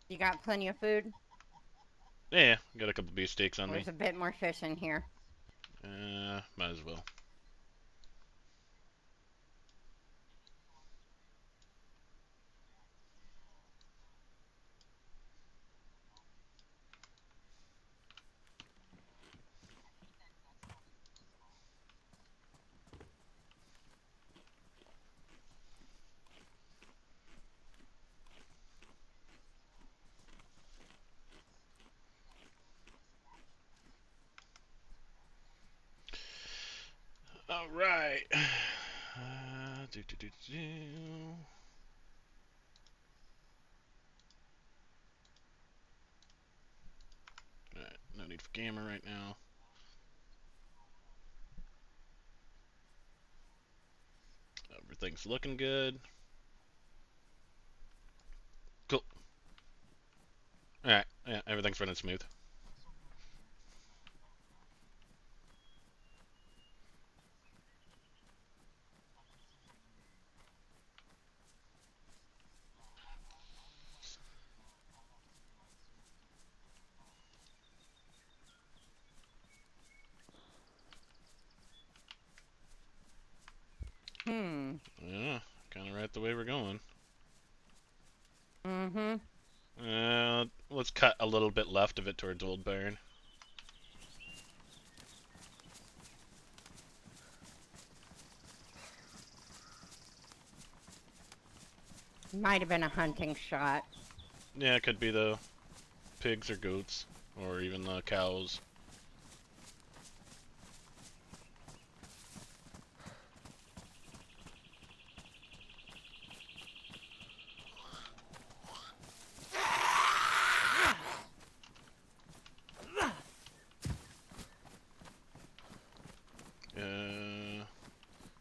You got plenty of food? Yeah, got a couple beef steaks on me. There's a bit more fish in here. Might as well. All right. Do, do, do, do. All right, no need for gamma right now. Everything's looking good. Cool. All right, yeah, everything's running smooth. Hmm. Yeah, kind of right the way we're going. Mm-hmm. Let's cut a little bit left of it towards Old Barn. Might have been a hunting shot. Yeah, it could be the pigs or goats, or even the cows.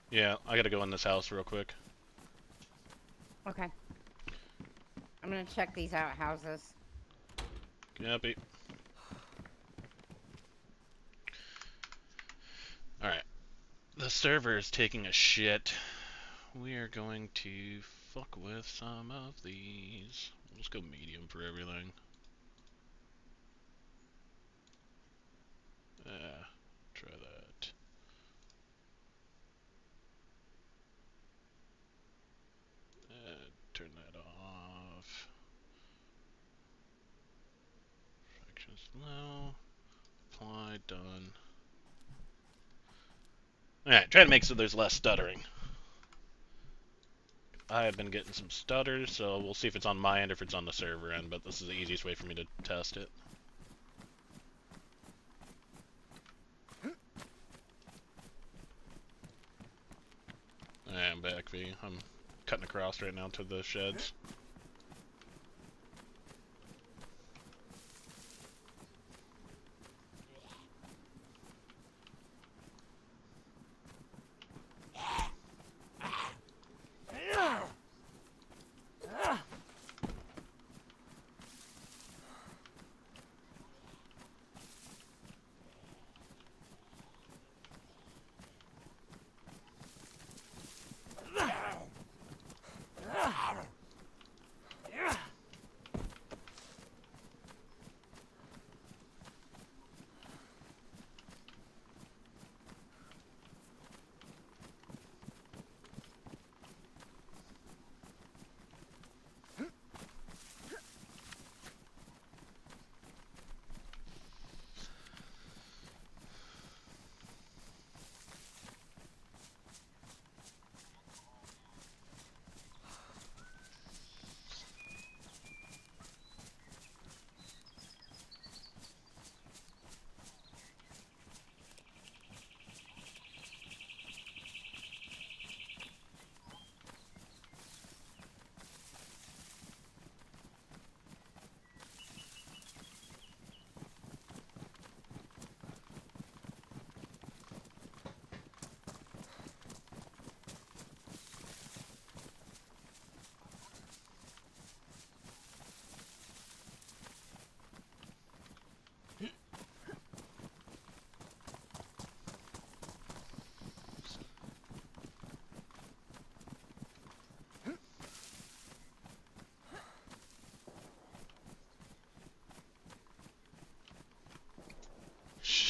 Yeah, I gotta go in this house real quick. Okay. I'm gonna check these outhouses. Copy. Alright. The server is taking a shit. We are going to fuck with some of these. Let's go medium for everything. Try that. Turn that off. Fractions low. Apply, done. Alright, try to make so there's less stuttering. I have been getting some stutters, so we'll see if it's on my end or if it's on the server end, but this is the easiest way for me to test it. Alright, I'm back, V. I'm cutting across right now to the sheds.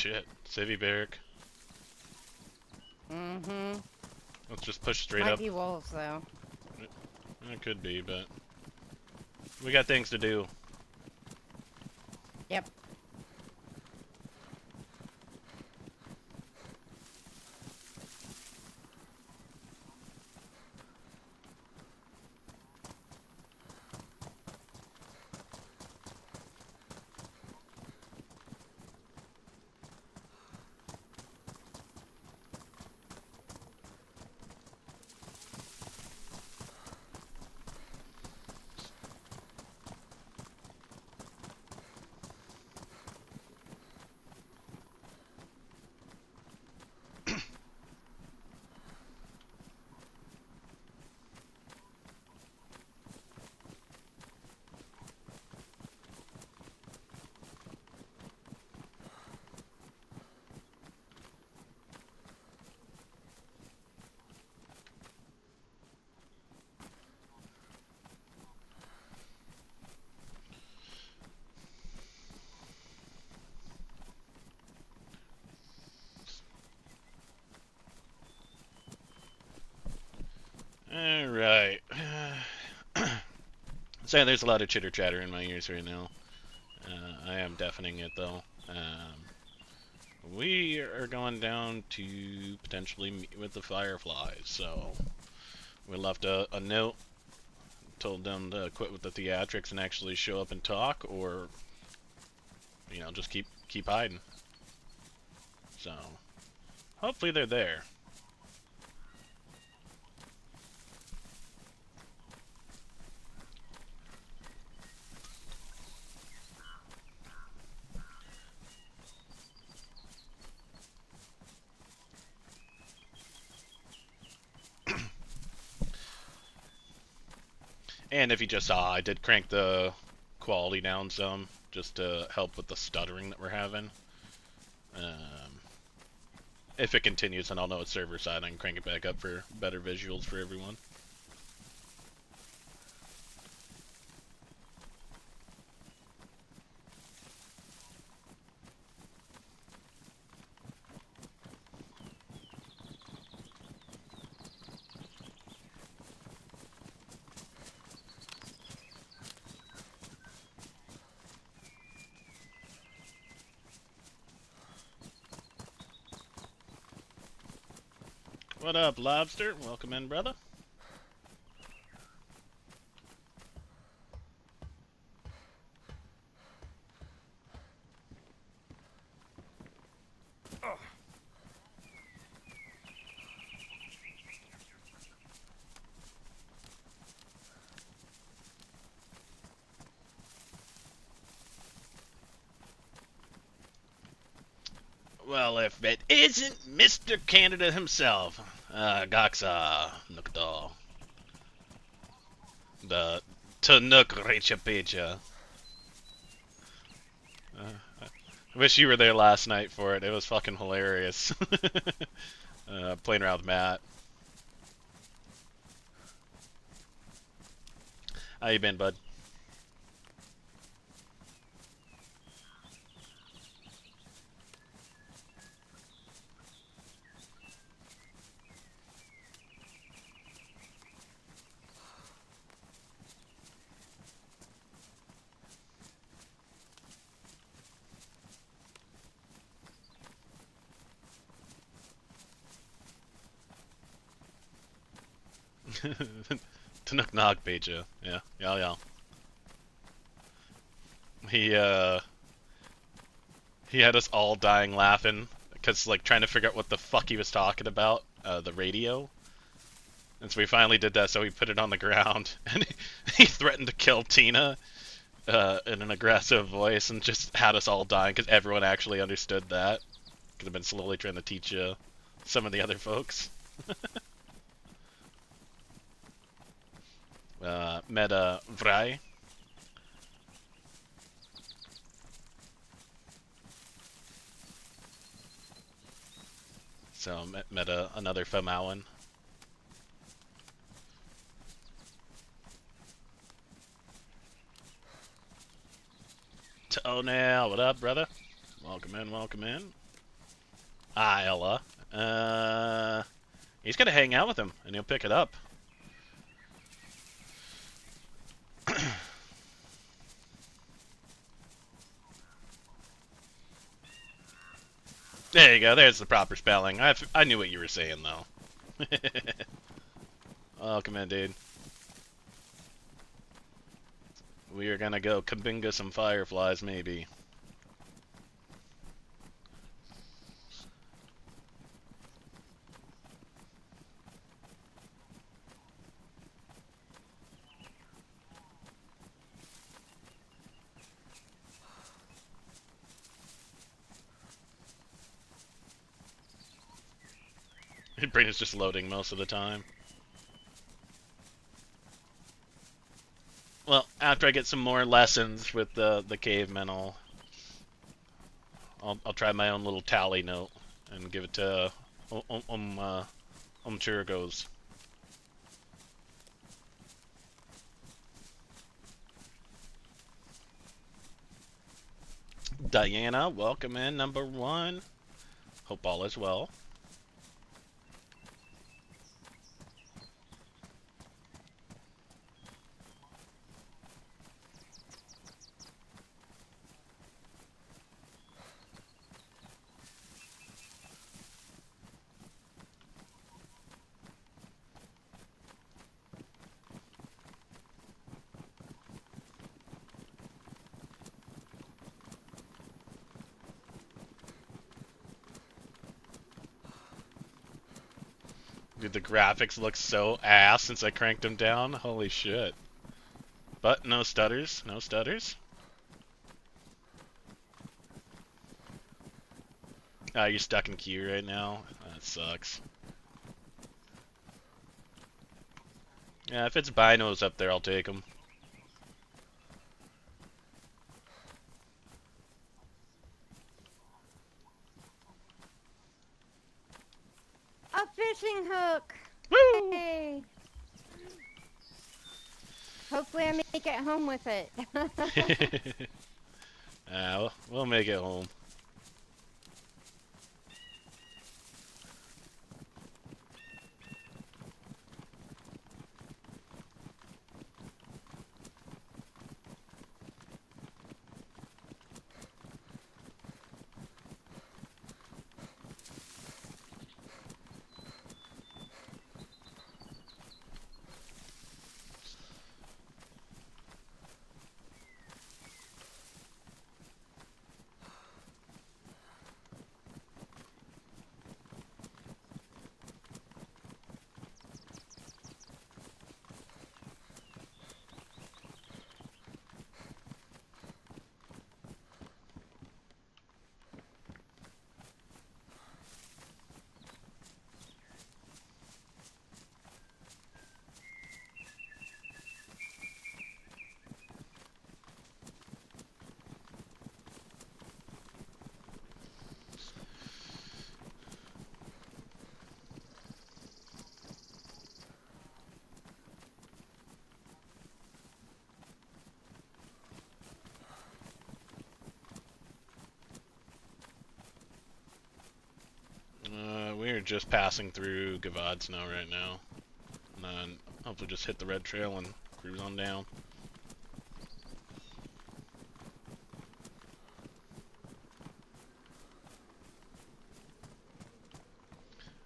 shit. Civvy barrack. Mm-hmm. Let's just push straight Might up. be wolves, though. It could be, but we got things to do. Yep. Alright. So there's a lot of chitter chatter in my ears right now. I am deafening it though. We are going down to potentially meet with the Fireflies, so we left a note, told them to quit with the theatrics and actually show up and talk, or you know, just keep hiding. So hopefully they're there. And if you just saw, I did crank the quality down some, just to help with the stuttering that we're having. If it continues, then I'll know it's server side, I can crank it back up for better visuals for everyone. What up, Lobster? Welcome in, brother. Well, if it isn't Mr. Canada himself, Gaxa Nukdal. The Tanuk Recha Pecha. I wish you were there last night for it. It was fucking hilarious. Playing around with Matt. How you been, bud? Tanuk Nog Pecha. Yeah, yeah. He had us all dying laughing because like trying to figure out what the fuck he was talking about, the radio. And so we finally did that, so we put it on the ground and he threatened to kill Tina in an aggressive voice and just had us all dying because everyone actually understood that. Could have been slowly trying to teach some of the other folks. Meta Vrij. So meta another Famawan. Oh now, what up, brother? Welcome in, welcome in. Ah, Ella. He's gonna hang out with him, and he'll pick it up. There you go. There's the proper spelling. I knew what you were saying, though. Welcome in, dude. We are gonna go kabinga some fireflies, maybe. Your brain is just loading most of the time. Well, after I get some more lessons with the cavemen, I'll try my own little tally note and give it to Churgos. Diana, welcome in, number 1. Hope all is well. Dude, the graphics look so ass since I cranked them down. Holy shit. But no stutters. No stutters. Ah, you're stuck in queue right now? That sucks. Yeah, if it's binos up there, I'll take them. A fishing hook! Woo! Hey! Hopefully I make it home with it. We'll make it home. We're just passing through Gavadsno right now. And then hopefully just hit the red trail and cruise on down.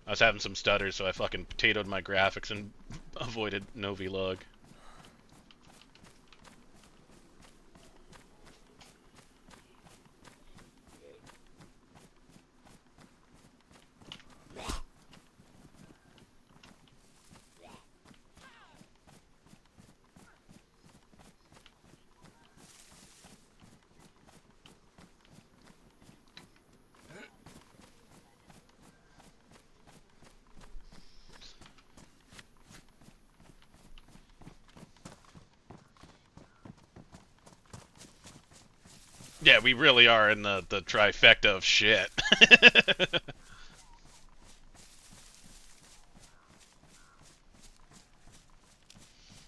I was having some stutters, so I fucking potatoed my graphics and avoided no vlog. Yeah, we really are in the trifecta of shit.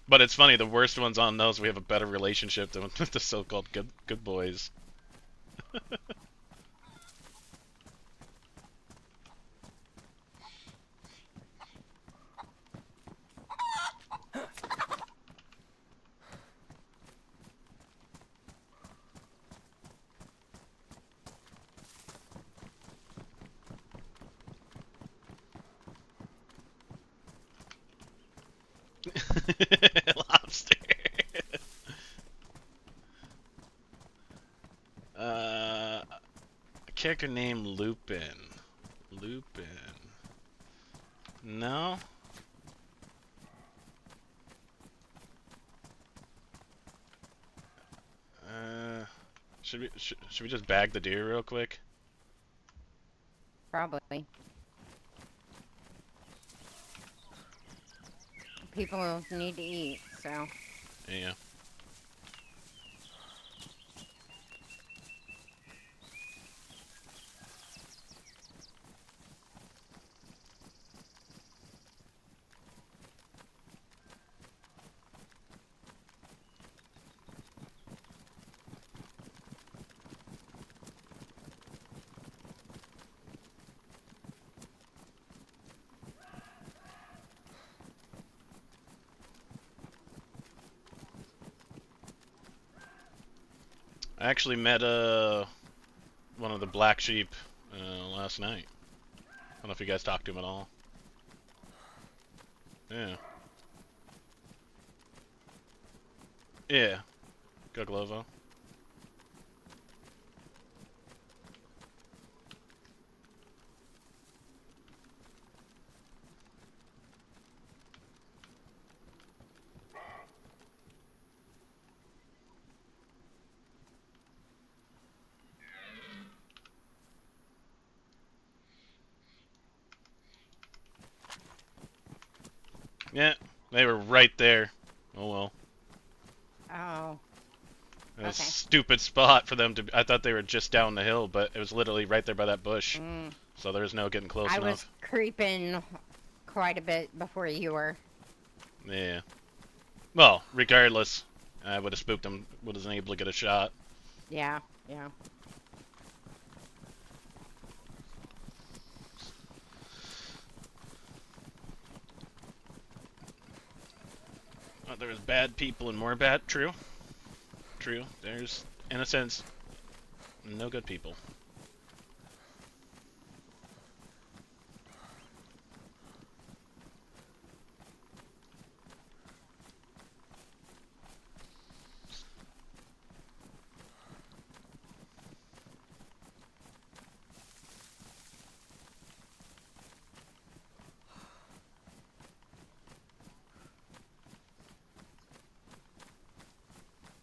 But it's funny, the worst ones on those, we have a better relationship than with the so-called good boys. Lobster. A character named Lupin. Lupin. No? Should we just bag the deer real quick? Probably. People need to eat, so. Yeah. I actually met one of the black sheep last night. I don't know if you guys talked to him at all. Yeah. Yeah. Guglovo. Yeah, they were right there. Oh well. Oh. A Okay. stupid spot for them to. I thought they were just down the hill, but it was literally right there by that bush. So there was no getting close I enough. was creeping quite a bit before you were. Yeah. Well, regardless, I would have spooked them. Wasn't able to get a shot. Yeah, yeah. There's bad people and more bad. True. True. There's, in a sense, no good people.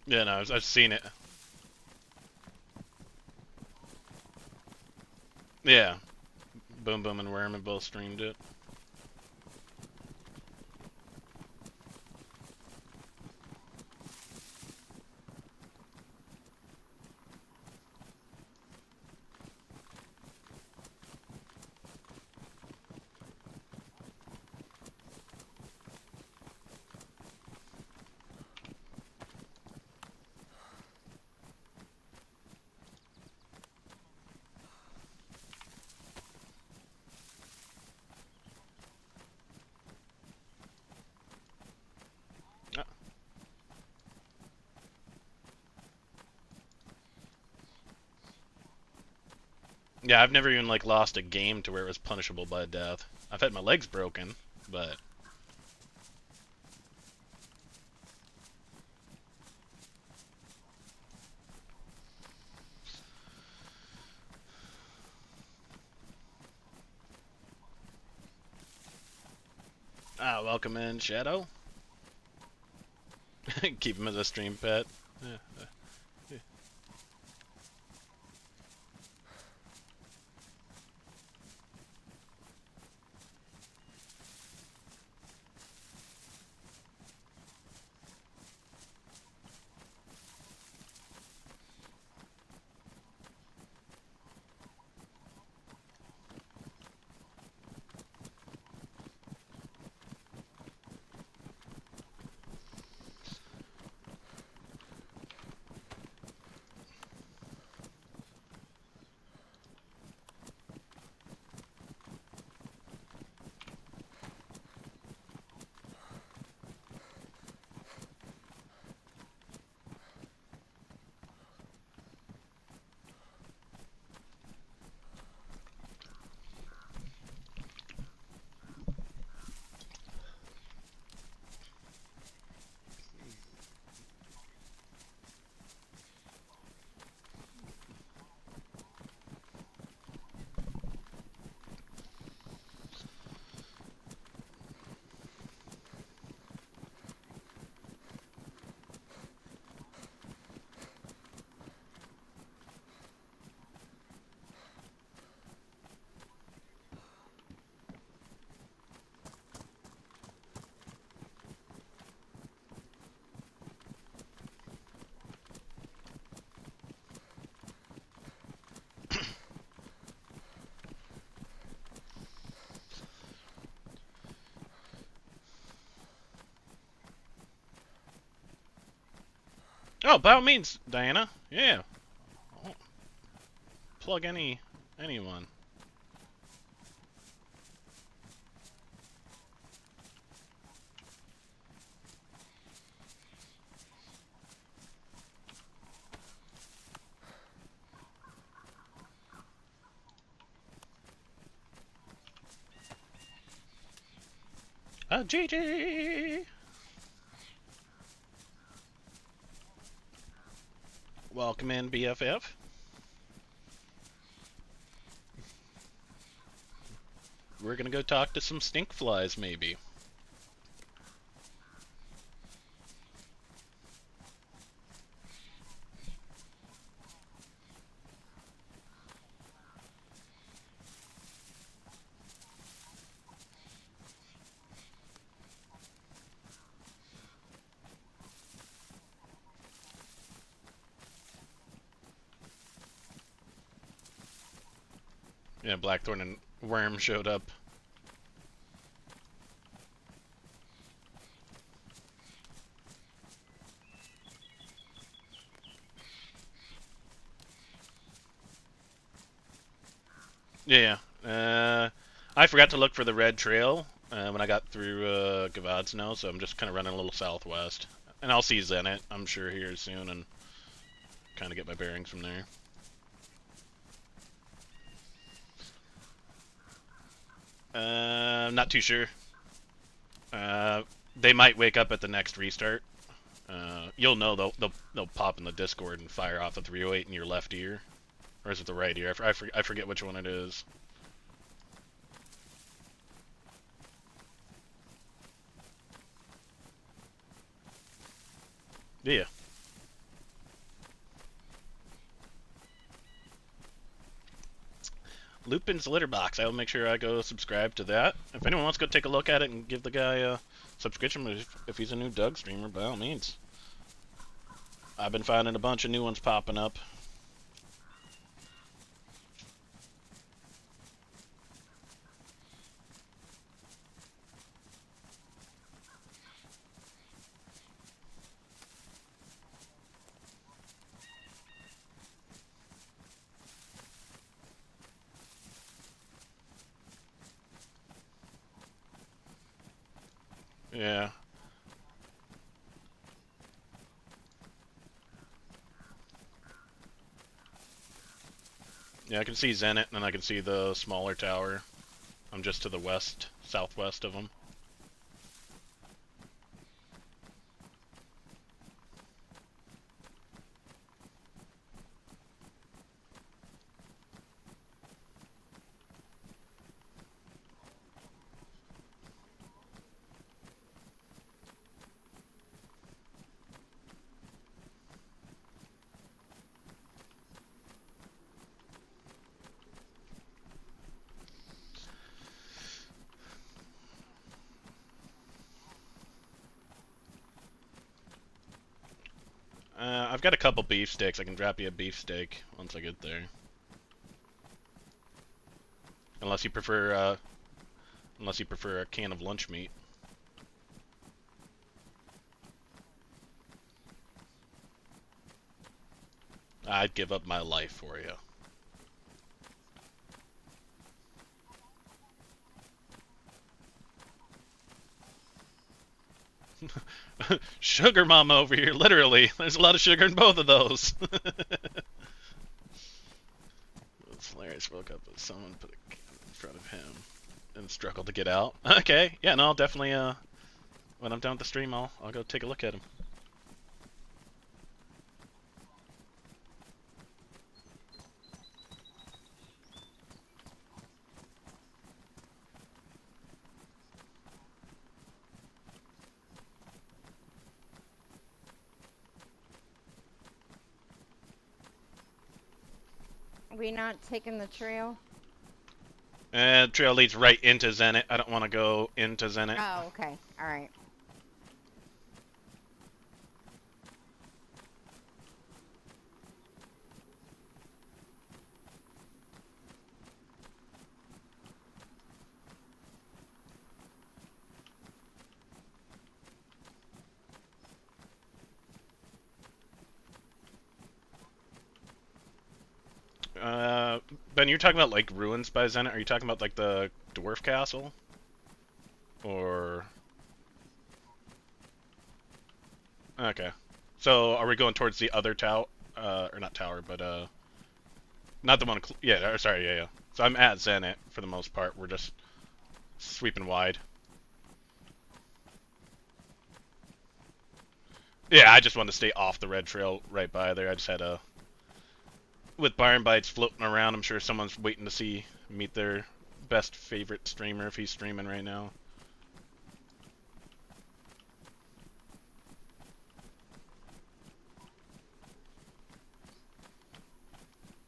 Yeah, no, I've seen it. Yeah. Boom Boom and Worm both streamed it. Yeah, I've never even like lost a game to where it was punishable by death. I've had my legs broken, but welcome in, Shadow. Keep him as a stream pet. Yeah. Oh, by all means, Diana. Yeah. I'll plug anyone. GG! Welcome in, BFF. We're gonna go talk to some stink flies, maybe. Yeah, Blackthorn and Worm showed up. Yeah. I forgot to look for the red trail when I got through Gavadsno, so I'm just kind of running a little southwest. And I'll see Zenit, I'm sure, here soon, and kind of get my bearings from there. Not too sure. They might wake up at the next restart. You'll know they'll pop in the Discord and fire off a 308 in your left ear, or is it the right ear? I forget which one it is. Yeah. Lupin's Litter Box. I will make sure I go subscribe to that. If anyone wants to go take a look at it and give the guy a subscription, if he's a new Doug streamer, by all means. I've been finding a bunch of new ones popping up. Yeah. Yeah, I can see Zenit, and I can see the smaller tower. I'm just to the west, southwest of them. I've got a couple beefsteaks. I can drop you a beefsteak once I get there. Unless you prefer a can of lunch meat. I'd give up my life for you. Sugar mama over here, literally. There's a lot of sugar in both of those. It's hilarious. Woke up with someone put a can in front of him and struggled to get out. Okay, yeah, no, I'll definitely, when I'm done with the stream, I'll go take a look at him. Are we not taking the trail? Trail leads right into Zenit. I don't want to go into Zenit. Oh, okay. Alright. Ben, you're talking about like ruins by Zenit. Are you talking about like the dwarf castle, or? Okay. So are we going towards the other tower, or not tower, but not the one. Yeah, sorry, yeah. So I'm at Zenit for the most part. We're just sweeping wide. Yeah, I just wanted to stay off the red trail right by there. I just had a with Byron Bites floating around. I'm sure someone's waiting to meet their best favorite streamer if he's streaming right now.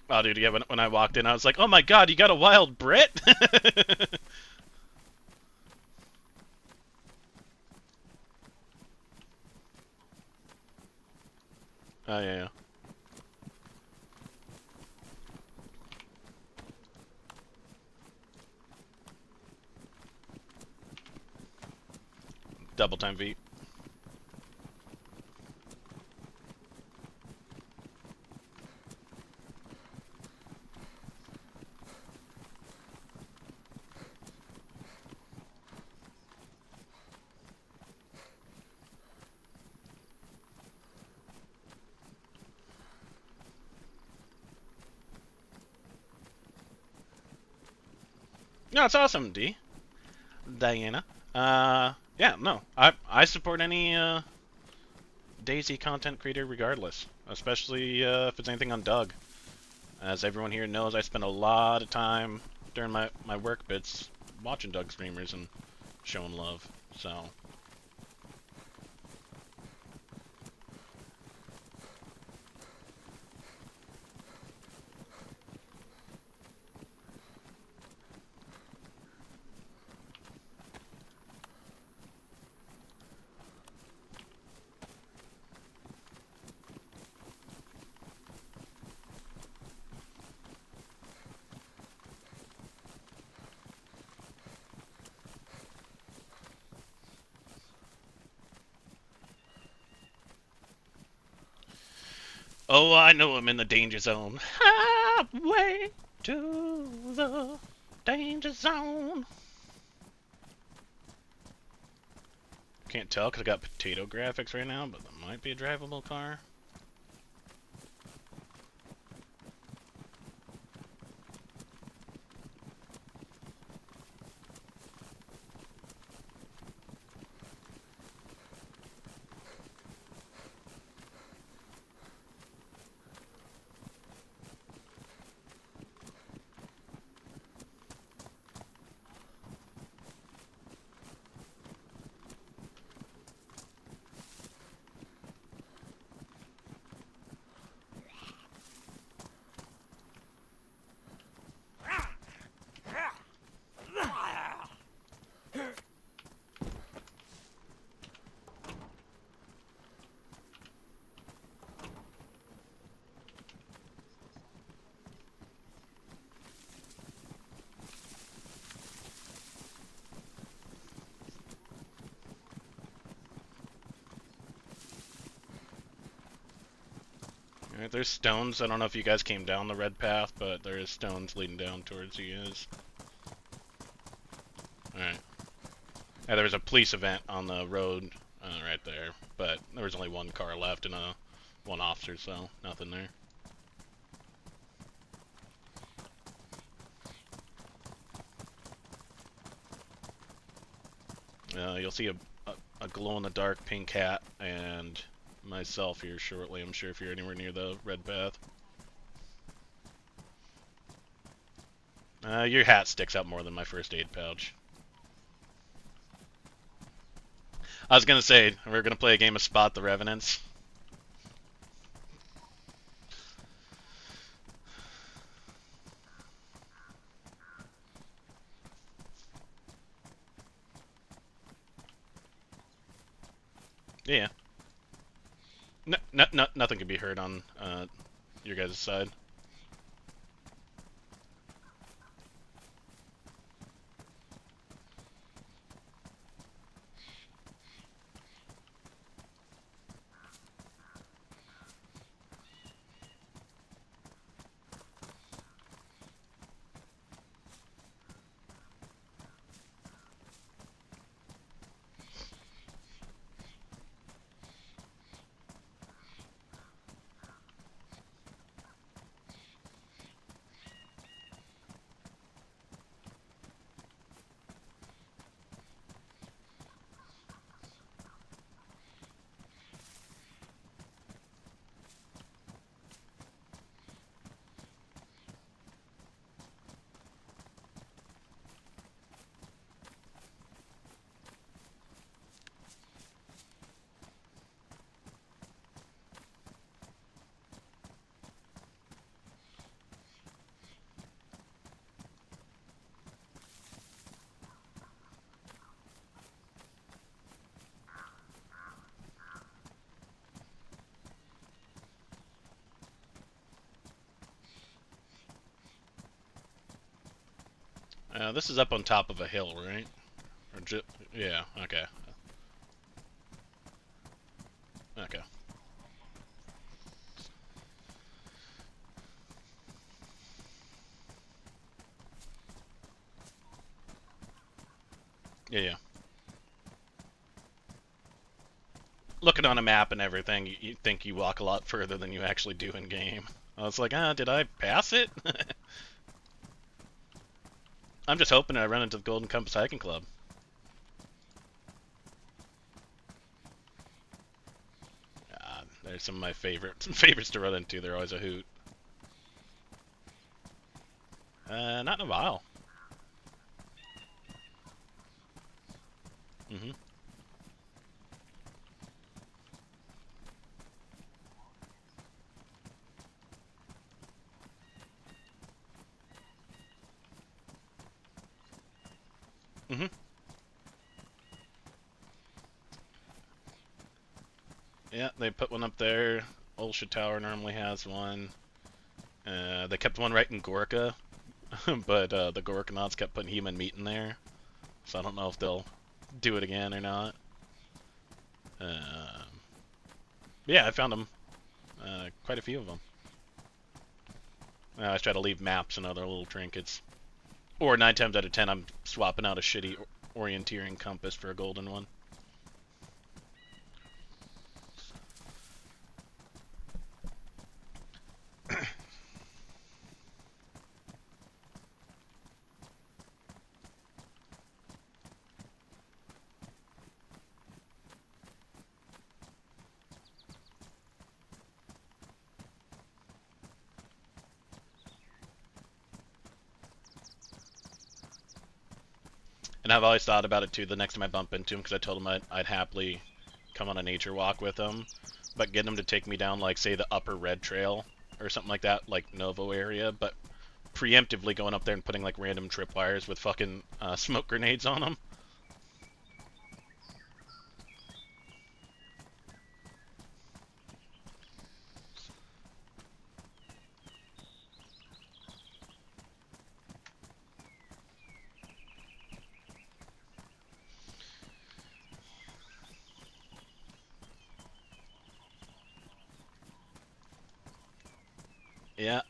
Oh, dude, yeah, when I walked in, I was like, oh my god, you got a wild Brit? Oh, yeah. Double time V. No, it's awesome, D. Diana. Yeah, no. I support any DayZ content creator regardless. Especially if it's anything on Doug. As everyone here knows, I spend a lot of time during my work bits watching Doug streamers and showing love. So oh, I know I'm in the danger zone. Highway to the danger zone. Can't tell because I got potato graphics right now, but that might be a drivable car. Alright, there's stones. I don't know if you guys came down the red path, but there is stones leading down towards you guys. Alright. Yeah, there was a police event on the road right there, but there was only one car left and one officer, so nothing there. You'll see a glow-in-the-dark pink hat and myself here shortly, I'm sure, if you're anywhere near the red path. Your hat sticks out more than my first aid pouch. I was gonna say, we're gonna play a game of Spot the Revenants. Yeah. Nothing can be heard on your guys' side. This is up on top of a hill, right? Or yeah, okay. Okay. Yeah, yeah. Looking on a map and everything, you think you walk a lot further than you actually do in game. I was like, did I pass it? I'm just hoping I run into the Golden Compass Hiking Club. They're some of my favorites to run into. They're always a hoot. Not in a while. Mm-hmm. Mm-hmm. Yeah, they put one up there. Olsha Tower normally has one. They kept one right in Gorka, but the Gorkanauts kept putting human meat in there. So I don't know if they'll do it again or not. Yeah, I found them. Quite a few of them. I try to leave maps and other little trinkets. Or 9 times out of 10, I'm swapping out a shitty orienteering compass for a golden one. And I've always thought about it too the next time I bump into him, because I told him I'd happily come on a nature walk with him, but getting him to take me down, like, say, the upper red trail or something like that, like Novo area, but preemptively going up there and putting like random tripwires with fucking smoke grenades on them. Yeah.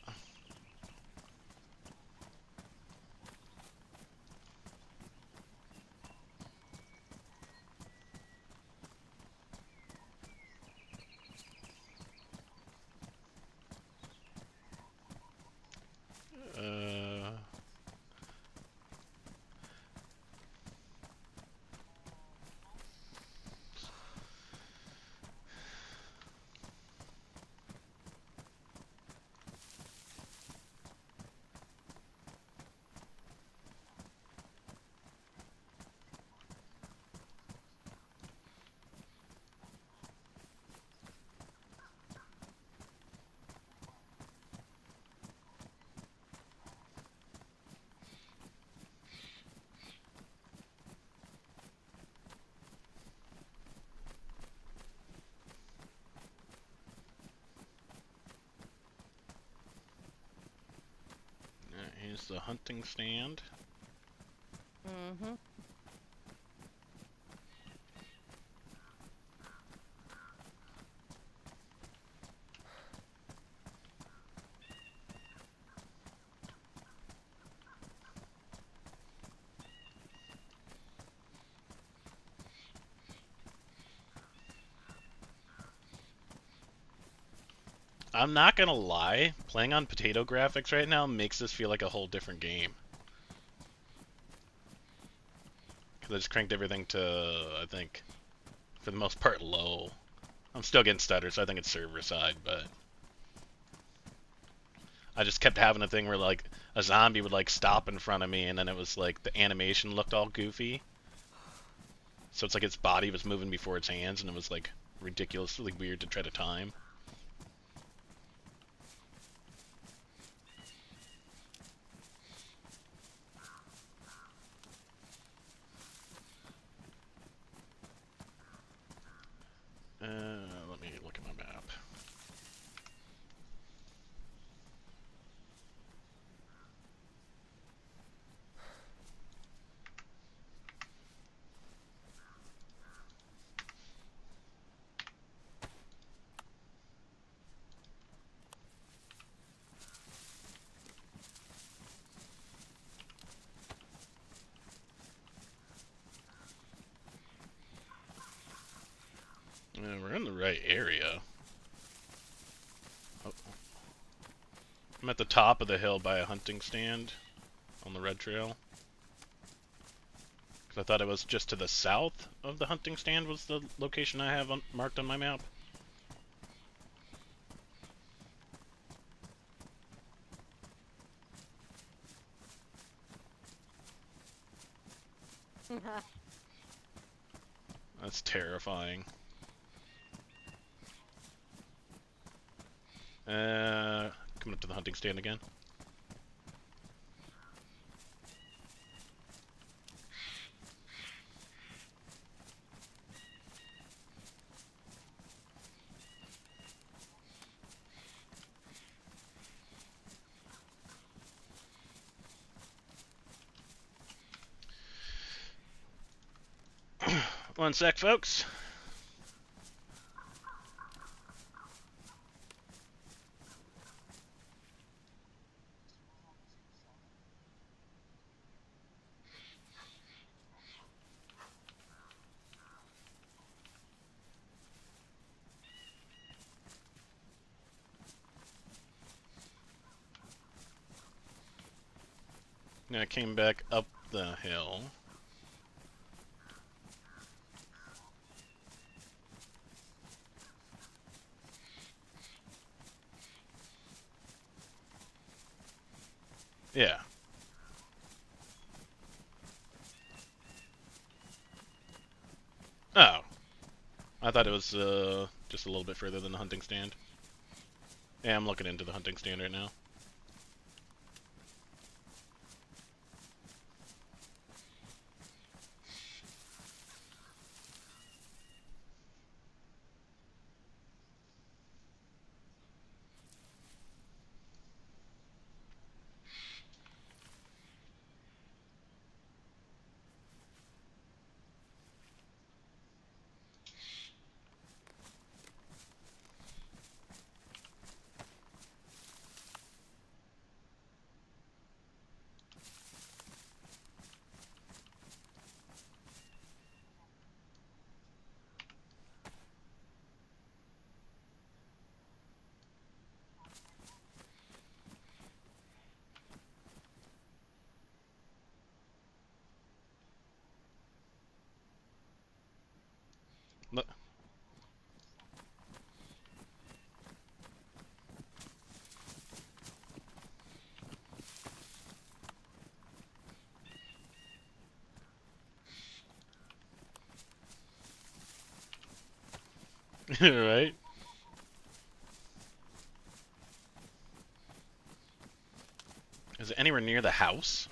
Uh, here's the hunting stand. Mm-hmm. I'm not gonna lie, playing on potato graphics right now makes this feel like a whole different game. Because I just cranked everything to, I think, for the most part, low. I'm still getting stutters, so I think it's server side, but I just kept having a thing where like a zombie would like stop in front of me, and then it was like the animation looked all goofy. So it's like its body was moving before its hands, and it was like ridiculously weird to try to time. Let me look at my map. Yeah, we're in the right area. Oh. I'm at the top of the hill by a hunting stand on the red trail. Because I thought it was just to the south of the hunting stand was the location I have marked on my map. That's terrifying. Coming up to the hunting stand again. One sec, folks. And I came back up the hill. Yeah. Oh. I thought it was just a little bit further than the hunting stand. Yeah, I'm looking into the hunting stand right now. Look. Right? Is it anywhere near the house?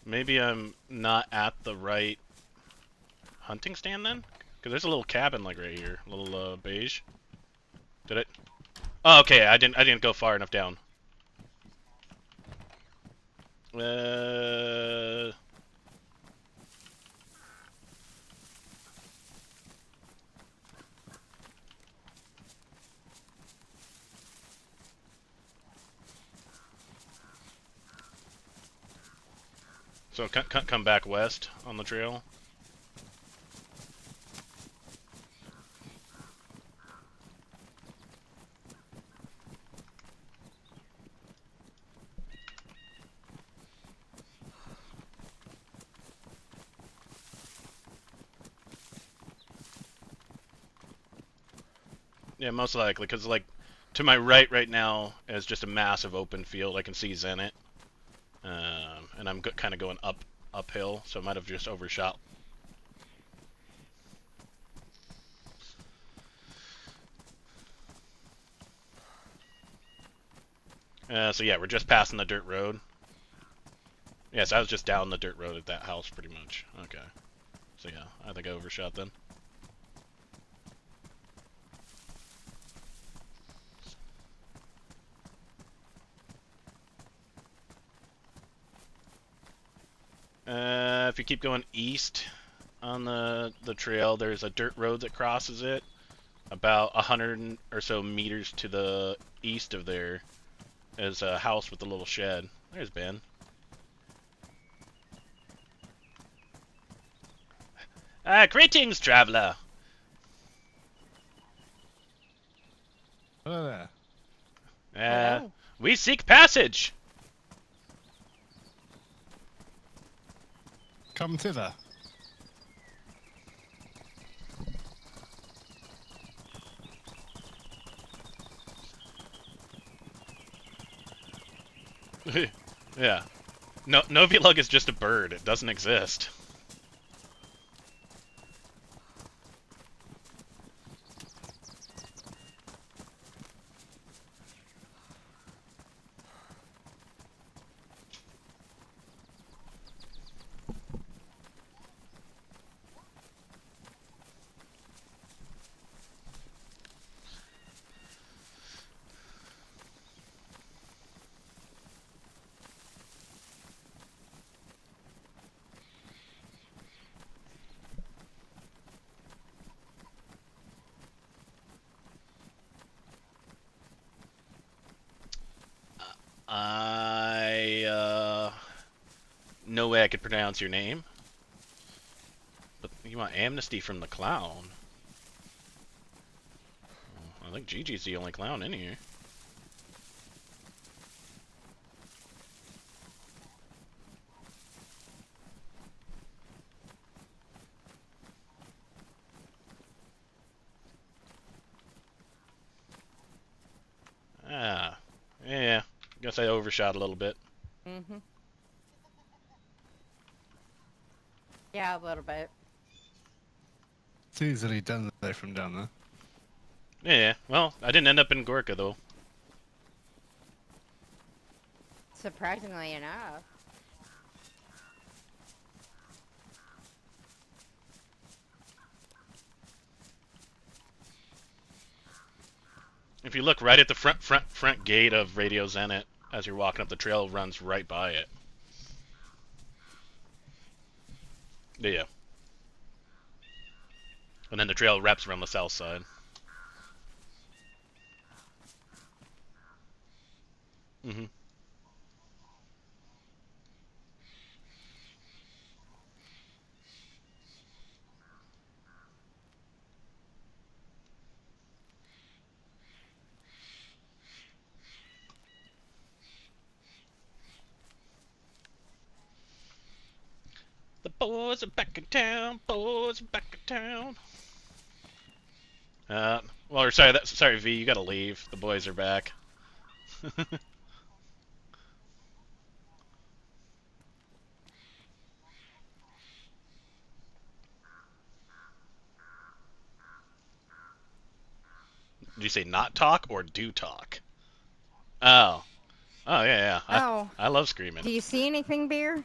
Maybe I'm not at the right hunting stand then? Because there's a little cabin like right here, a little beige. Did it? Oh, okay. I didn't go far enough down. So come back west on the trail. Yeah, most likely, because like to my right now is just a massive open field. I can see Zenit, and I'm kind of going uphill, so I might have just overshot. So yeah, we're just passing the dirt road. Yes, I was just down the dirt road at that house, pretty much. Okay. So yeah, I think I overshot then. If you keep going east on the trail, there's a dirt road that crosses it. about 100 or so meters to the east of there is a house with a little shed. There's Ben. Greetings, traveler. Hello there. Hello. We seek passage. Come thither. Yeah. No, Novilug is just a bird. It doesn't exist. No way I could pronounce your name. But you want amnesty from the clown? I think Gigi's the only clown in here. Yeah. Guess I overshot a little bit. Mm-hmm. Yeah, a little bit. It's easily done though from down there. Yeah, well, I didn't end up in Gorka, though. Surprisingly enough. If you look right at the front gate of Radio Zenit, as you're walking up the trail, runs right by it. Yeah. And then the trail wraps around the south side. Mm-hmm. The boys are back in town. Boys are back in town. Well, sorry, V. You gotta leave. The boys are back. Did you say not talk or do talk? Oh. Oh, yeah. I love screaming. Do you see anything, Beer?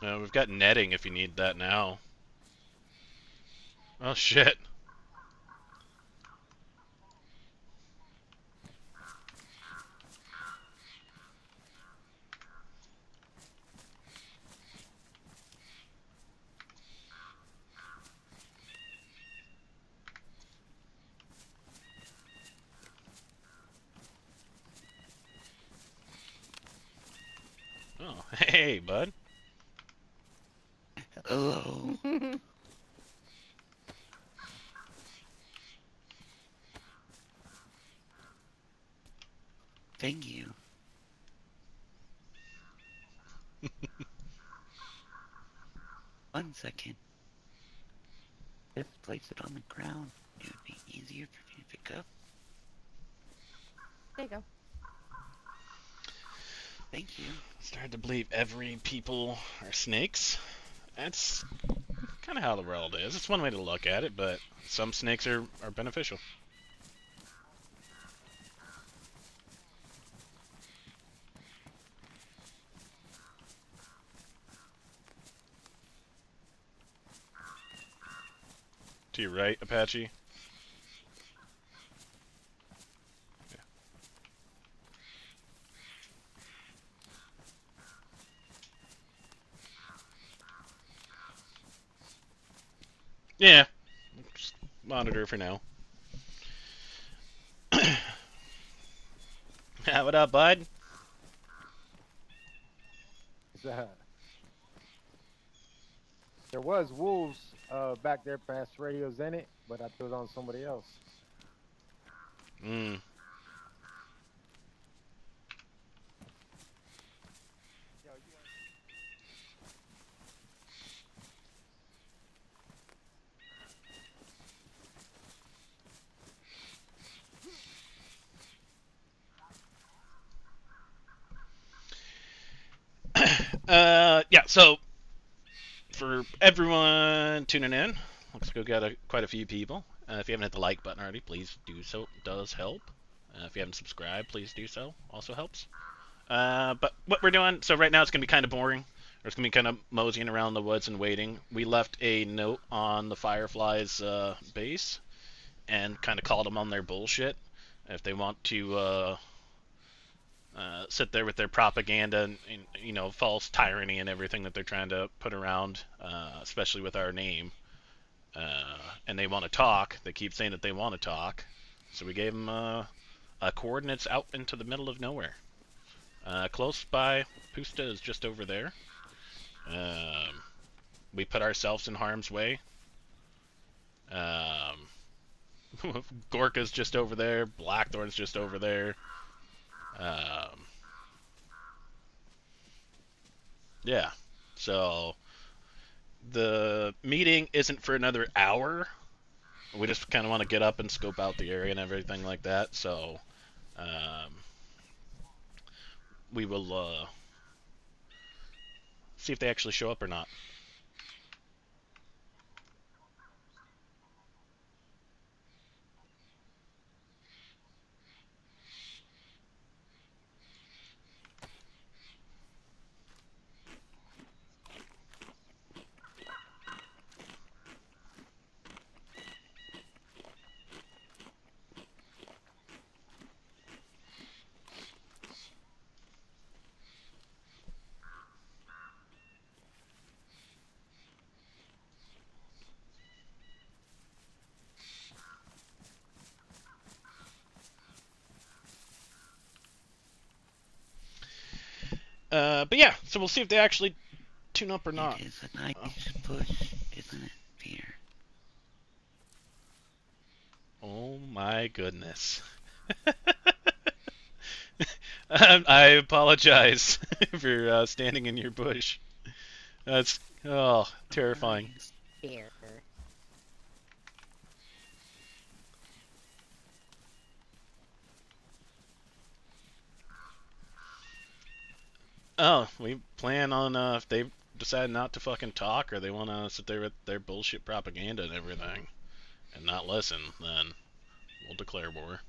We've got netting if you need that now. Oh, shit. Oh, hey, bud. Hello. Thank you. One second. Just place it on the ground. It would be easier for me to pick up. There you go. Thank you. Started to believe every people are snakes. That's kind of how the world is. It's one way to look at it, but some snakes are beneficial. To your right, Apache. Yeah. Just monitor for now. What up, bud? There was wolves back there past radios in it, but I threw it on somebody else. Mm. Yeah, so for everyone tuning in, looks like we got quite a few people. If you haven't hit the like button already, please do so. It does help. If you haven't subscribed, please do so. Also helps. But what we're doing, so right now it's going to be kind of boring. We're just going to be kind of moseying around the woods and waiting. We left a note on the Fireflies base and kind of called them on their bullshit. If they want to sit there with their propaganda and, you know, false tyranny and everything that they're trying to put around, especially with our name, and they want to talk. They keep saying that they want to talk, so we gave them coordinates out into the middle of nowhere. Close by, Pusta is just over there. We put ourselves in harm's way. Gorka's just over there. Blackthorn's just over there. Yeah, so the meeting isn't for another hour. We just kind of want to get up and scope out the area and everything like that. So we will see if they actually show up or not. But yeah, so we'll see if they actually tune up or not. It is a nice bush, isn't it, Peter? Oh my goodness. I apologize for standing in your bush. That's, oh, terrifying. Here. Oh, we plan on, if they decide not to fucking talk or they want to sit there with their bullshit propaganda and everything and not listen, then we'll declare war.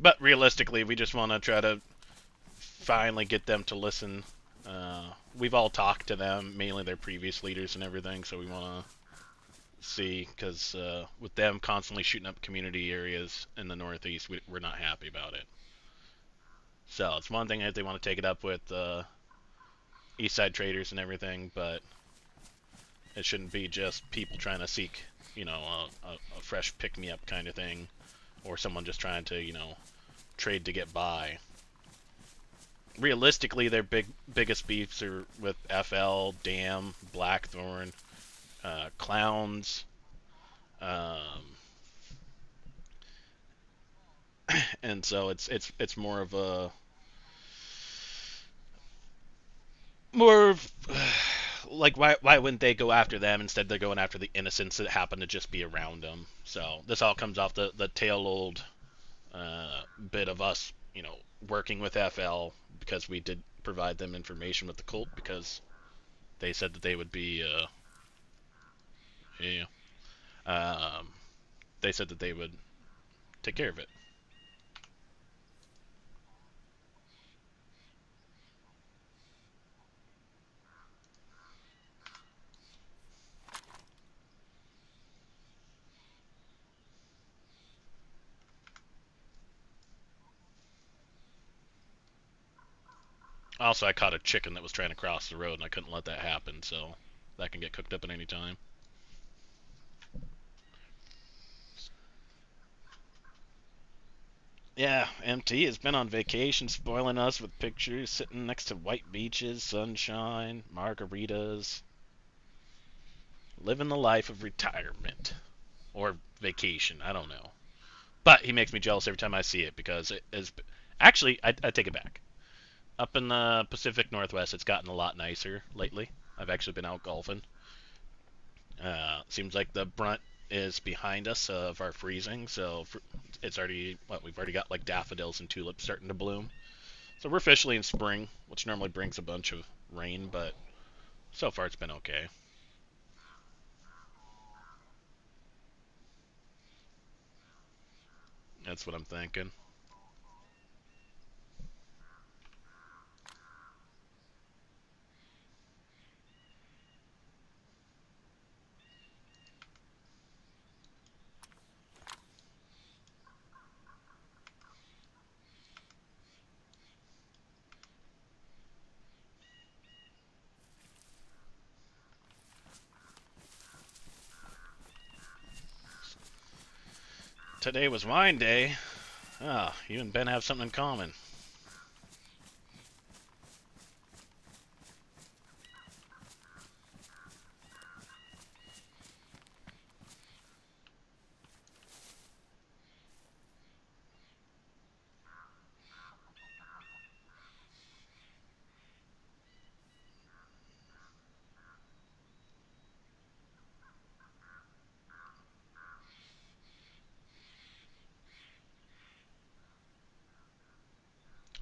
But realistically, we just want to try to finally get them to listen. We've all talked to them, mainly their previous leaders and everything, so we want to see, because with them constantly shooting up community areas in the Northeast, we're not happy about it. So it's one thing if they want to take it up with East Side traders and everything, but it shouldn't be just people trying to seek, you know, a fresh pick-me-up kind of thing, or someone just trying to, you know, trade to get by. Realistically, their biggest beefs are with FL, Dam, Blackthorn, Clowns, and so it's more of a like why wouldn't they go after them instead? They're going after the innocents that happen to just be around them. So this all comes off the tail old bit of us, you know, working with FL because we did provide them information with the cult because they said that they would be yeah they said that they would take care of it. Also, I caught a chicken that was trying to cross the road, and I couldn't let that happen, so that can get cooked up at any time. Yeah, MT has been on vacation, spoiling us with pictures, sitting next to white beaches, sunshine, margaritas, living the life of retirement. Or vacation, I don't know. But he makes me jealous every time I see it, because it is... Actually, I take it back. Up in the Pacific Northwest, it's gotten a lot nicer lately. I've actually been out golfing. Seems like the brunt is behind us of our freezing, so it's already, we've already got like daffodils and tulips starting to bloom. So we're officially in spring, which normally brings a bunch of rain, but so far it's been okay. That's what I'm thinking. Today was wine day. Ah, you and Ben have something in common.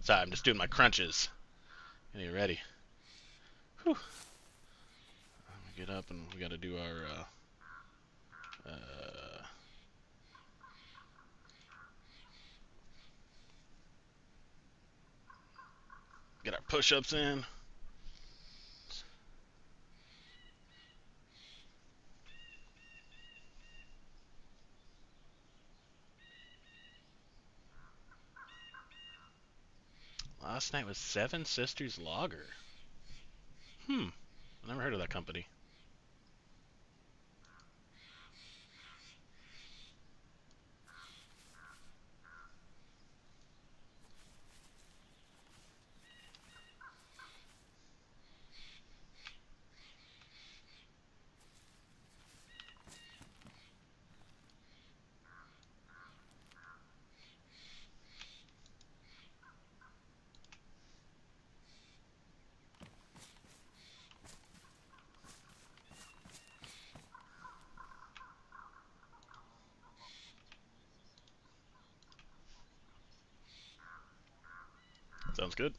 Sorry, I'm just doing my crunches. Are you ready? Whew. Get up and we gotta do our get our push-ups in. Last night was Seven Sisters Lager. I never heard of that company. Sounds good.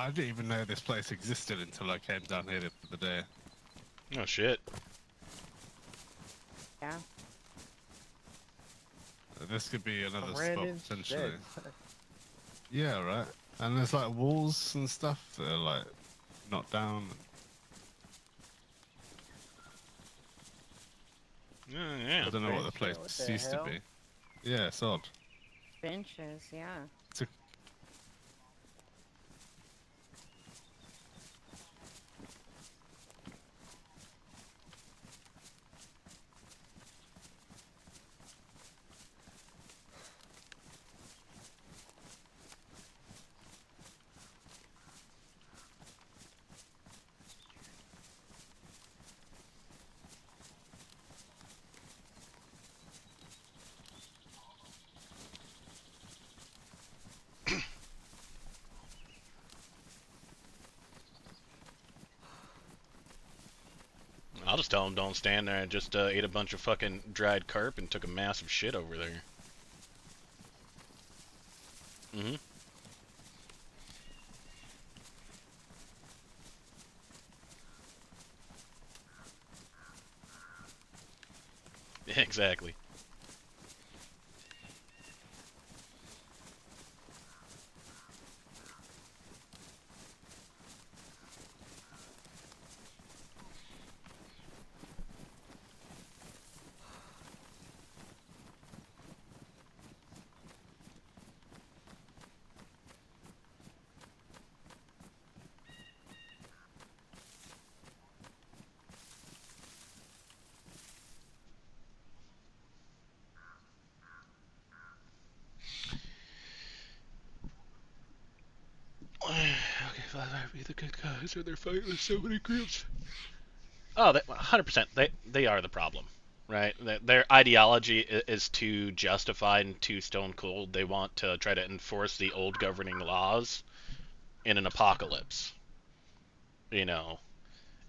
I didn't even know this place existed until I came down here the other day. Oh shit. Yeah. This could be another spot Brandon potentially. said- Yeah, right. And there's like walls and stuff that are like knocked down. Yeah. I don't know what the Bench, place what the used to hell? be. Yeah, it's odd. Benches, yeah. I'll just tell him don't stand there and just ate a bunch of fucking dried carp and took a massive shit over there. Mm-hmm. Exactly. Okay, Fireflies be the good guys, or they're fighting with so many groups. Oh, 100%. They are the problem, right? Their ideology is too justified and too stone cold. They want to try to enforce the old governing laws in an apocalypse. You know,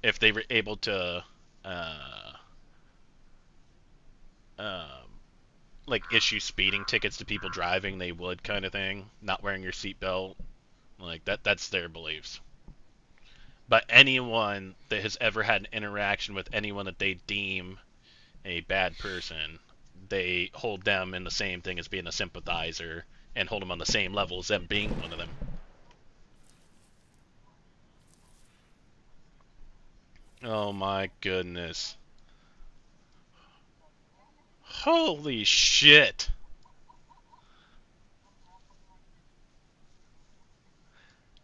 if they were able to, uh, um, like issue speeding tickets to people driving, they would, kind of thing. Not wearing your seatbelt, like that's their beliefs. But anyone that has ever had an interaction with anyone that they deem a bad person, they hold them in the same thing as being a sympathizer and hold them on the same level as them being one of them. Oh my goodness. Holy shit.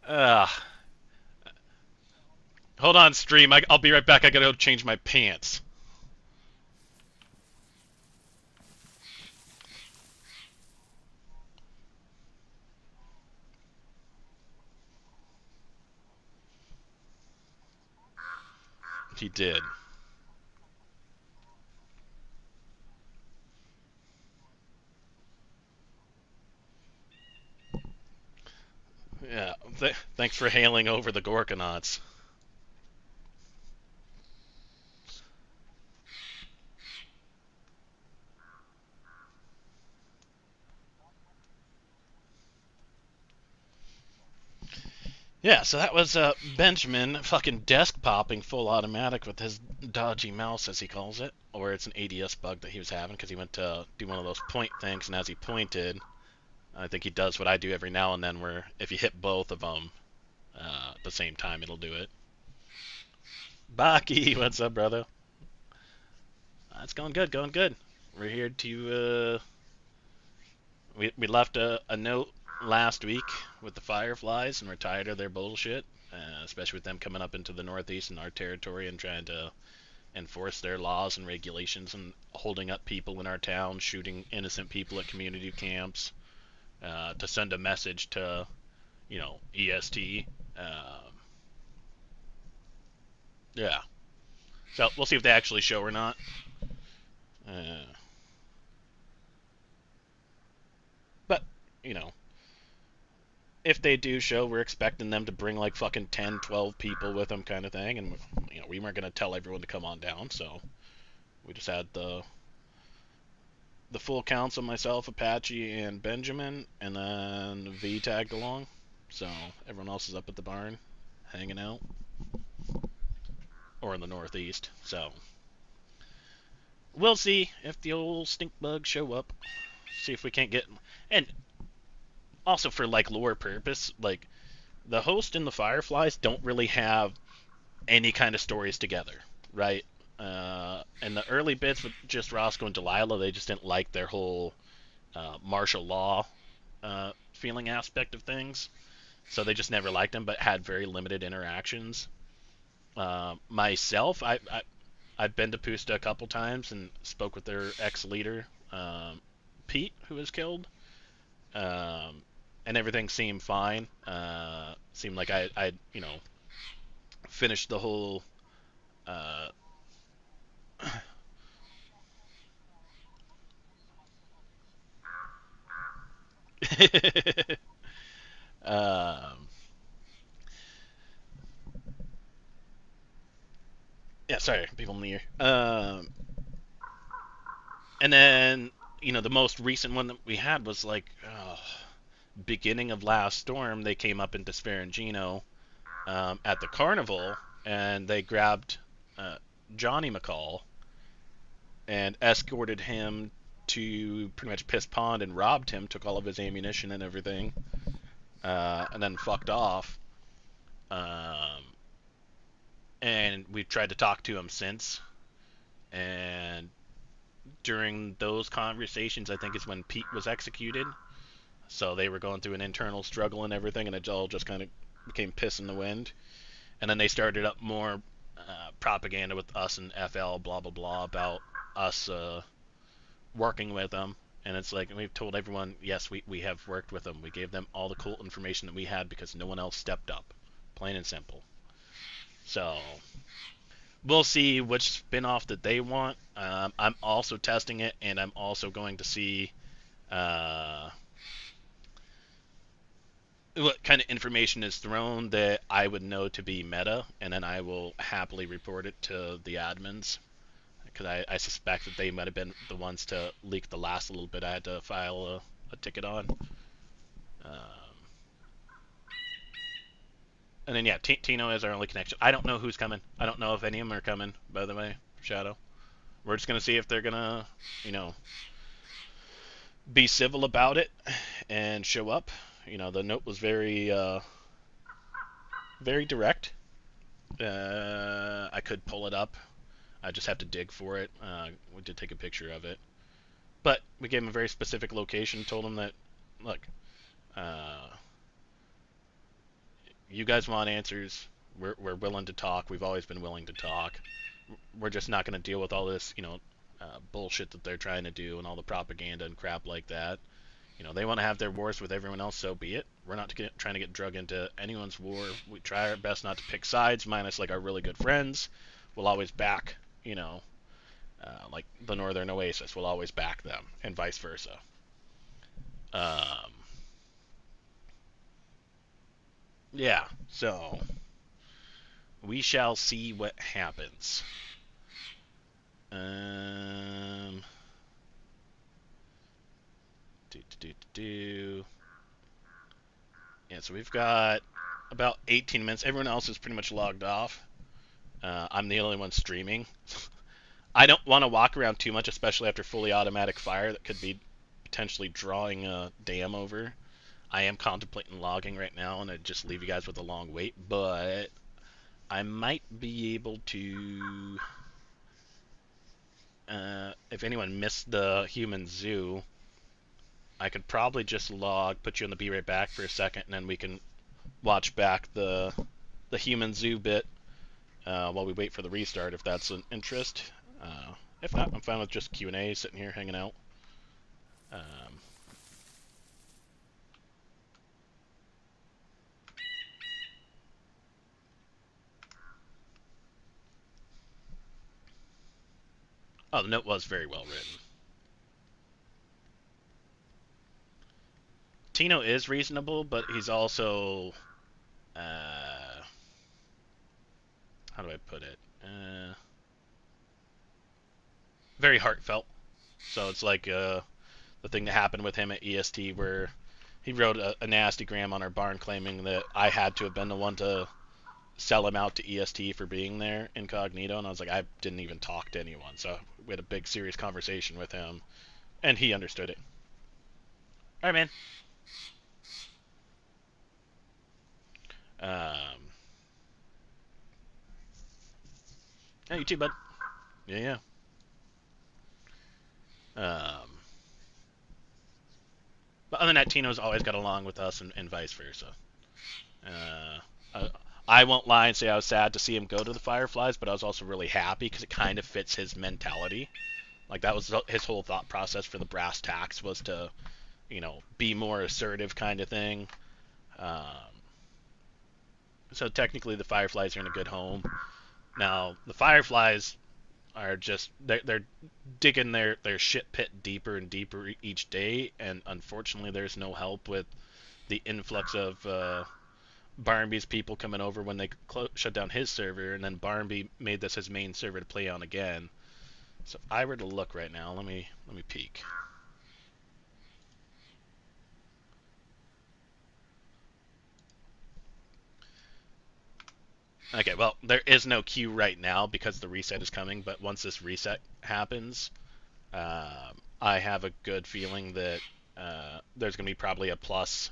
Ugh. Hold on, stream. I'll be right back. I gotta go change my pants. He did. Yeah. Thanks for hailing over the Gorkonauts. Yeah, so that was Benjamin fucking desk popping full automatic with his dodgy mouse, as he calls it. Or it's an ADS bug that he was having because he went to do one of those point things, and as he pointed, I think he does what I do every now and then, where if you hit both of them at the same time, it'll do it. Baki, what's up, brother? It's going good, going good. We're here to, we left a note last week with the Fireflies, and we're tired of their bullshit, especially with them coming up into the Northeast in our territory and trying to enforce their laws and regulations and holding up people in our town, shooting innocent people at community camps, to send a message to, you know, EST. Yeah. So we'll see if they actually show or not. But, you know, if they do show, we're expecting them to bring like fucking 10, 12 people with them, kind of thing. And, you know, we weren't going to tell everyone to come on down, so we just had the full council, myself, Apache, and Benjamin, and then V tagged along. So everyone else is up at the barn, hanging out, or in the northeast. So we'll see if the old stink bugs show up. See if we can't get. And also for like lore purpose, like the host and the Fireflies don't really have any kind of stories together, right? And the early bits with just Roscoe and Delilah, they just didn't like their whole martial law feeling aspect of things. So they just never liked them, but had very limited interactions. Myself, I've been to Pusta a couple times and spoke with their ex-leader, Pete, who was killed. And everything seemed fine. Seemed like I finished the whole uh, um, yeah, sorry, people in the ear. And then, the most recent one that we had was like beginning of last storm. They came up into Sperangino at the carnival, and they grabbed Johnny McCall and escorted him to pretty much Piss Pond and robbed him, took all of his ammunition and everything, and then fucked off. And we've tried to talk to him since, and during those conversations, I think is when Pete was executed. So they were going through an internal struggle and everything, and it all just kind of became piss in the wind. And then they started up more propaganda with us and FL, blah blah blah, about us working with them. And it's like, we've told everyone, yes, we have worked with them. We gave them all the cool information that we had because no one else stepped up. Plain and simple. So we'll see which spin-off that they want. I'm also testing it, and I'm also going to see what kind of information is thrown that I would know to be meta, and then I will happily report it to the admins, because I suspect that they might have been the ones to leak the last little bit I had to file a ticket on. And then, yeah, Tino is our only connection. I don't know who's coming. I don't know if any of them are coming, by the way, Shadow. We're just going to see if they're going to, be civil about it and show up. The note was very, very direct. I could pull it up. I just have to dig for it. We did take a picture of it. But we gave him a very specific location, told him that, look, you guys want answers. We're willing to talk. We've always been willing to talk. We're just not going to deal with all this, bullshit that they're trying to do and all the propaganda and crap like that. They want to have their wars with everyone else, so be it. We're not trying to get drug into anyone's war. We try our best not to pick sides, minus like our really good friends. We'll always back, like the Northern Oasis. We'll always back them, and vice versa. Yeah, so we shall see what happens. Yeah, so we've got about 18 minutes. Everyone else is pretty much logged off. I'm the only one streaming. I don't want to walk around too much, especially after fully automatic fire that could be potentially drawing a dam over. I am contemplating logging right now, and I'd just leave you guys with a long wait, but I might be able to... if anyone missed the human zoo, I could probably just log, put you on the be right back for a second, and then we can watch back the human zoo bit while we wait for the restart, if that's an interest. If not, I'm fine with just Q&A, sitting here hanging out. Oh, the note was very well written. Tino is reasonable, but he's also... how do I put it? Very heartfelt. So it's like the thing that happened with him at EST where he wrote a nasty gram on our barn claiming that I had to have been the one to sell him out to EST for being there incognito, and I was like, I didn't even talk to anyone. So we had a big serious conversation with him, and he understood it. All right, man. Hey, you too, bud. Yeah. But other than that, Tino's always got along with us, and vice versa. I won't lie and say I was sad to see him go to the Fireflies, but I was also really happy because it kind of fits his mentality. Like, that was his whole thought process for the brass tacks, was to, be more assertive kind of thing. So technically the Fireflies are in a good home. Now, the Fireflies are just, they're digging their shit pit deeper and deeper each day, and unfortunately there's no help with the influx of Barnaby's people coming over when they shut down his server, and then Barnaby made this his main server to play on again. So if I were to look right now, let me peek. Okay, well, there is no queue right now because the reset is coming, but once this reset happens, I have a good feeling that there's going to be probably a plus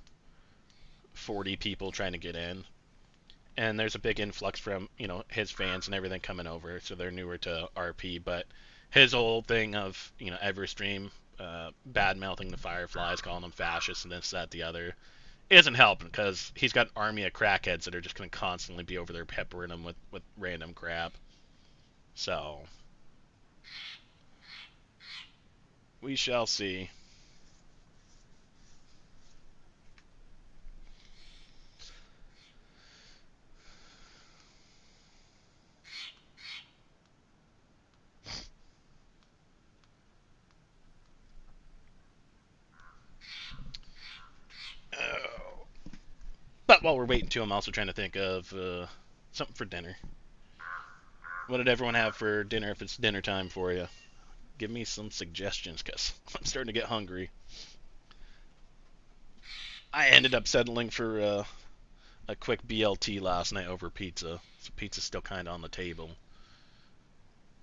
40 people trying to get in. And there's a big influx from, his fans and everything coming over, so they're newer to RP, but his whole thing of, Everstream, bad-mouthing the Fireflies, calling them fascists and this, that, the other, isn't helping, because he's got an army of crackheads that are just going to constantly be over there peppering him with random crap. So, we shall see. But while we're waiting too, I'm also trying to think of something for dinner. What did everyone have for dinner if it's dinner time for you? Give me some suggestions, because I'm starting to get hungry. I ended up settling for a quick BLT last night over pizza. So pizza's still kind of on the table.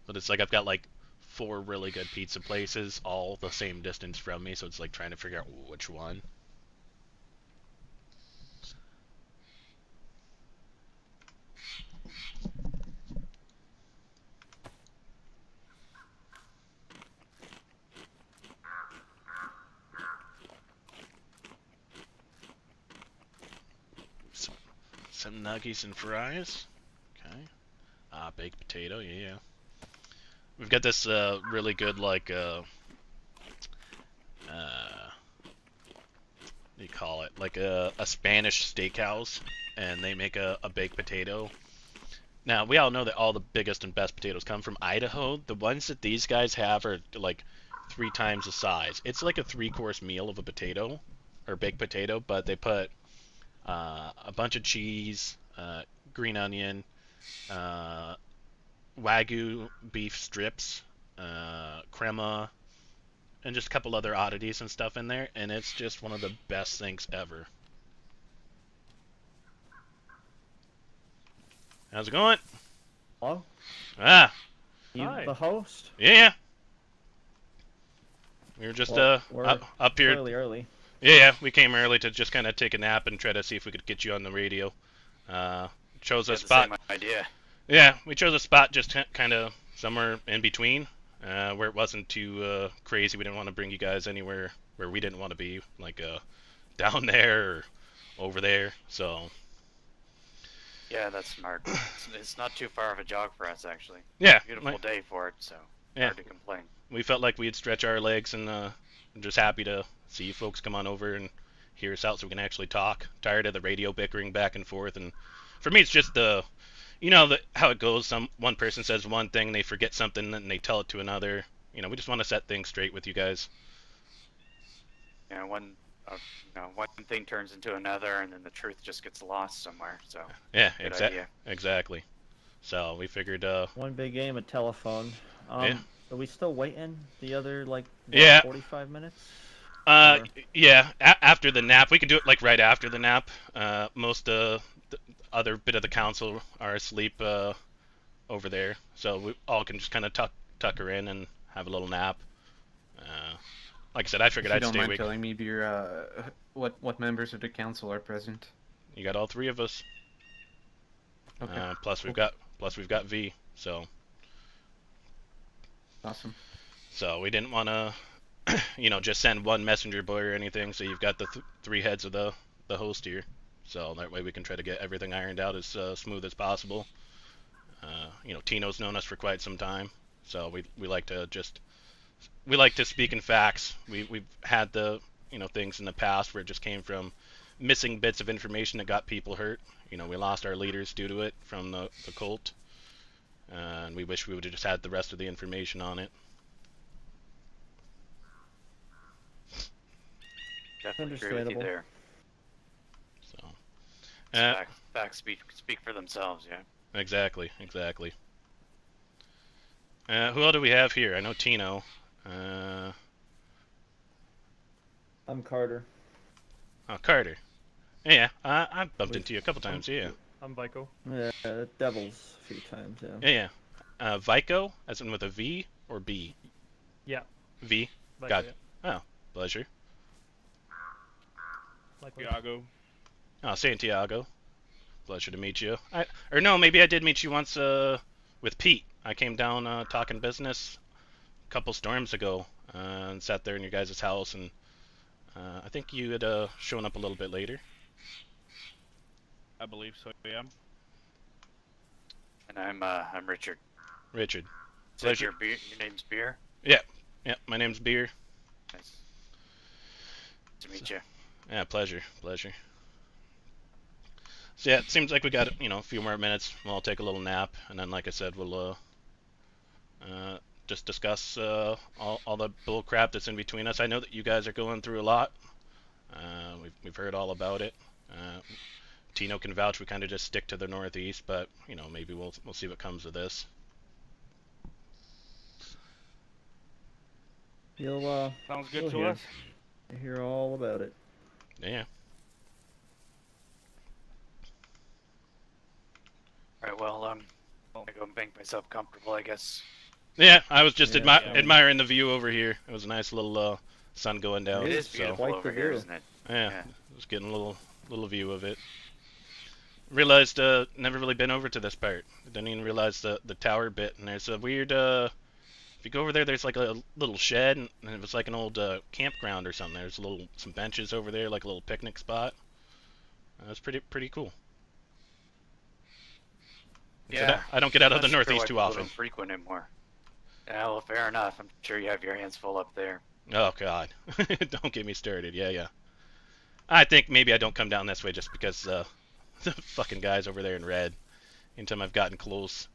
But it's like I've got like 4 really good pizza places, all the same distance from me, so it's like trying to figure out which one. Some nuggies and fries. Okay. Baked potato, yeah. We've got this really good, like, what do you call it? Like a Spanish steakhouse, and they make a baked potato. Now, we all know that all the biggest and best potatoes come from Idaho. The ones that these guys have are, like, 3 times the size. It's like a 3-course meal of a potato, or baked potato, but they put a bunch of cheese, green onion, Wagyu beef strips, crema, and just a couple other oddities and stuff in there, and it's just one of the best things ever. How's it going? Hello? Ah, You Hi. the host? yeah. We were just We're up here. Really early. Yeah, we came early to just kind of take a nap and try to see if we could get you on the radio. Chose a spot. Same idea. Yeah, we chose a spot just kind of somewhere in between, where it wasn't too crazy. We didn't want to bring you guys anywhere where we didn't want to be, like down there or over there. So Yeah, that's smart. It's not too far of a jog for us, actually. yeah, Beautiful day for it, so Yeah. hard to complain. we felt like we'd stretch our legs, and I'm just happy to see you folks come on over and hear us out so we can actually talk. Tired of the radio bickering back and forth, and for me it's just how it goes. One person says one thing, they forget something, and they tell it to another. We just want to set things straight with you guys. One thing turns into another, and then the truth just gets lost somewhere. So Yeah, good idea. exactly. So we figured, One big game of telephone. Yeah. Are we still waiting the other, like, Yeah. 45 minutes? Or- Yeah, after the nap. We could do it like right after the nap. Most the other bit of the council are asleep over there, so we all can just kind of tucker in and have a little nap. Like I said, I If figured you I'd don't stay mind awake. telling me, Beer, what members of the council are present? You got all three of us. Okay. Plus we've got V. So Awesome. we didn't want to, just send one messenger boy or anything. So you've got the three heads of the host here. So that way we can try to get everything ironed out as smooth as possible. Tino's known us for quite some time, so we like to speak in facts. We've had the things in the past where it just came from missing bits of information that got people hurt. We lost our leaders due to it from the cult, and we wish we would have just had the rest of the information on it. Definitely agree with you Understandable. there. So, Facts speak for themselves, yeah. exactly. Who all do we have here? I know Tino. I'm Carter. Oh, Carter. Yeah, I bumped into you a couple times. Yeah. I'm Vico. Yeah, Devils a few times, yeah. Yeah. Vico, as in with a V or B? Yeah. V. Vico, Got yeah. it. Oh, pleasure. Likewise. Tiago. Oh, Santiago. Pleasure to meet you. Or no, maybe I did meet you once with Pete. I came down talking business a couple storms ago and sat there in your guys' house, and I think you had shown up a little bit later. I believe so, yeah. And I'm Richard. Richard. So Pleasure. your name's Beer? Yeah, my name's Beer. Nice to meet you. Yeah, pleasure. So yeah, it seems like we got a few more minutes. We'll all take a little nap, and then, like I said, we'll just discuss all the bull crap that's in between us. I know that you guys are going through a lot. We've heard all about it. Tino can vouch. We kind of just stick to the northeast, but maybe we'll see what comes of this. You'll Sounds good You'll to hear. us. hear all about it. Yeah. Alright, well, I go and make myself comfortable, I guess. Yeah, I was just Yeah, admiring the view over here. It was a nice little sun going down. It is so beautiful Quite over the here, view. isn't it? yeah, just getting a little view of it. Realized never really been over to this part. Didn't even realize the tower bit. And there's a weird if you go over there, there's like a little shed, and it was like an old campground or something. There's some benches over there, like a little picnic spot. That's pretty cool. Yeah. I don't get out of Not the sure Northeast why too people often. don't frequent it more. Yeah, well, fair enough. I'm sure you have your hands full up there. Oh God, don't get me started. Yeah. I think maybe I don't come down this way just because the fucking guys over there in red. Anytime I've gotten close,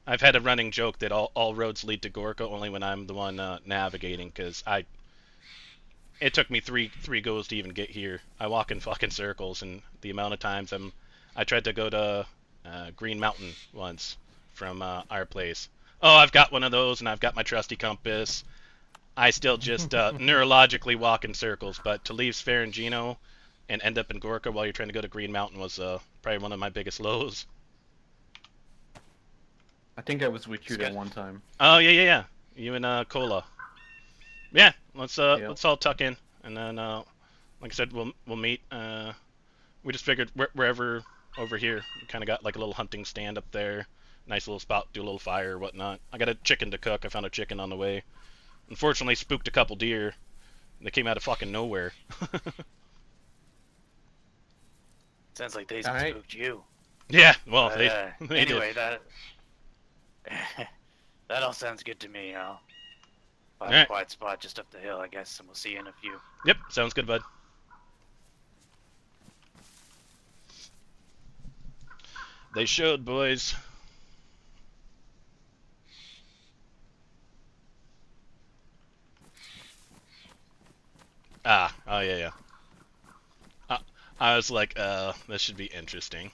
I've had a running joke that all roads lead to Gorka only when I'm the one navigating, because it took me three goes to even get here. I walk in fucking circles, and the amount of times I tried to go to Green Mountain once from our place. Oh, I've got one of those, and I've got my trusty compass. I still just neurologically walk in circles, but to leave Sferengino and end up in Gorka while you're trying to go to Green Mountain was probably one of my biggest lows. I think I was with you It's that good. one time. Oh yeah. You and Cola. Yeah, let's Yeah. let's all tuck in, and then like I said, we'll meet. We just figured wherever over here, we kind of got like a little hunting stand up there, nice little spot, do a little fire or whatnot. I got a chicken to cook. I found a chicken on the way. Unfortunately, spooked a couple deer. They came out of fucking nowhere. Sounds like they Alright. spooked you. Yeah, well, But, they anyway, did. that all sounds good to me. I'll find Alright. a quiet spot just up the hill, I guess, and we'll see you in a few. Yep, sounds good, bud. They showed, boys. Oh yeah. I was like, this should be interesting.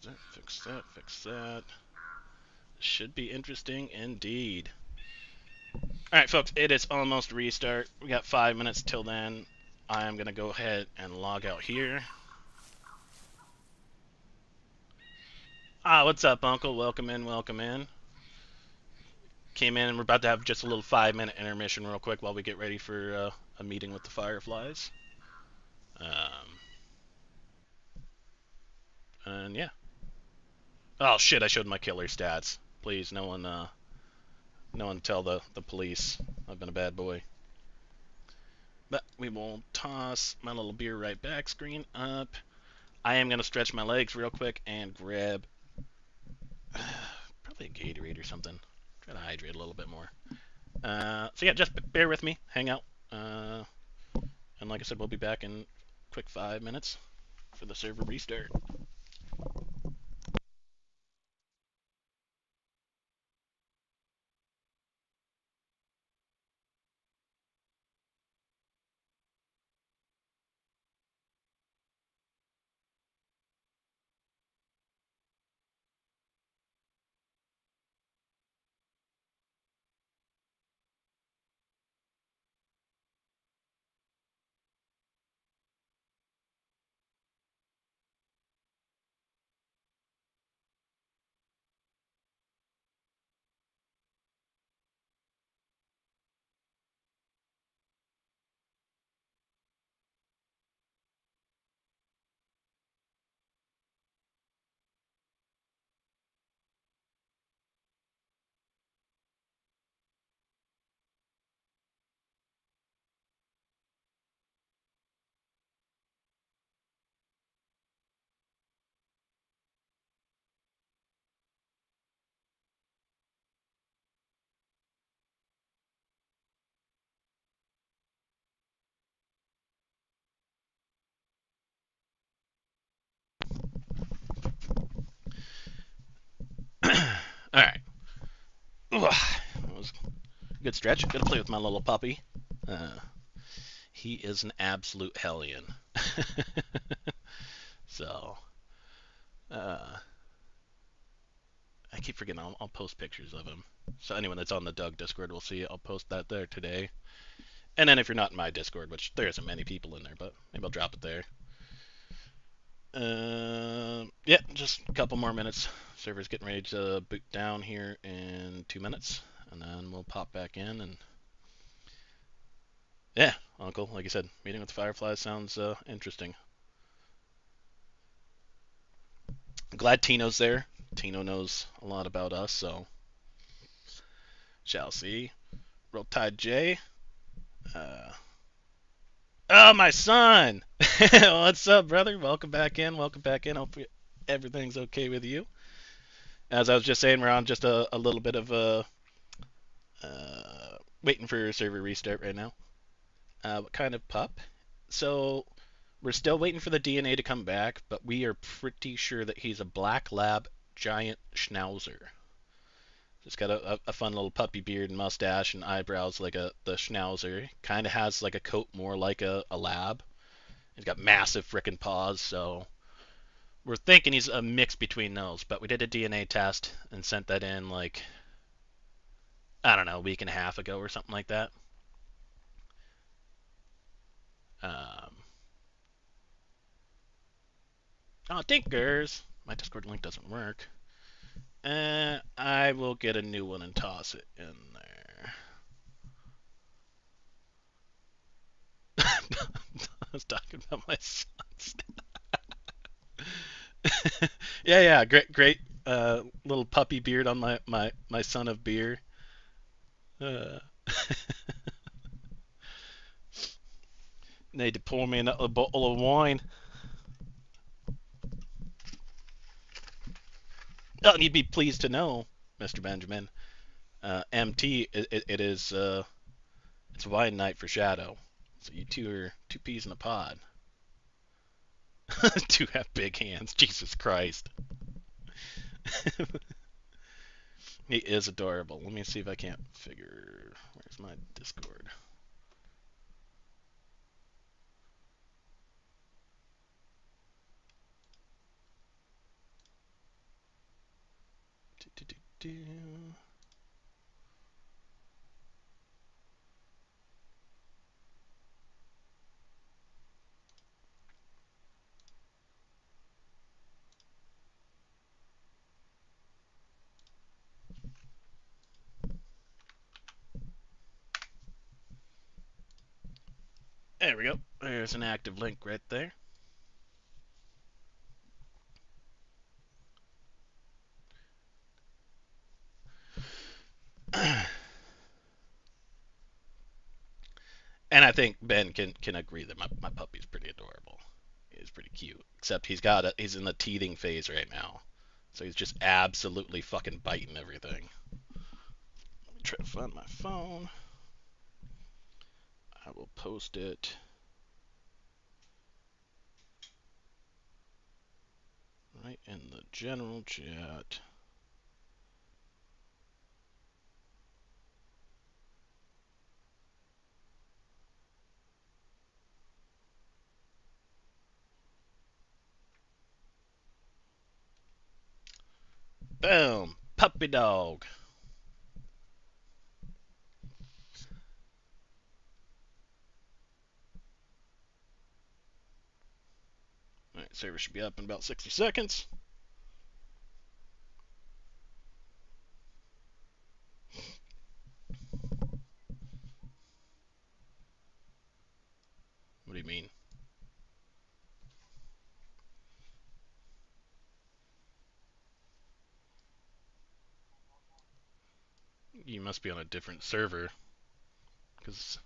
that, fix that, fix that. Should be interesting indeed. Alright, folks, it is almost restart. We got 5 minutes till then. I am going to go ahead and log out here. Ah, what's up, Uncle? Welcome in, welcome in. Came in and we're about to have just a little 5-minute intermission real quick while we get ready for a meeting with the Fireflies. And yeah. Oh shit, I showed my killer stats. Please, no one tell the police I've been a bad boy. But we will toss my little beer right back screen up. I am going to stretch my legs real quick and grab probably a Gatorade or something. Try to hydrate a little bit more. So yeah, just bear with me. Hang out. And like I said, we'll be back in a quick 5 minutes for the server restart. Alright. That was a good stretch. Gotta play with my little puppy. He is an absolute hellion. So, I keep forgetting I'll post pictures of him. So anyone that's on the Doug Discord will see it. I'll post that there today. And then if you're not in my Discord, which there isn't many people in there, but maybe I'll drop it there. Yeah, just a couple more minutes. Server's getting ready to boot down here in 2 minutes, and then we'll pop back in. And yeah, Uncle, like you said, meeting with the Fireflies sounds interesting. I'm glad Tino's there. Tino knows a lot about us, so shall see. Roll Tide J. Oh, my son! What's up, brother? Welcome back in. Welcome back in. Hope everything's okay with you. As I was just saying, we're on just a little bit of waiting for server restart right now. What kind of pup? So we're still waiting for the DNA to come back, but we are pretty sure that he's a black lab giant schnauzer. He's got a fun little puppy beard and mustache and eyebrows like the schnauzer. Kind of has like a coat more like a lab. He's got massive frickin' paws, so we're thinking he's a mix between those. But we did a DNA test and sent that in like, I don't know, a week and a half ago or something like that. Oh, dinkers! My Discord link doesn't work. I will get a new one and toss it in there. I was talking about my sons. Yeah, great little puppy beard on my son of beer. Need to pour me another bottle of wine. Oh, and you'd be pleased to know, Mr. Benjamin, MT, it is it's wine night for Shadow. So you two are two peas in a pod. Two have big hands. Jesus Christ. He is adorable. Let me see if I can't figure. Where's my Discord? Do-do-do-do-do. There we go. There's an active link right there. And I think Ben can agree that my puppy's pretty adorable. He's pretty cute. Except he's in the teething phase right now. So he's just absolutely fucking biting everything. Let me try to find my phone. I will post it right in the general chat. Boom! Puppy dog. Alright, server should be up in about 60 seconds. What do you mean? You must be on a different server. Because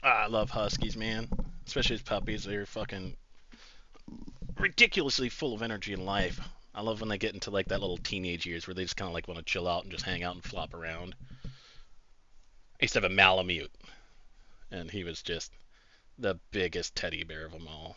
I love huskies, man. Especially as puppies. They're fucking ridiculously full of energy and life. I love when they get into like that little teenage years where they just kind of like want to chill out and just hang out and flop around. I used to have a Malamute, and he was just the biggest teddy bear of them all.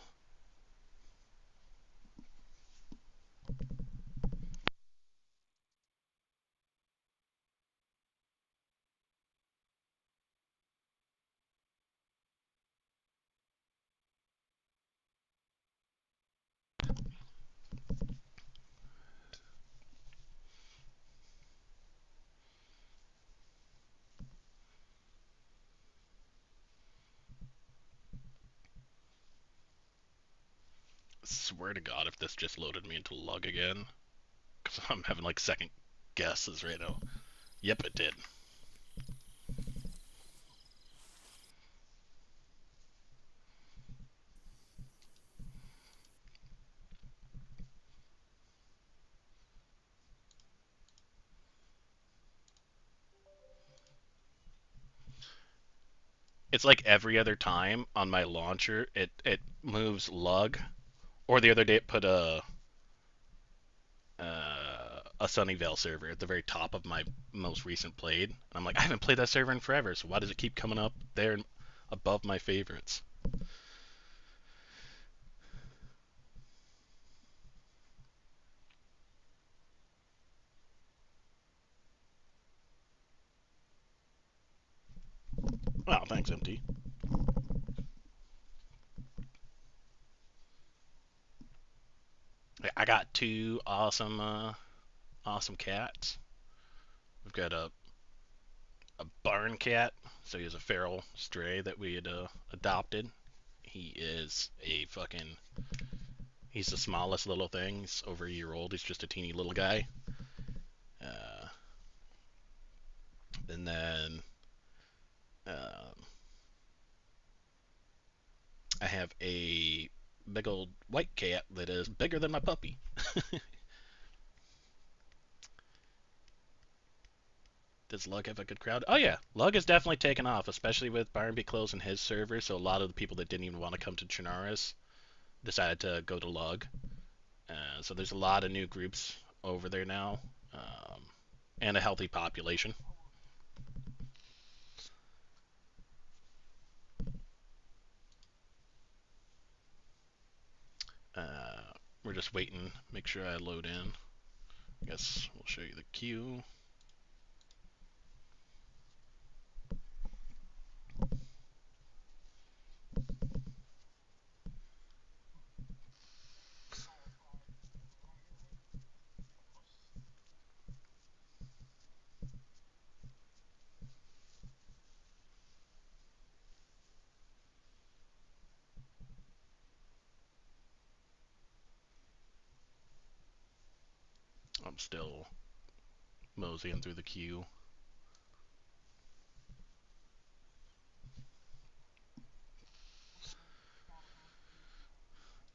Swear to God, if this just loaded me into lug again, because I'm having like second guesses right now. Yep, it did. It's like every other time on my launcher, it moves lug, or the other day it put a Sunnyvale server at the very top of my most recent played. And I'm like, I haven't played that server in forever, so why does it keep coming up there above my favorites? Wow, thanks, MT. I got two awesome cats. We've got a barn cat, so he's a feral stray that we had adopted. He is he's the smallest little thing. He's over a year old. He's just a teeny little guy. Uh, and then I have a big old white cat that is bigger than my puppy. Does Lug have a good crowd? Oh yeah, Lug has definitely taken off, especially with Barnaby closing his server. So a lot of the people that didn't even want to come to Chernarus decided to go to Lug. So there's a lot of new groups over there now, and a healthy population. we're just waiting. Make sure I load in. I guess we'll show you the queue. I'm still moseying through the queue.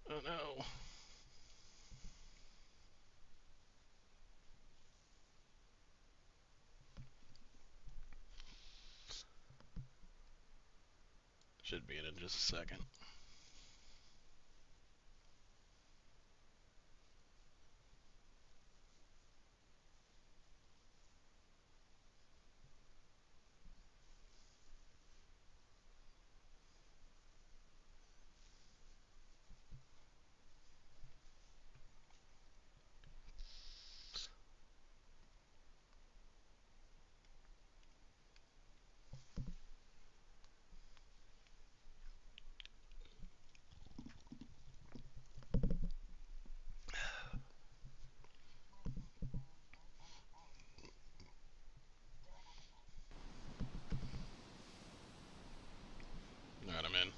Oh no. Should be in just a second. Alright, I'm in.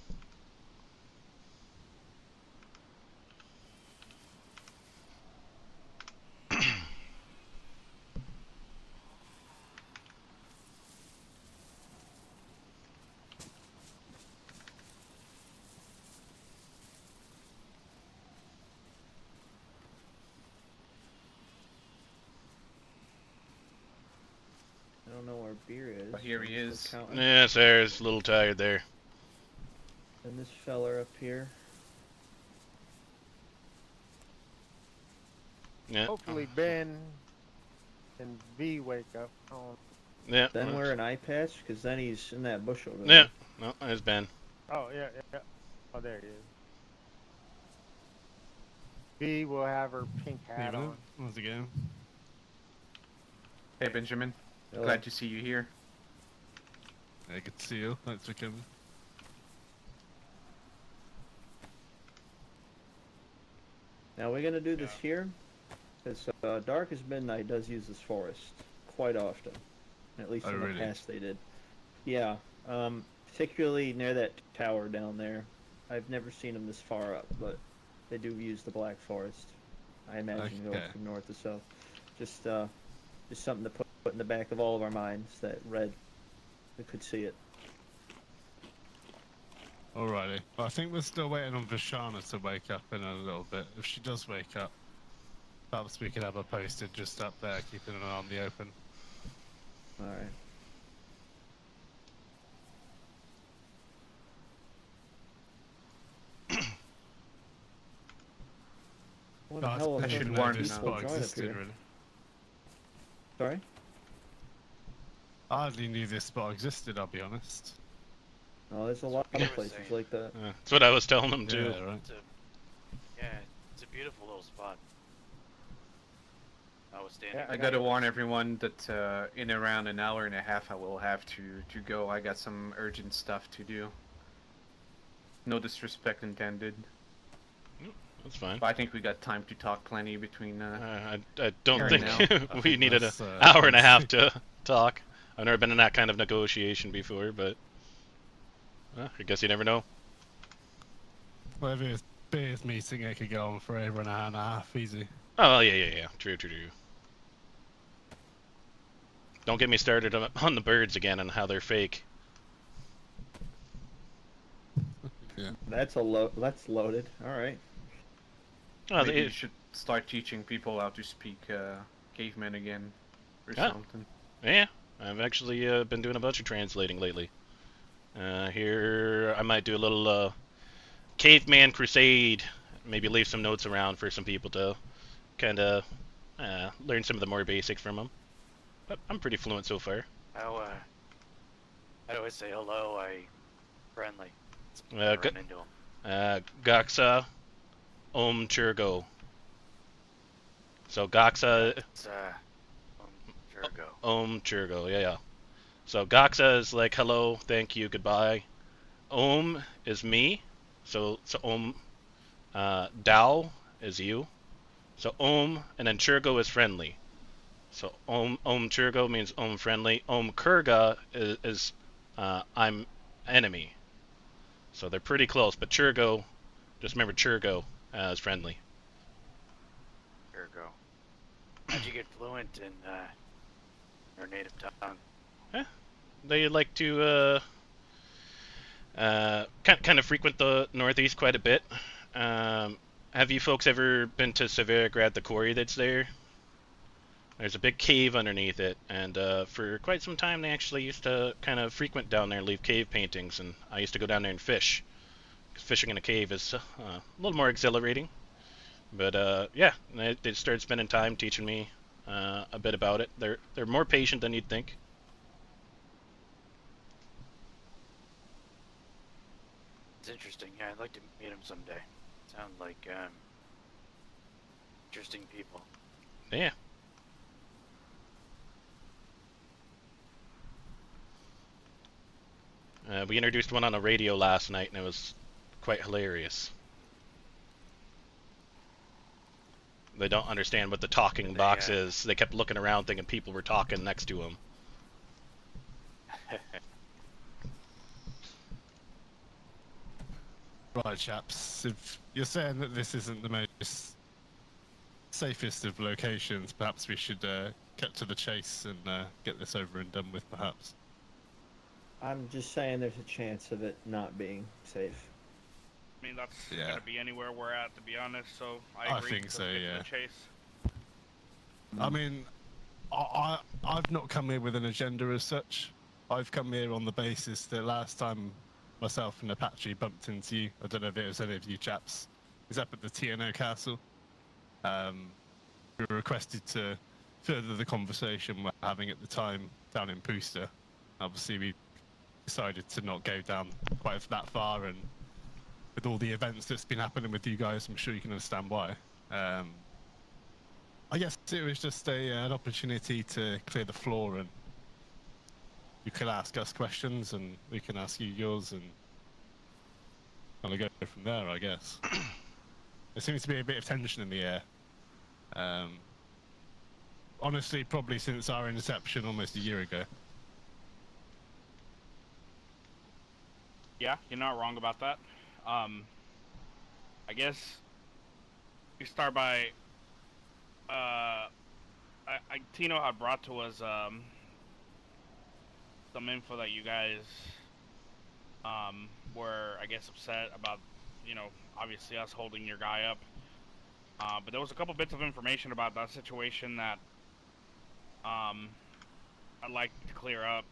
I don't know where beer is. But here he I'm is. still counting. Yeah, there's a little tired there. And this feller up here. Yeah. Hopefully Ben and V wake up. Yeah. Then wear an eye patch, because then he's in that bush over Yeah. there. No, there's Ben. Oh yeah. Oh, there he is. V will have her pink hat on. How's it going? Hey Benjamin, Hello. glad to see you here. Yeah, good to see you. Thanks for coming. Now we're gonna do this here, because Dark as Midnight does use this forest quite often. At least Oh, in the really? past they did. Yeah, particularly near that tower down there. I've never seen them this far up, but they do use the Black Forest. I imagine go Okay. from north to south. Just something to put in the back of all of our minds that Red we could see it. Alrighty. Well, I think we're still waiting on Vishana to wake up in a little bit. If she does wake up, perhaps we could have her posted just up there, keeping an eye on the open. All right. What the No, hell I is should those warn people you now. spot join up existed, here? really. Sorry? I hardly knew this spot existed, I'll be honest. Oh, there's a lot what you of were places saying. like that. That's what I was telling them too. Yeah, right. It's a beautiful little spot. Notwithstanding. Yeah, I gotta warn everyone that in around an hour and a half I will have to go. I got some urgent stuff to do. No disrespect intended. That's fine. But I think we got time to talk plenty between. I don't Here think and we needed an that's, hour and a half to talk. I've never been in that kind of negotiation before, but I guess you never know. Well, if it was Beer's meeting, it could go on for over an hour and a half, easy. Oh yeah. True. Don't get me started on the birds again and how they're fake. Yeah. That's that's loaded. All right. Oh, Maybe you should start teaching people how to speak caveman again, or Yeah. something. Yeah, I've actually been doing a bunch of translating lately. Here, I might do a little caveman crusade. Maybe leave some notes around for some people to kind of learn some of the more basics from them. But I'm pretty fluent so far. How do I say hello? Friendly. Good. Run into him. Gaxa Om Churgo. So Goxa, It's Virgo. Churgo, yeah. So Goxa is like hello, thank you, goodbye. Is me. So Dao is you. So and then Churgo is friendly. So Churgo means friendly. Kurga is I'm enemy. So they're pretty close, but Churgo, just remember Churgo is friendly. Virgo. How'd you get fluent in your native tongue? They like to kind of frequent the Northeast quite a bit. Have you folks ever been to Severograd, the quarry that's there? There's a big cave underneath it, and for quite some time they actually used to kind of frequent down there and leave cave paintings, and I used to go down there and fish. 'Cause fishing in a cave is a little more exhilarating. But yeah, they started spending time teaching me a bit about it. They're more patient than you'd think. It's interesting. Yeah, I'd like to meet him someday. Sound like interesting people. Yeah. We introduced one on the radio last night, and it was quite hilarious. They don't understand what the talking box is. They kept looking around thinking people were talking next to them. Right, chaps. If you're saying that this isn't the most safest of locations, perhaps we should cut to the chase and get this over and done with, perhaps. I'm just saying there's a chance of it not being safe. I mean, that's Yeah. gonna be anywhere we're at, to be honest. So I agree. think Let's so, get to yeah. the chase. I mean, I've not come here with an agenda as such. I've come here on the basis that last time myself and Apache bumped into you, I don't know if it was any of you chaps, it was up at the TNO Castle. We were requested to further the conversation we're having at the time down in Pooster. Obviously, we decided to not go down quite that far, and with all the events that's been happening with you guys, I'm sure you can understand why. I guess it was just an opportunity to clear the floor, and you could ask us questions and we can ask you yours, and kind of go from there, I guess. There seems to be a bit of tension in the air. Honestly, probably since our interception almost a year ago. Yeah, you're not wrong about that. I guess we start by Tino had brought to us some info that you guys were, I guess, upset about, you know, obviously us holding your guy up. But there was a couple bits of information about that situation that I'd like to clear up.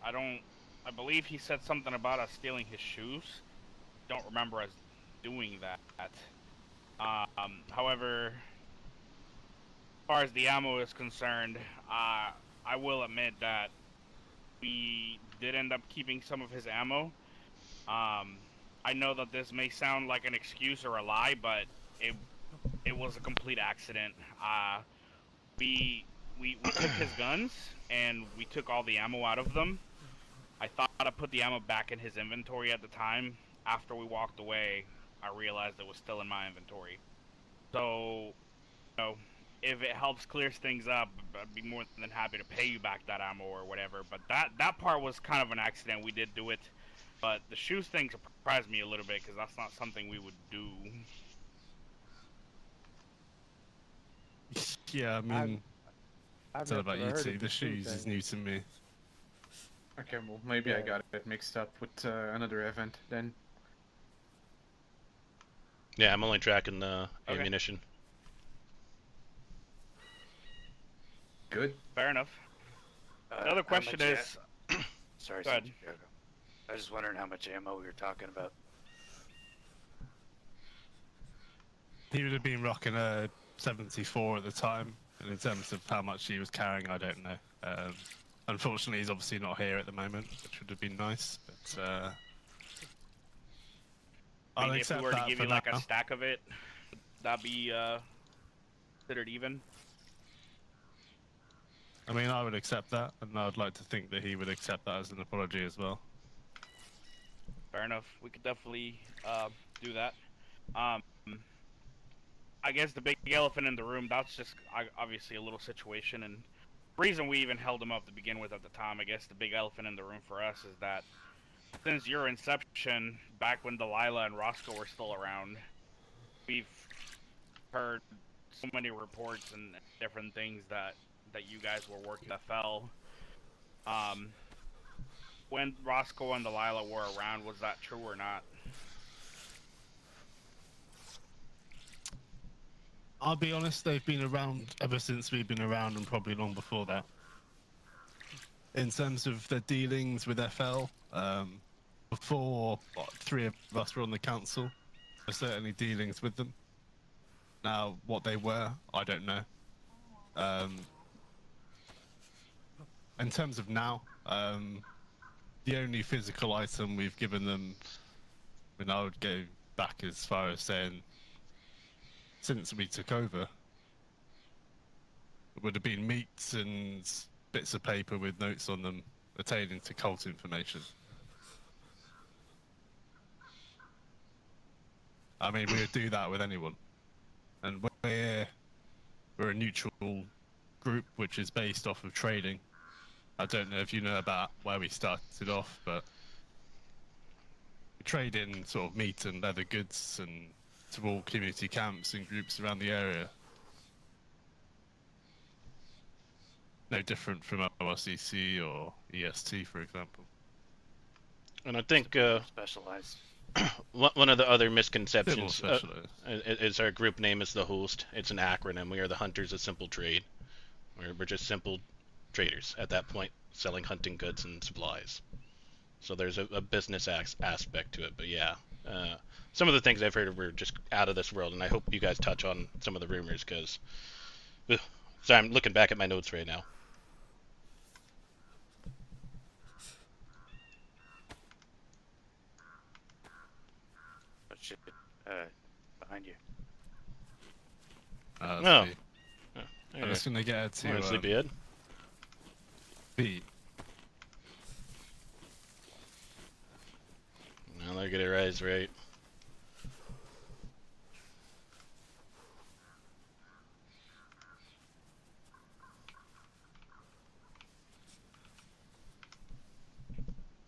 I believe he said something about us stealing his shoes. Don't remember us doing that. However, as far as the ammo is concerned, I will admit that we did end up keeping some of his ammo. I know that this may sound like an excuse or a lie, but it was a complete accident. We took his guns and we took all the ammo out of them. I thought I put the ammo back in his inventory at the time. After we walked away, I realized it was still in my inventory. So, you know, if it helps clear things up, I'd be more than happy to pay you back that ammo or whatever. But that part was kind of an accident. We did do it. But the shoes thing surprised me a little bit because that's not something we would do. Yeah, I mean, I've it's not never about you heard two. of The shoe shoes is thing. new to me. Okay, well, maybe I Yeah. got it mixed up with another event then. Yeah, I'm only tracking the Okay. ammunition. Good. Fair enough. The other How question much is, sorry, Go ahead. Santiago. I was just wondering how much ammo we were talking about. He would have been rocking a 74 at the time, and in terms of how much he was carrying, I don't know. Unfortunately, he's obviously not here at the moment, which would have been nice, but I'll if we accept were to that give for you like now. a stack of it, that'd be considered even. I mean, I would accept that, and I'd like to think that he would accept that as an apology as well. Fair enough. We could definitely do that. I guess the big elephant in the room, that's just obviously a little situation, and the reason we even held him up to begin with at the time, I guess the big elephant in the room for us is that since your inception, back when Delilah and Roscoe were still around, we've heard so many reports and different things that you guys were working FL. When Roscoe and Delilah were around, was that true or not? I'll be honest, they've been around ever since we've been around, and probably long before that. In terms of their dealings with FL, before 3 of us were on the council, there were certainly dealings with them. Now, what they were, I don't know. In terms of now, the only physical item we've given them, I mean, I would go back as far as saying, since we took over, it would have been meats and bits of paper with notes on them pertaining to cult information. I mean, we would do that with anyone. And we're a neutral group which is based off of trading. I don't know if you know about where we started off, but we trade in sort of meat and leather goods and to all community camps and groups around the area. No different from ORCC or EST, for example. And I think Specialized. one of the other misconceptions specialized. is our group name is the Host. It's an acronym. We are the Hunters of Simple Trade. We're just simple traders at that point, selling hunting goods and supplies. So there's a business aspect to it. But yeah, some of the things I've heard were just out of this world, and I hope you guys touch on some of the rumors, because so I'm looking back at my notes right now. What shit? Behind you. No. See. I'm just gonna get to Honestly, Beard. B. Now they're gonna rise right.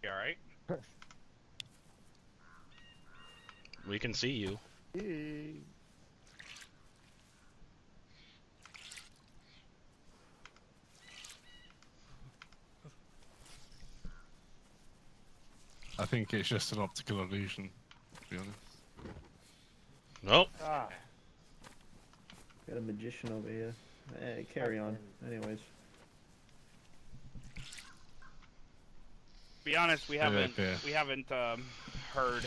You alright? We can see you. I think it's just an optical illusion, to be honest. Nope. Got a magician over here. Carry on. Anyways. To be honest, we haven't Yeah. heard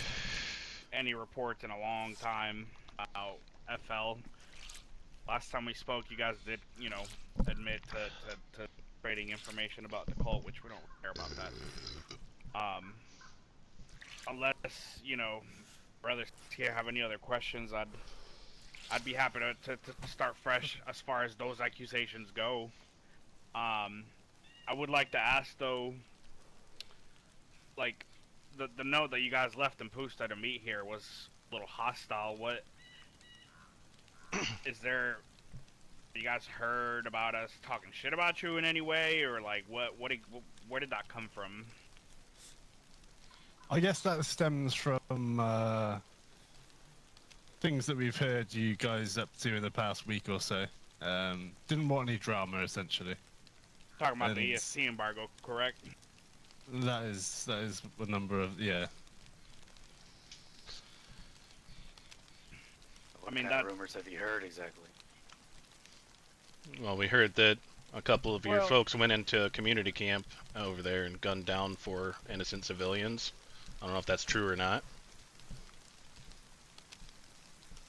any reports in a long time about FL. Last time we spoke, you guys did, admit to trading information about the cult, which we don't care about that. Unless, brothers here have any other questions, I'd be happy to start fresh as far as those accusations go. I would like to ask though, like, the note that you guys left in Pusta to meet here was a little hostile. What is there? You guys heard about us talking shit about you in any way, or like where did that come from? I guess that stems from things that we've heard you guys up to in the past week or so. Didn't want any drama, essentially. Talking about the And- EST embargo, correct? That is a number of, yeah. What I mean, kind of that- rumors have you heard exactly? Well, we heard that a couple of your Well- folks went into a community camp over there and gunned down 4 innocent civilians. I don't know if that's true or not.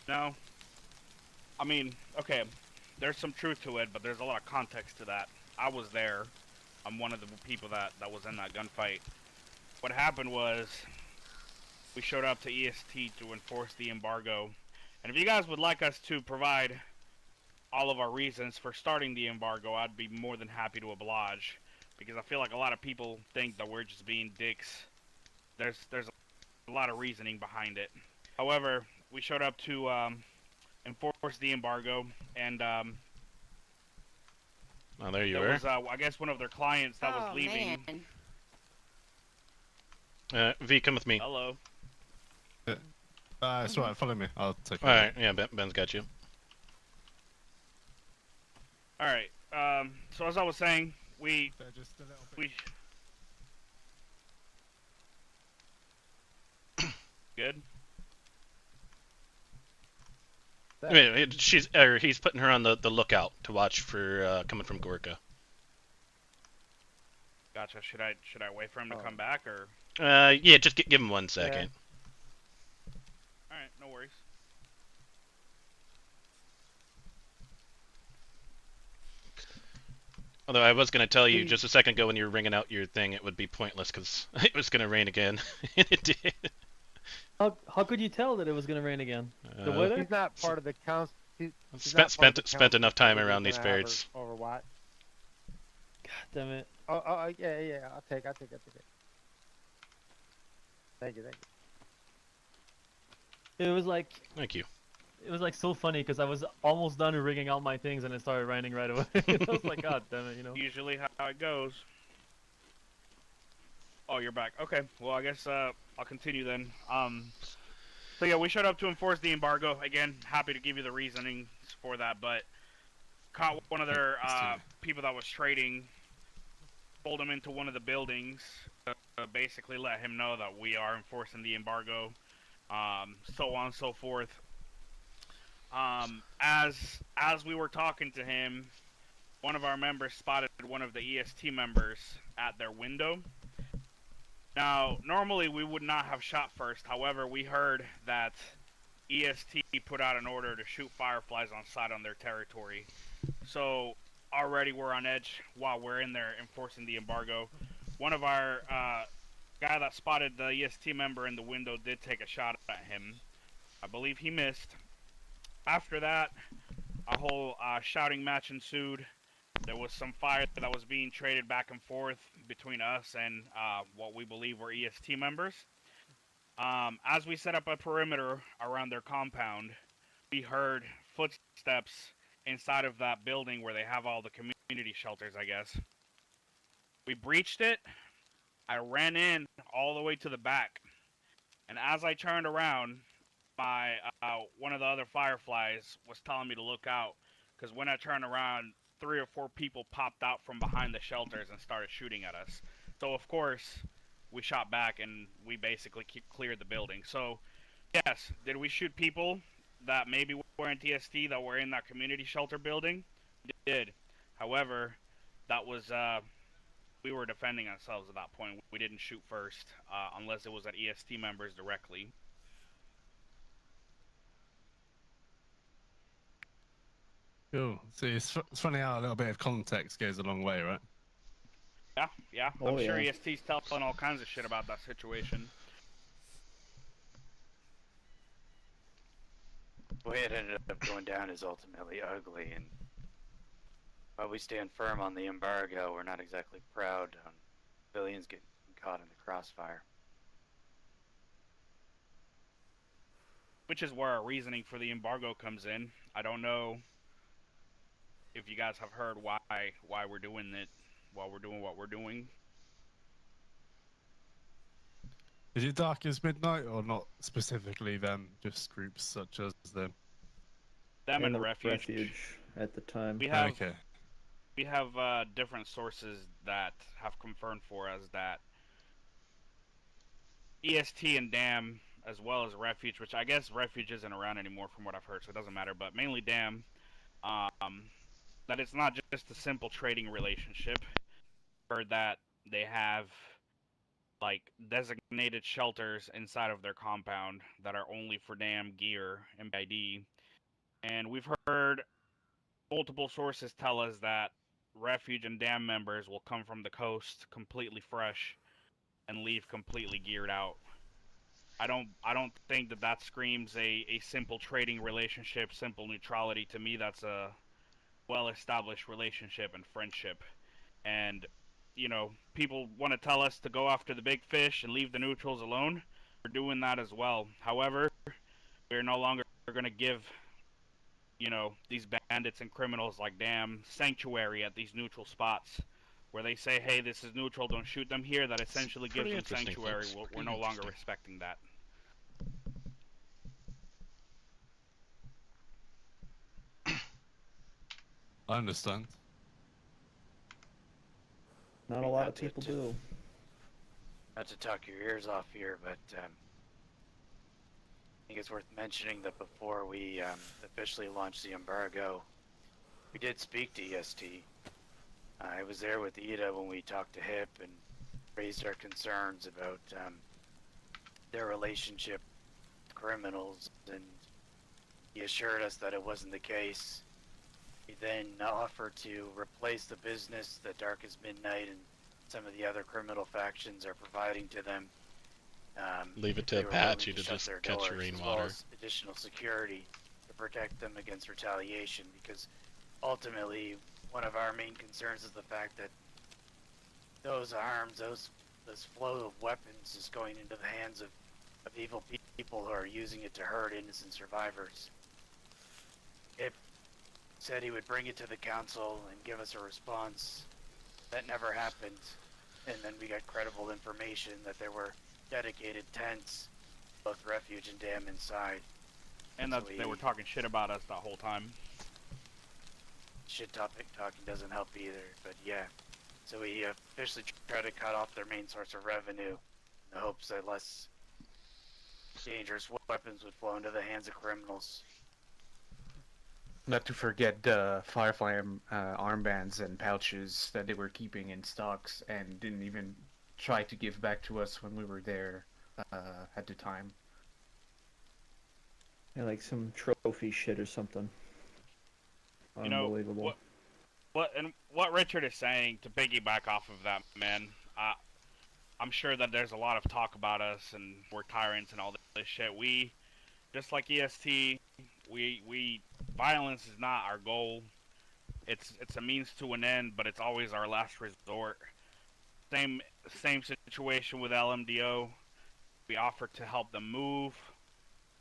No. I mean, okay, there's some truth to it, but there's a lot of context to that. I was there. I'm one of the people that was in that gunfight. What happened was, we showed up to EST to enforce the embargo. And if you guys would like us to provide all of our reasons for starting the embargo, I'd be more than happy to oblige, because I feel like a lot of people think that we're just being dicks. There's a lot of reasoning behind it. However, we showed up to enforce the embargo, and Oh, there you there are. was, I guess, one of their clients that was Oh, leaving. man. V, come with me. Hello. It's right. Follow me. I'll take it. All right. Yeah, Ben's got you. All right. So as I was saying, we Just a little bit. good. Wait, he's putting her on the lookout to watch for coming from Gorka. Gotcha. Should I wait for him to come back, or? Yeah, just give him 1 second. All right, no worries. Although I was going to tell you just a second ago when you were ringing out your thing, it would be pointless because it was going to rain again. And it did. How could you tell that it was gonna rain again? The weather? He's not part of the council. Spent enough time around these ferrets. Overwatch. God damn it. Oh, yeah. I'll take it. Thank you. It was like Thank you. it was like so funny because I was almost done rigging out my things and it started raining right away. I was like, God damn it, you know. Usually how it goes. Oh, you're back. Okay. Well, I guess I'll continue then. So yeah, we showed up to enforce the embargo. Again, happy to give you the reasoning for that, but caught one of their people that was trading, pulled him into one of the buildings, basically let him know that we are enforcing the embargo, so on and so forth. As we were talking to him, one of our members spotted one of the EST members at their window. Now, normally we would not have shot first. However, we heard that EST put out an order to shoot Fireflies on sight on their territory. So, already we're on edge while we're in there enforcing the embargo. One of our guy that spotted the EST member in the window did take a shot at him. I believe he missed. After that, a whole shouting match ensued. There was some fire that was being traded back and forth between us and what we believe were EST members. As we set up a perimeter around their compound, we heard footsteps inside of that building where they have all the community shelters, I guess. We breached it. I ran in all the way to the back. And as I turned around, my one of the other Fireflies was telling me to look out. Because when I turned around, 3 or 4 people popped out from behind the shelters and started shooting at us. So of course, we shot back and we basically cleared the building. So, yes, did we shoot people that maybe weren't TST that were in that community shelter building? We did. However, that was we were defending ourselves at that point. We didn't shoot first, unless it was at EST members directly. Cool. See, it's funny how a little bit of context goes a long way, right? Yeah. I'm sure EST's telling all kinds of shit about that situation. The way it ended up going down is ultimately ugly, and while we stand firm on the embargo, we're not exactly proud on civilians getting caught in the crossfire. Which is where our reasoning for the embargo comes in. I don't know if you guys have heard why we're doing it, why we're doing what we're doing. Is it Darkest Midnight or not specifically them, just groups such as them? Them and the Refuge. at the time. We have Okay. we have different sources that have confirmed for us that EST and DAM, as well as Refuge, which I guess Refuge isn't around anymore from what I've heard, so it doesn't matter, but mainly DAM, that it's not just a simple trading relationship. Heard that they have like designated shelters inside of their compound that are only for DAM gear and ID. And we've heard multiple sources tell us that Refuge and DAM members will come from the coast completely fresh and leave completely geared out. I don't think that screams a simple trading relationship, simple neutrality. To me, that's a well-established relationship and friendship. And, you know, people want to tell us to go after the big fish and leave the neutrals alone. We're doing that as well. However, we're no longer going to give, you know, these bandits and criminals like damn sanctuary at these neutral spots where they say, hey, this is neutral, don't shoot them here. That essentially gives Pretty them interesting, sanctuary. folks. We're Pretty no longer interesting. respecting that. I understand. Not a lot of people do. Not to talk your ears off here, but I think it's worth mentioning that before we officially launched the embargo, we did speak to EST. I was there with Ida when we talked to HIP and raised our concerns about their relationship with criminals, and he assured us that it wasn't the case. He then offered to replace the business that Darkest Midnight and some of the other criminal factions are providing to them. Leave it they to were willing Apache to shut just their catch doors, your as rainwater. well as additional security to protect them against retaliation, because ultimately one of our main concerns is the fact that those arms, this flow of weapons is going into the hands of evil people who are using it to hurt innocent survivors. It said he would bring it to the council and give us a response. That never happened. And then we got credible information that there were dedicated tents, both refuge and dam inside. And So that they were talking shit about us the whole time. Shit talking doesn't help either, but yeah. So we officially tried to cut off their main source of revenue in the hopes that less dangerous weapons would flow into the hands of criminals. Not to forget the Firefly armbands and pouches that they were keeping in stocks and didn't even try to give back to us when we were there at the time. Yeah, like some trophy shit or something. You know, Unbelievable. what Richard is saying, to piggyback off of that, man, I'm sure that there's a lot of talk about us and we're tyrants and all this shit. We, just like EST, we violence is not our goal. It's a means to an end, but it's always our last resort. Same situation with LMDO. We offered to help them move.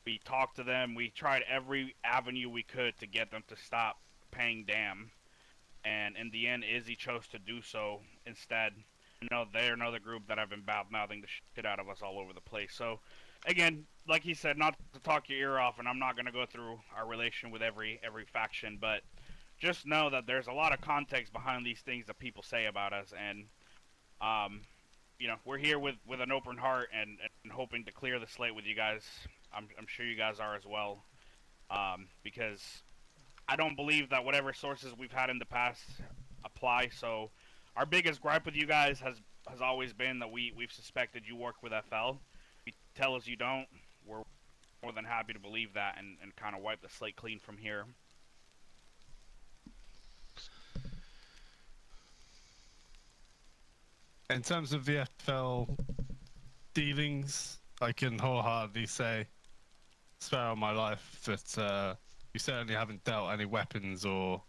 We talked to them. We tried every avenue we could to get them to stop paying dam. And in the end, Izzy chose to do so instead. You know, they're another group that have been bad-mouthing the shit out of us all over the place. So, again, like he said, not to talk your ear off, and I'm not going to go through our relation with every faction, but just know that there's a lot of context behind these things that people say about us, and you know, we're here with an open heart and hoping to clear the slate with you guys. I'm sure you guys are as well, because I don't believe that whatever sources we've had in the past apply. So our biggest gripe with you guys has always been that we've suspected you work with FL. You tell us you don't. We're more than happy to believe that and kind of wipe the slate clean from here. In terms of the FL dealings, I can wholeheartedly say, swear on my life, that you certainly haven't dealt any weapons or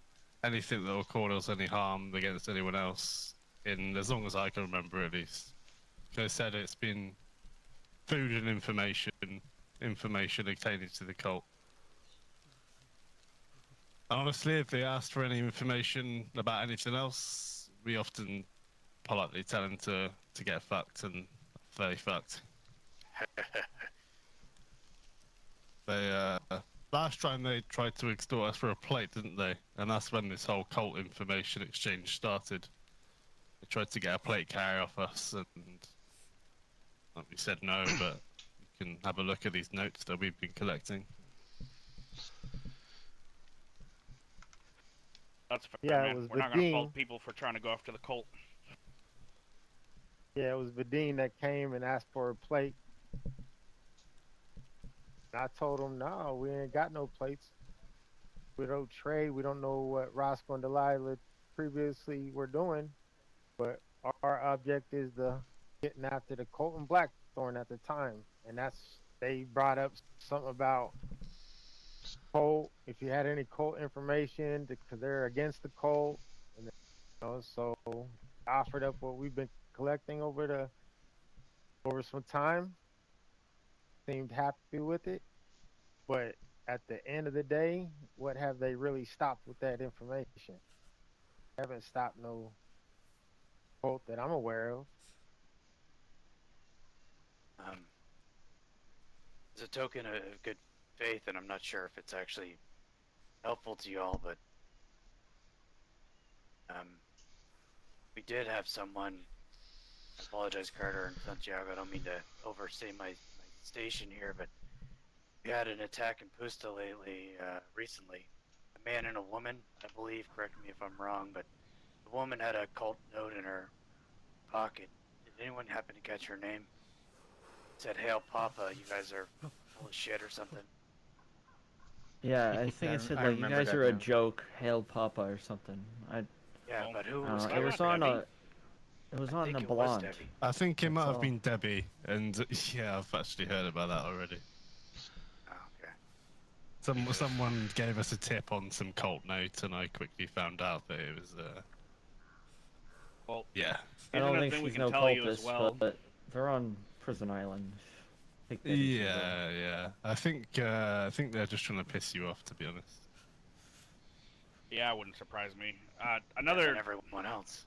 anything that will cause any harm against anyone else, in as long as I can remember, at least. Like I said, it's been food and information obtained to the cult. Honestly, if they asked for any information about anything else, we often politely tell them to get fucked, and very fucked. They last time they tried to extort us for a plate, didn't they? And that's when this whole cult information exchange started. They tried to get a plate carrier off us, and we said no, but you can have a look at these notes that we've been collecting. That's fair, Yeah, it man. was We're not going to Vadim. fault people for trying to go after the cult. Yeah, it was Vadim that came and asked for a plate. And I told him, no, we ain't got no plates. We don't trade. We don't know what Roscoe and Delilah previously were doing. But our object is the getting after the Colt and Blackthorn at the time. And they brought up something about cult, if you had any cult information, because they're against the cult, and so offered up what we've been collecting over some time. Seemed happy with it, but at the end of the day, what have they really stopped with that information? Haven't stopped no cult that I'm aware of. As a token of good faith, and I'm not sure if it's actually helpful to you all, but we did have someone. I apologize, Carter and Santiago. I don't mean to overstay my station here, but we had an attack in Pusta recently. A man and a woman, I believe. Correct me if I'm wrong, but the woman had a cult note in her pocket. Did anyone happen to catch her name? It said, "Hail Papa, you guys are full of shit" or something. Yeah, I think Yeah, it said I like you remember guys that are a now. joke, hail Papa or something. Yeah, but who I was don't know, that? it was on a, it was I on think the it was blonde. Debbie. I think it That's might have all. been Debbie, and yeah, I've actually heard about that already. Oh, okay. Someone gave us a tip on some cult note, and I quickly found out that it was. Well, Yeah. I here's don't another think thing we she's can no tell you as cultist, well. but they're on Prison Island. I think that is Yeah. I think they're just trying to piss you off, to be honest. Yeah, it wouldn't surprise me. And Another everyone else.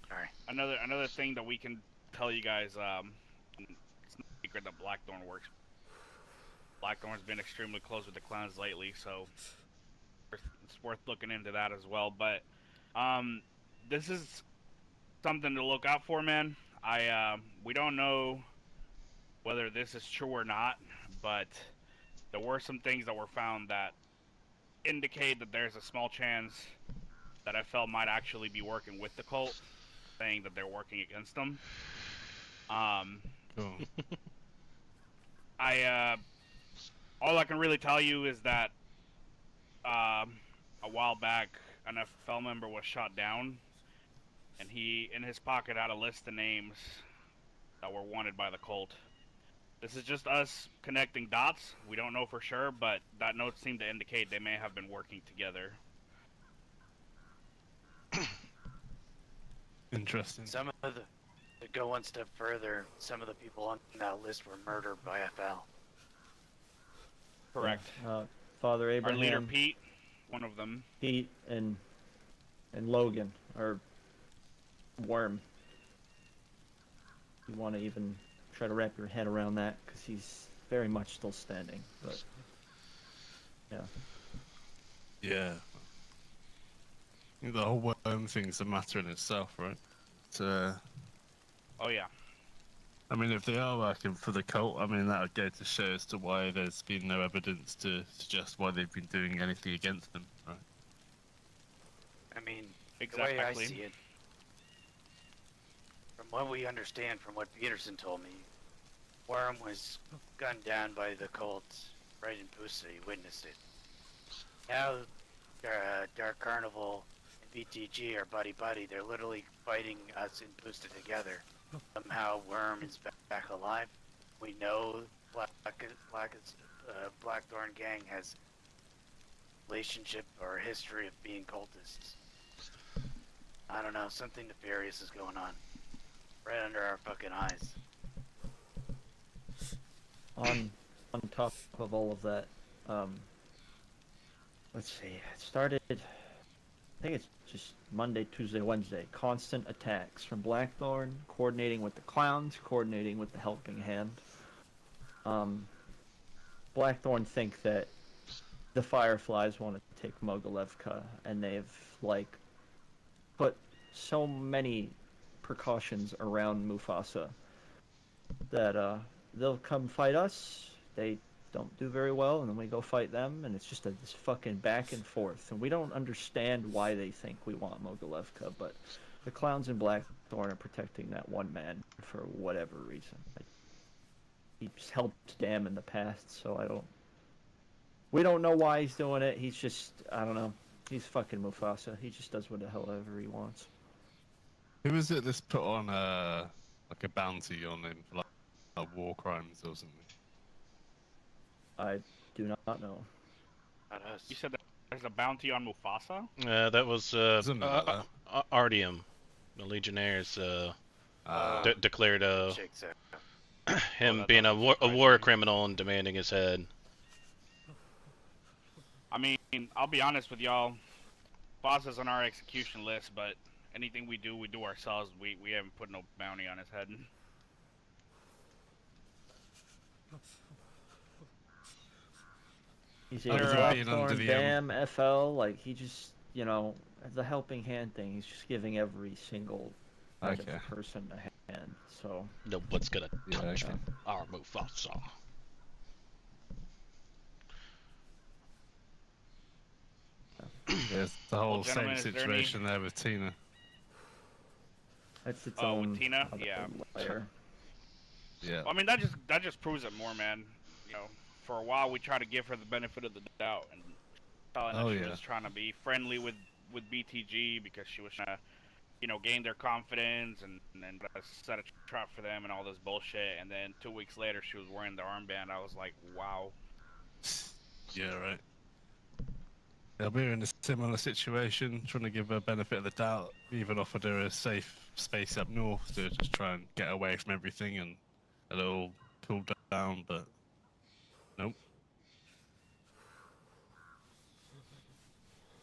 Sorry. another thing that we can tell you guys, it's no secret that Blackthorn works. Blackthorn's been extremely close with the clowns lately, so it's worth looking into that as well. But this is something to look out for, man. We don't know whether this is true or not, but there were some things that were found that indicate that there's a small chance that I felt might actually be working with the cult, saying that they're working against them. Cool. All I can really tell you is that a while back, an FFL member was shot down, and he, in his pocket, had a list of names that were wanted by the cult. This is just us connecting dots. We don't know for sure, but that note seemed to indicate they may have been working together. Interesting. Some of the, to go one step further, some of the people on that list were murdered by FL. Correct. Father Our Abraham, leader Pete, one of them. Pete, and Logan, or Worm. You want to even try to wrap your head around that, because he's very much still standing. But yeah. Yeah. The whole worm thing's a matter in itself, right? Oh yeah. I mean, if they are working for the cult, I mean, that would go to show as to why there's been no evidence to suggest why they've been doing anything against them, right? I mean, Exactly. the way I see it, from what we understand from what Peterson told me, Worm was gunned down by the cult right in Pusa. He witnessed it. Now, Dark Carnival and BTG are buddy-buddy. They're literally fighting us in Pusa together. Somehow Worm is back alive. We know Blackthorn Gang has relationship or history of being cultists. I don't know, something nefarious is going on. Right under our fucking eyes. On top of all of that, let's see. It started, I think it's just Monday, Tuesday, Wednesday. Constant attacks from Blackthorn, coordinating with the clowns, coordinating with the Helping Hand. Blackthorn think that the Fireflies want to take Mogilevka, and they've put so many precautions around Mufasa that they'll come fight us. They don't do very well, and then we go fight them, and it's just this fucking back and forth. And we don't understand why they think we want Mogilevka, but the clowns in Blackthorn are protecting that one man for whatever reason. He's helped Dam in the past, so we don't know why he's doing it. He's just, I don't know. He's fucking Mufasa. He just does whatever he wants. Who is it that's put on a bounty on him for like war crimes or something? I do not know. Not us. You said that there's a bounty on Mufasa? That was Something like that. Artyom. The Legionnaires declared Shakes out. him that being a doesn't war surprise me. criminal and demanding his head. I mean, I'll be honest with y'all. Mufasa's on our execution list, but anything we do ourselves. We haven't put no bounty on his head. He's Other either than being under Blackthorn, the, Bam, FL, like he just, you know, as a helping hand thing, he's just giving every single kind Okay. of person a hand. So No one's gonna Yeah, touch okay. our Mufasa. There's the whole gentlemen, same is there situation there with Tina. that's its Oh, with own Tina? other Yeah. layer. Yeah. I mean, that just proves it more, man. You know, for a while we tried to give her the benefit of the doubt and telling her she was trying to be friendly with BTG because she was trying to, you know, gain their confidence and set a trap for them and all this bullshit. And then 2 weeks later, she was wearing the armband. I was like, wow. Yeah, right. Yeah, we're in a similar situation, trying to give her benefit of the doubt. We even offered her a safe space up north to just try and get away from everything and a little cool down, but nope.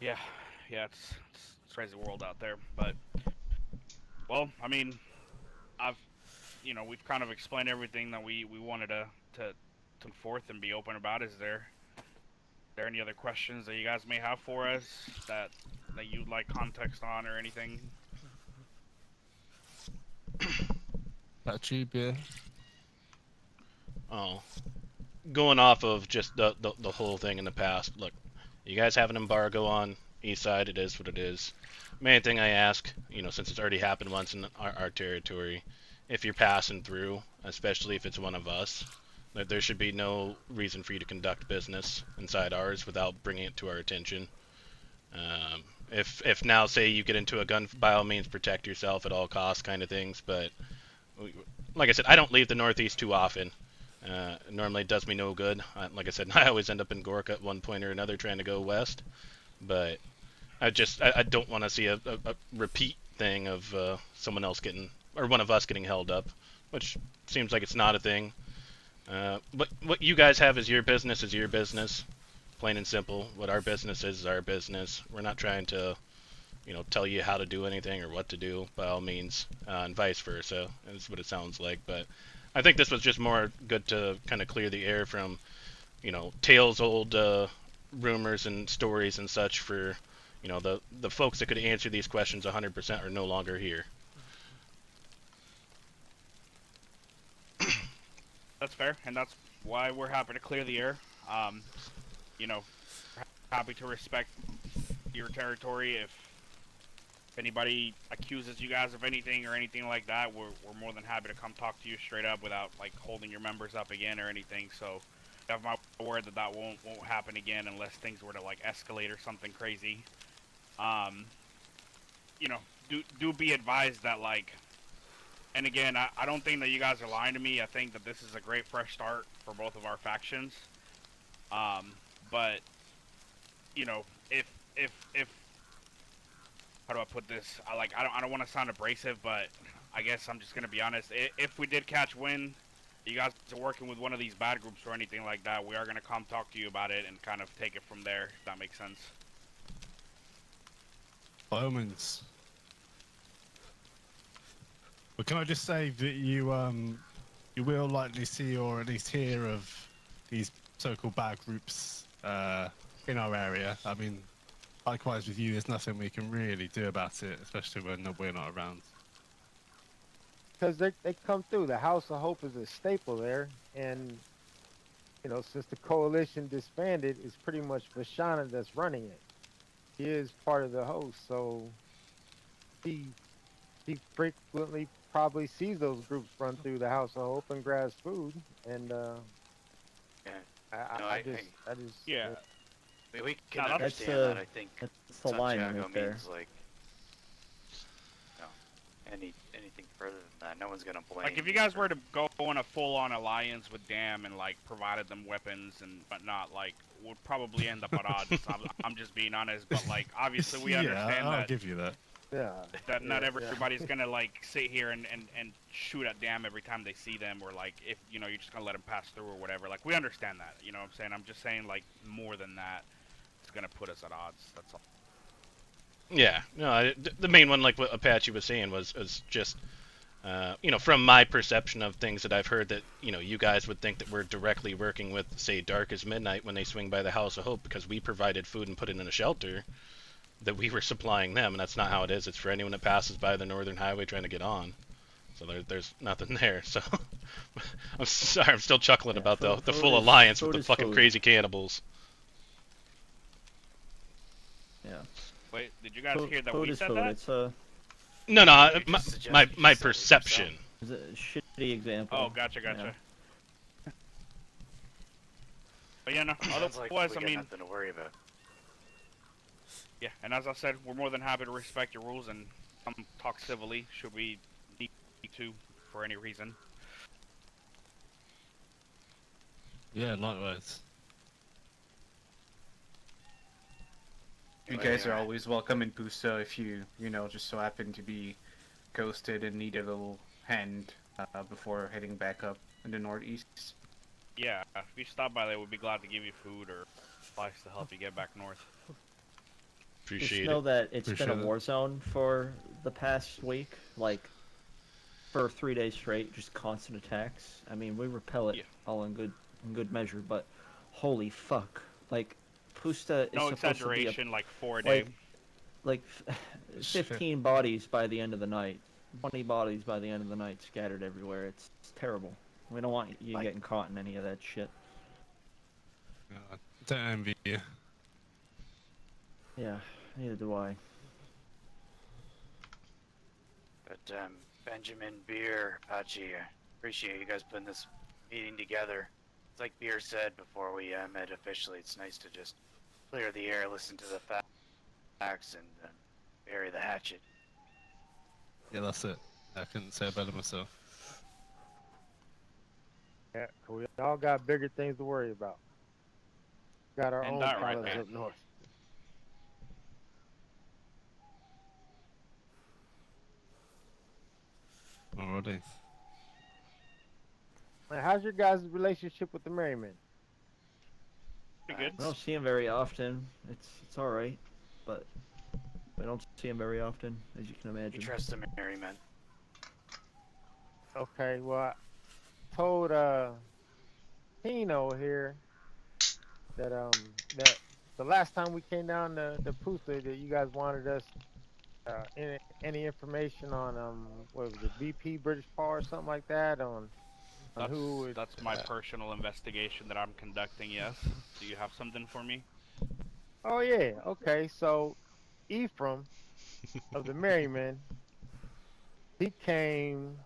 Yeah, it's crazy world out there. But, well, I mean, we've kind of explained everything that we wanted to forth and be open about. Is there any other questions that you guys may have for us that you'd like context on or anything? That cheap, yeah. Oh, going off of just the whole thing in the past. Look, you guys have an embargo on East Side. It is what it is. Main thing I ask, since it's already happened once in our territory, if you're passing through, especially if it's one of us, that there should be no reason for you to conduct business inside ours without bringing it to our attention. If now say you get into a gun, by all means protect yourself at all costs, kind of things. But like I said, I don't leave the Northeast too often. Normally it does me no good. Like I said, I always end up in Gorka at one point or another trying to go west. But I don't want to see a repeat thing of someone else getting, or one of us getting held up, which seems like it's not a thing. But what you guys have is your business, plain and simple. What our business is our business. We're not trying to, tell you how to do anything or what to do, by all means, and vice versa. That's what it sounds like. But I think this was just more good to kind of clear the air from, tales, old rumors and stories and such for, the folks that could answer these questions 100% are no longer here. That's fair, and that's why we're happy to clear the air. Happy to respect your territory. If anybody accuses you guys of anything or anything like that, we're more than happy to come talk to you straight up without holding your members up again or anything. So you have my word that won't happen again unless things were to escalate or something crazy. Do be advised that and again, I don't think that you guys are lying to me. I think that this is a great fresh start for both of our factions. But if how do I put this? I don't want to sound abrasive, but I guess I'm just gonna be honest. If we did catch wind, you guys are working with one of these bad groups or anything like that, we are gonna come talk to you about it and kind of take it from there. If that makes sense. By all means. But can I just say that you will likely see or at least hear of these so-called bad groups in our area. I mean, likewise with you, there's nothing we can really do about it, especially when we're not around. Because they come through. The House of Hope is a staple there, and since the coalition disbanded, it's pretty much Vashana that's running it. He is part of the host, so he frequently probably sees those groups run through the House of Hope and grabs food, and I just yeah. We can No, understand that. I think That's the line Santiago right there. means anything further than that. No one's gonna blame. Like, if you guys were to go on a full-on alliance with Dam and, like, provided them weapons and whatnot, like, would probably end up at odds. I'm just being honest, but, like, obviously we understand I'll that, give you that. Yeah. that not Yeah, everybody's gonna, like, sit here and shoot at Dam every time they see them, or, like, if, you know, you're just gonna let them pass through or whatever. Like, we understand that, you know what I'm saying? I'm just saying, like, more than that, it's gonna put us at odds, that's all. Yeah, no, the main one, like what Apache was saying, was just, you know, from my perception of things that I've heard, that, you know, you guys would think that we're directly working with, say, Dark as Midnight when they swing by the House of Hope because we provided food and put it in a shelter, that we were supplying them, and that's not how it is. It's for anyone that passes by the Northern Highway trying to get on. So there's nothing there. So I'm sorry, I'm still chuckling about the full alliance with the fucking crazy cannibals. Yeah. Wait, did you guys hear that we said food. that? It's a No, You just suggested my you said it perception. it's a shitty example. Oh, gotcha. Yeah. But yeah, no, Sounds like otherwise, we I got mean, nothing to worry about. yeah, and as I said, we're more than happy to respect your rules and talk civilly should we need to for any reason. Yeah, likewise. You guys are always welcome in Pusa if you know, just so happen to be ghosted and need a little hand before heading back up in the northeast. Yeah, if you stop by there, we'd be glad to give you food or supplies to help you get back north. Appreciate Just know it. that it's Appreciate been a it. war zone for the past week, like for 3 days straight, just constant attacks. I mean, we repel it Yeah. all in good measure, but holy fuck, like Pusta is No supposed to be exaggeration, like 4 a day. like 15 bodies by the end of the night, 20 bodies by the end of the night, scattered everywhere. It's terrible. We don't want you getting caught in any of that shit. Don't envy you. Yeah, neither do I. But Benjamin, Beer, Apache, I appreciate you guys putting this meeting together. It's like Beer said before we met officially, it's nice to just clear the air, listen to the facts, and bury the hatchet. Yeah, that's it. I couldn't say it better myself. Yeah, we all got bigger things to worry about. Got our And own that right problems there. up north. Already. Man, how's your guys' relationship with the Merrymen? Pretty good. We don't see him very often. It's all right, but we don't see him very often, as you can We imagine. trust the merrymen. Okay, well, I told Tino here that that the last time we came down to Pusa, that you guys wanted us any information on what was it, VP British Power or something like that on who That's my personal investigation that I'm conducting, yes. Do you have something for me? Oh yeah, okay. So Ephraim of the Merrymen, he came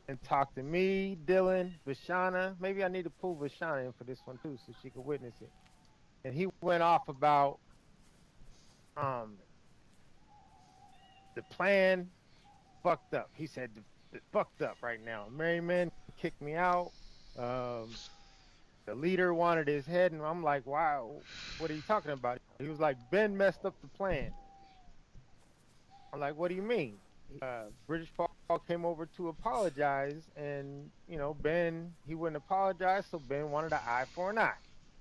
and talked to me, Dylan, Vashana. Maybe I need to pull Vashana in for this one too, so she can witness it. And he went off about the plan fucked up. He said it's fucked up right now. Merryman kicked me out. The leader wanted his head, and I'm like, wow, what are you talking about? He was like, Ben messed up the plan. I'm like, what do you mean? British Paul came over to apologize, and you know, Ben, he wouldn't apologize, so Ben wanted an eye for an eye.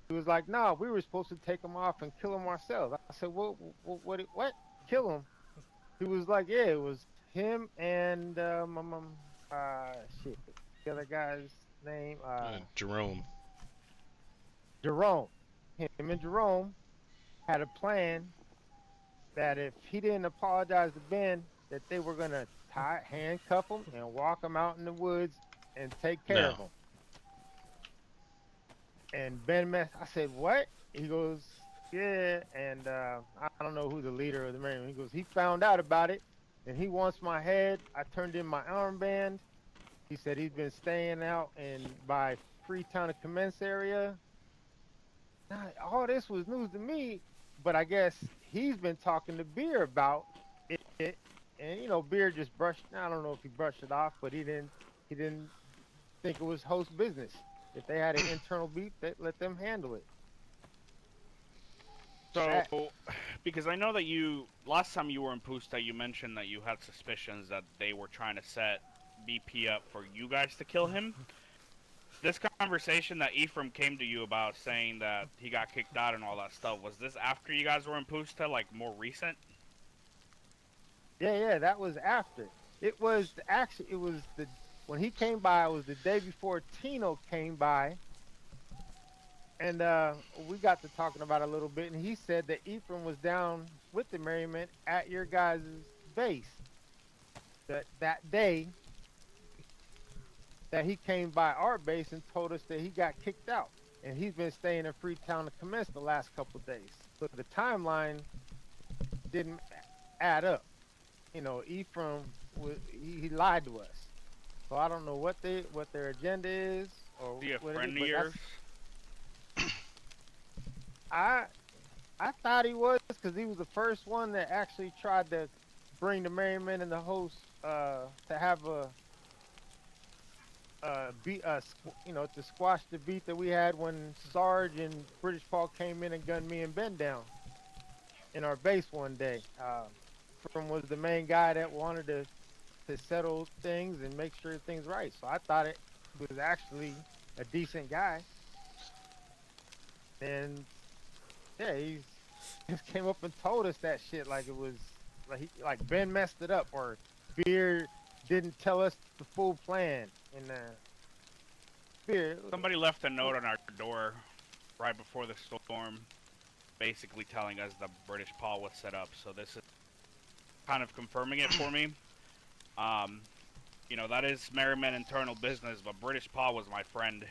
He was like, no, we were supposed to take him off and kill him ourselves. I said, what? Kill him? He was like, yeah, it was him and shit, the other guy's name, Jerome. Jerome. Him and Jerome had a plan that if he didn't apologize to Ben, that they were gonna handcuff him and walk him out in the woods and take care of him. And Ben I said, what? He goes, yeah, and I don't know who the leader of the Marine. He goes, he found out about it, and he wants my head. I turned in my armband. He said he's been staying out by Freetown and Commence area. Now, all this was news to me, but I guess he's been talking to Beer about it, And you know, Beard just brushed. I don't know if he brushed it off, but he didn't think it was host business. If they had an internal beef, they let them handle it. So, That- because I know that last time you were in Pusta, you mentioned that you had suspicions that they were trying to set BP up for you guys to kill him. This conversation that Ephraim came to you about, saying that he got kicked out and all that stuff, was this after you guys were in Pusta, like more recent? Yeah, that was after. It was the when he came by. It was the day before Tino came by, and we got to talking about it a little bit. And he said that Ephraim was down with the merriment at your guys' base. That day that he came by our base and told us that he got kicked out, and he's been staying in Freetown to commence the last couple of days. So the timeline didn't add up. You know, Ephraim he lied to us. So I don't know what their agenda is or Is he a what friend it of is, yours? I thought he was, because he was the first one that actually tried to bring the merrymen and the host to have to squash the beat that we had when Sarge and British Paul came in and gunned me and Ben down in our base one day. From was the main guy that wanted to settle things and make sure things right. So I thought it was actually a decent guy. And yeah, he just came up and told us that shit like it was like Ben messed it up, or Beard didn't tell us the full plan. And Beard, Somebody left a note on our door right before the storm, basically telling us the British Paul was set up. So this is kind of confirming it for me. You know, that is Merriman internal business, but British Paul was my friend,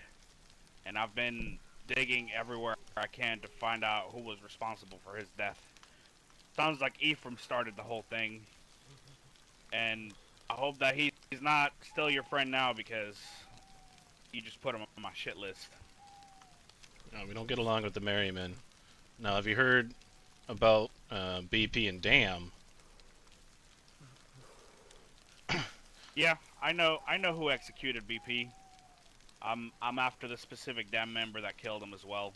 and I've been digging everywhere I can to find out who was responsible for his death. Sounds like Ephraim started the whole thing, and I hope that he's not still your friend now, because you just put him on my shit list. No, we don't get along with the Merrymen. Now, have you heard about BP and Dam? Yeah, I know who executed BP. I'm after the specific Dam member that killed him as well.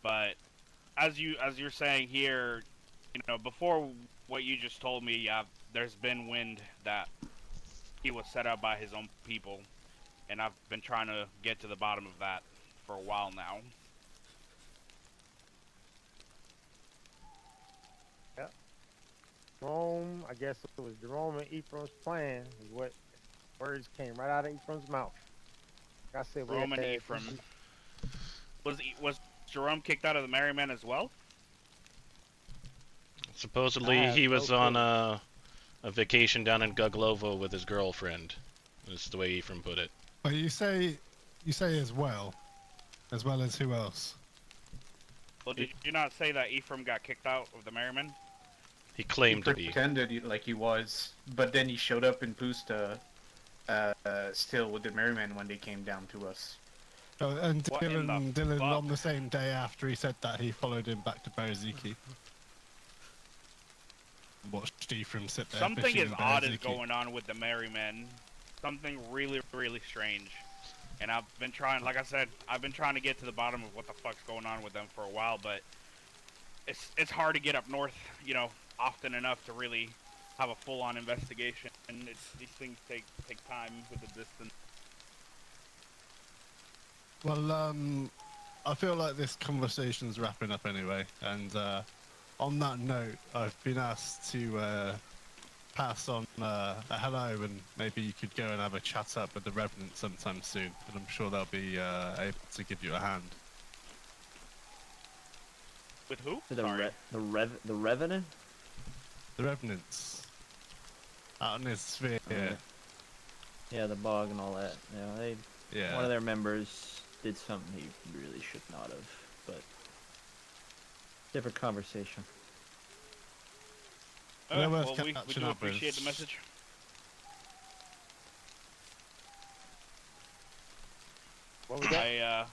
But as you're saying here, you know, before what you just told me, there's been wind that he was set up by his own people, and I've been trying to get to the bottom of that for a while now. yeah. Jerome, I guess it was Jerome and Ephraim's plan, is what words came right out of Ephraim's mouth. Like I said, Jerome and Ephraim. Was Jerome kicked out of the Merryman as well? Supposedly, I have he no was on clue. a vacation down in Guglovo with his girlfriend. That's the way Ephraim put it. But you say as well as who else? Well, did you not say that Ephraim got kicked out of the Merryman? He claimed He to be. pretended like he was, but then he showed up in Pusta, still with the Merryman when they came down to us. Oh, and What in the Dylan fuck? on the same day after he said that, he followed him back to Berziki. Watched Ephraim sit there. Something fishing is in odd is Berziki. going on with the Merrymen. Something really, really strange. And I've been trying, like I said, I've been trying to get to the bottom of what the fuck's going on with them for a while, but it's hard to get up north, you know, often enough to really have a full-on investigation, and these things take time with the distance. Well, I feel like this conversation's wrapping up anyway, and on that note, I've been asked to pass on a hello, and maybe you could go and have a chat up with the Revenant sometime soon, and I'm sure they'll be able to give you a hand. With who? The Sorry. the Revenant? The Revenants. Out in his sphere. Yeah, the bog and all that. Yeah, Yeah. one of their members did something he really should not have, but different conversation. They're worth Well, we catching do up with. appreciate the message. What was that?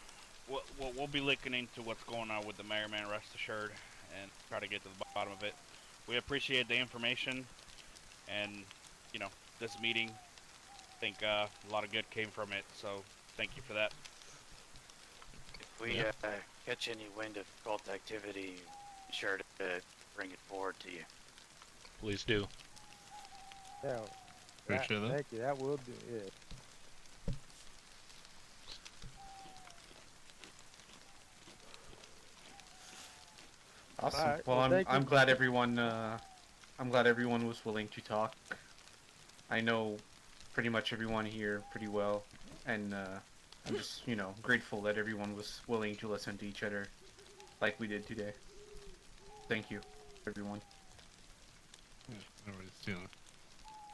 We'll be looking into what's going on with the Merryman, rest assured, and try to get to the bottom of it. We appreciate the information. and you know, this meeting, I think a lot of good came from it. So thank you for that. If we Yeah. catch any wind of cult activity, be sure to bring it forward to you. Please do. Yeah. Appreciate that. Thank you. That will do. Yeah. Awesome. Alright, Well, well, thank I'm you. glad everyone was willing to talk. I know pretty much everyone here pretty well, and I'm just grateful that everyone was willing to listen to each other, like we did today. Thank you, everyone. Yeah, no worries, Tina.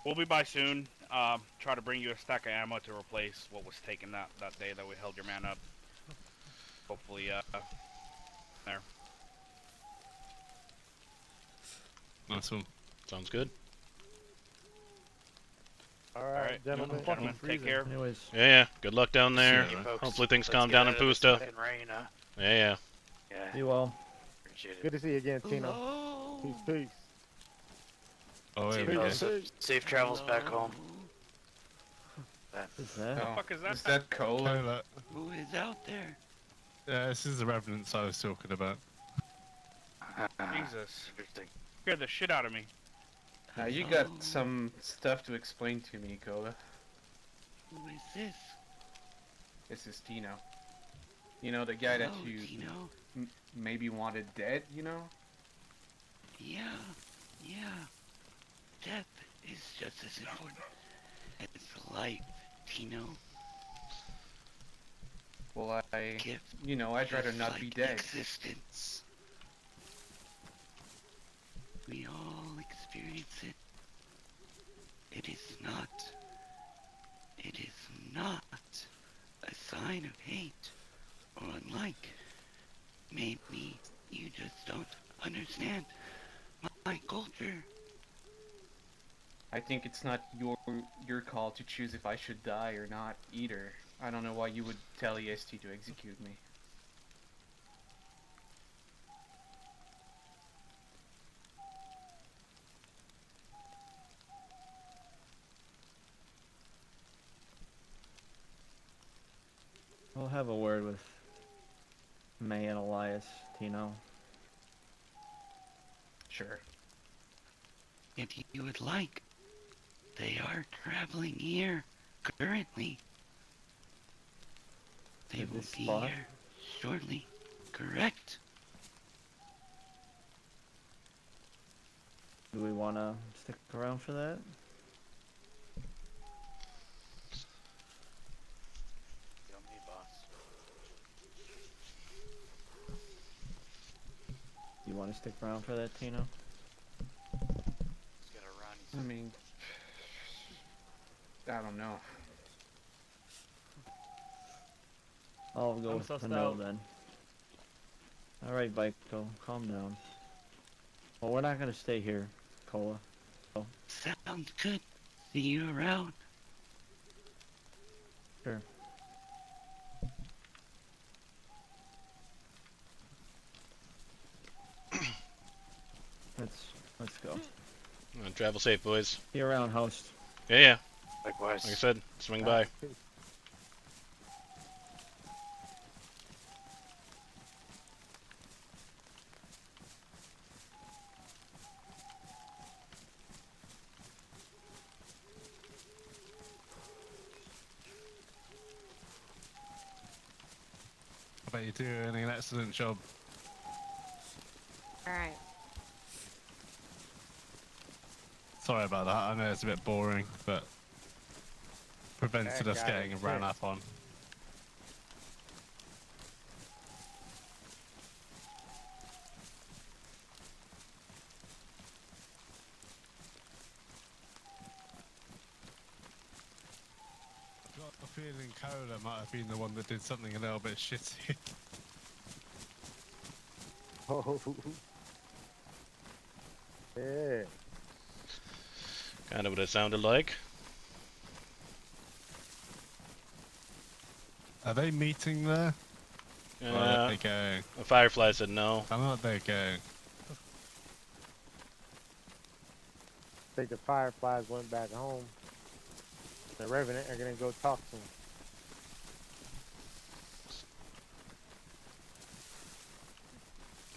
We'll be by soon. Try to bring you a stack of ammo to replace what was taken that day that we held your man up. Hopefully, there. Nice one. Sounds good. All All right, right, gentlemen. gentlemen, take care. Anyways, Yeah. Good luck down there. See you, folks. Hopefully things Let's calm get down out in of this Pusta. fucking rain, huh? Yeah. Yeah, you all. appreciate it. Good to see you again, Tino. Peace, peace. Oh, See here you, we go. fellas. Safe travels back home. Is that? The fuck is that? Is that Cola? Cola. Who is out there? Yeah, this is the Revenants I was talking about. Jesus, Interesting. scared the shit out of me. You got some stuff to explain to me, Cola. Who is this? This is Tino. You know, the guy that Hello, you Tino. maybe wanted dead, you know? Yeah, yeah. Death is just as important as life, Tino. Well, Gift I'd rather just not like be dead. existence. We all experience it. It is not a sign of hate or unlike. Maybe you just don't understand my culture. I think it's not your call to choose if I should die or not either. I don't know why you would tell EST to execute me. I'll have a word with May and Elias, Tino. Sure. If you would like, they are traveling here currently. They To will this be spot? here shortly. Correct. Do we want to stick around for that? You me, boss. You want to stick around for that, Tino? Let's get a Ronnie. I mean, I don't know. I'll go I'm with sussed the no out. then. Alright, Biko, calm down. Well, we're not gonna stay here, Cola. Sounds good. See you around. Sure. Let's go. Travel safe, boys. See you around, host. Yeah. Likewise. Like I said, swing by. Peace. I bet you're doing an excellent job. Alright. Sorry about that. I know it's a bit boring, but prevented That us guy getting is ran sick. up on. I've got a feeling Cola might have been the one that did something a little bit shitty. Oh. Yeah. Kind of what it sounded like. Are they meeting there? Or are they going? The Firefly said no. I'm not there going. think the Fireflies went back home. The Revenant are gonna go talk to him.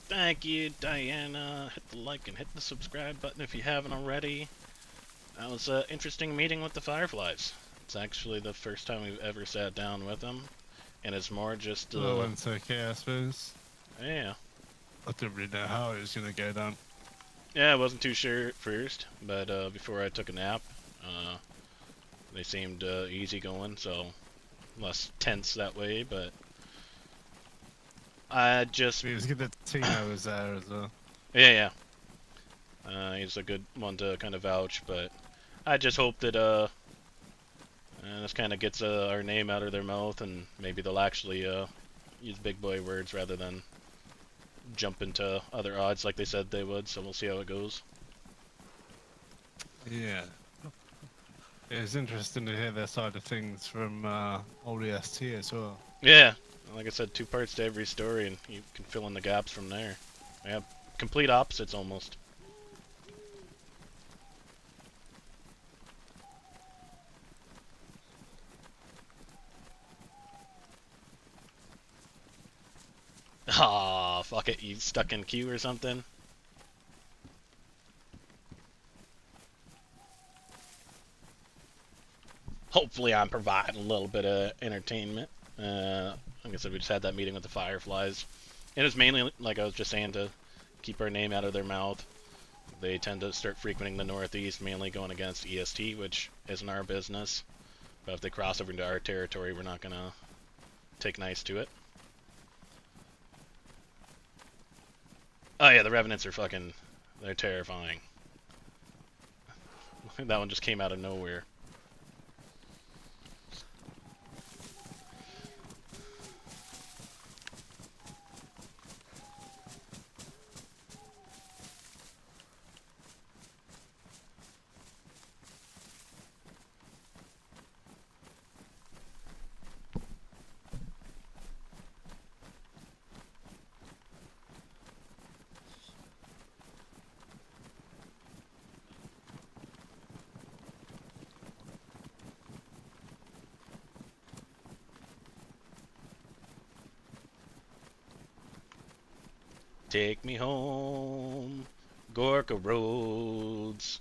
Thank you, Diana. Hit the like and hit the subscribe button if you haven't already. That was an interesting meeting with the Fireflies. It's actually the first time we've ever sat down with them, and it's more just Well, it's okay, I suppose. yeah. I didn't really know how it was gonna go down. Yeah, I wasn't too sure at first, but before I took a nap, they seemed easy going, so less tense that way, but I just... It was good that Tino was there as well. Yeah. He's a good one to kind of vouch, but I just hope that this kind of gets our name out of their mouth, and maybe they'll actually use big boy words rather than jump into other odds like they said they would, so we'll see how it goes. Yeah. It was interesting to hear their side of things from old EST as well. Yeah, like I said, 2 parts to every story, and you can fill in the gaps from there. We have complete opposites almost. Aw, fuck it, you stuck in queue or something? Hopefully I'm providing a little bit of entertainment. Like I said, we just had that meeting with the Fireflies. And it's mainly, like I was just saying, to keep our name out of their mouth. They tend to start frequenting the Northeast, mainly going against EST, which isn't our business. But if they cross over into our territory, we're not gonna take nice to it. Oh yeah, the Revenants are fucking... they're terrifying. That one just came out of nowhere. Take me home, Gorka roads,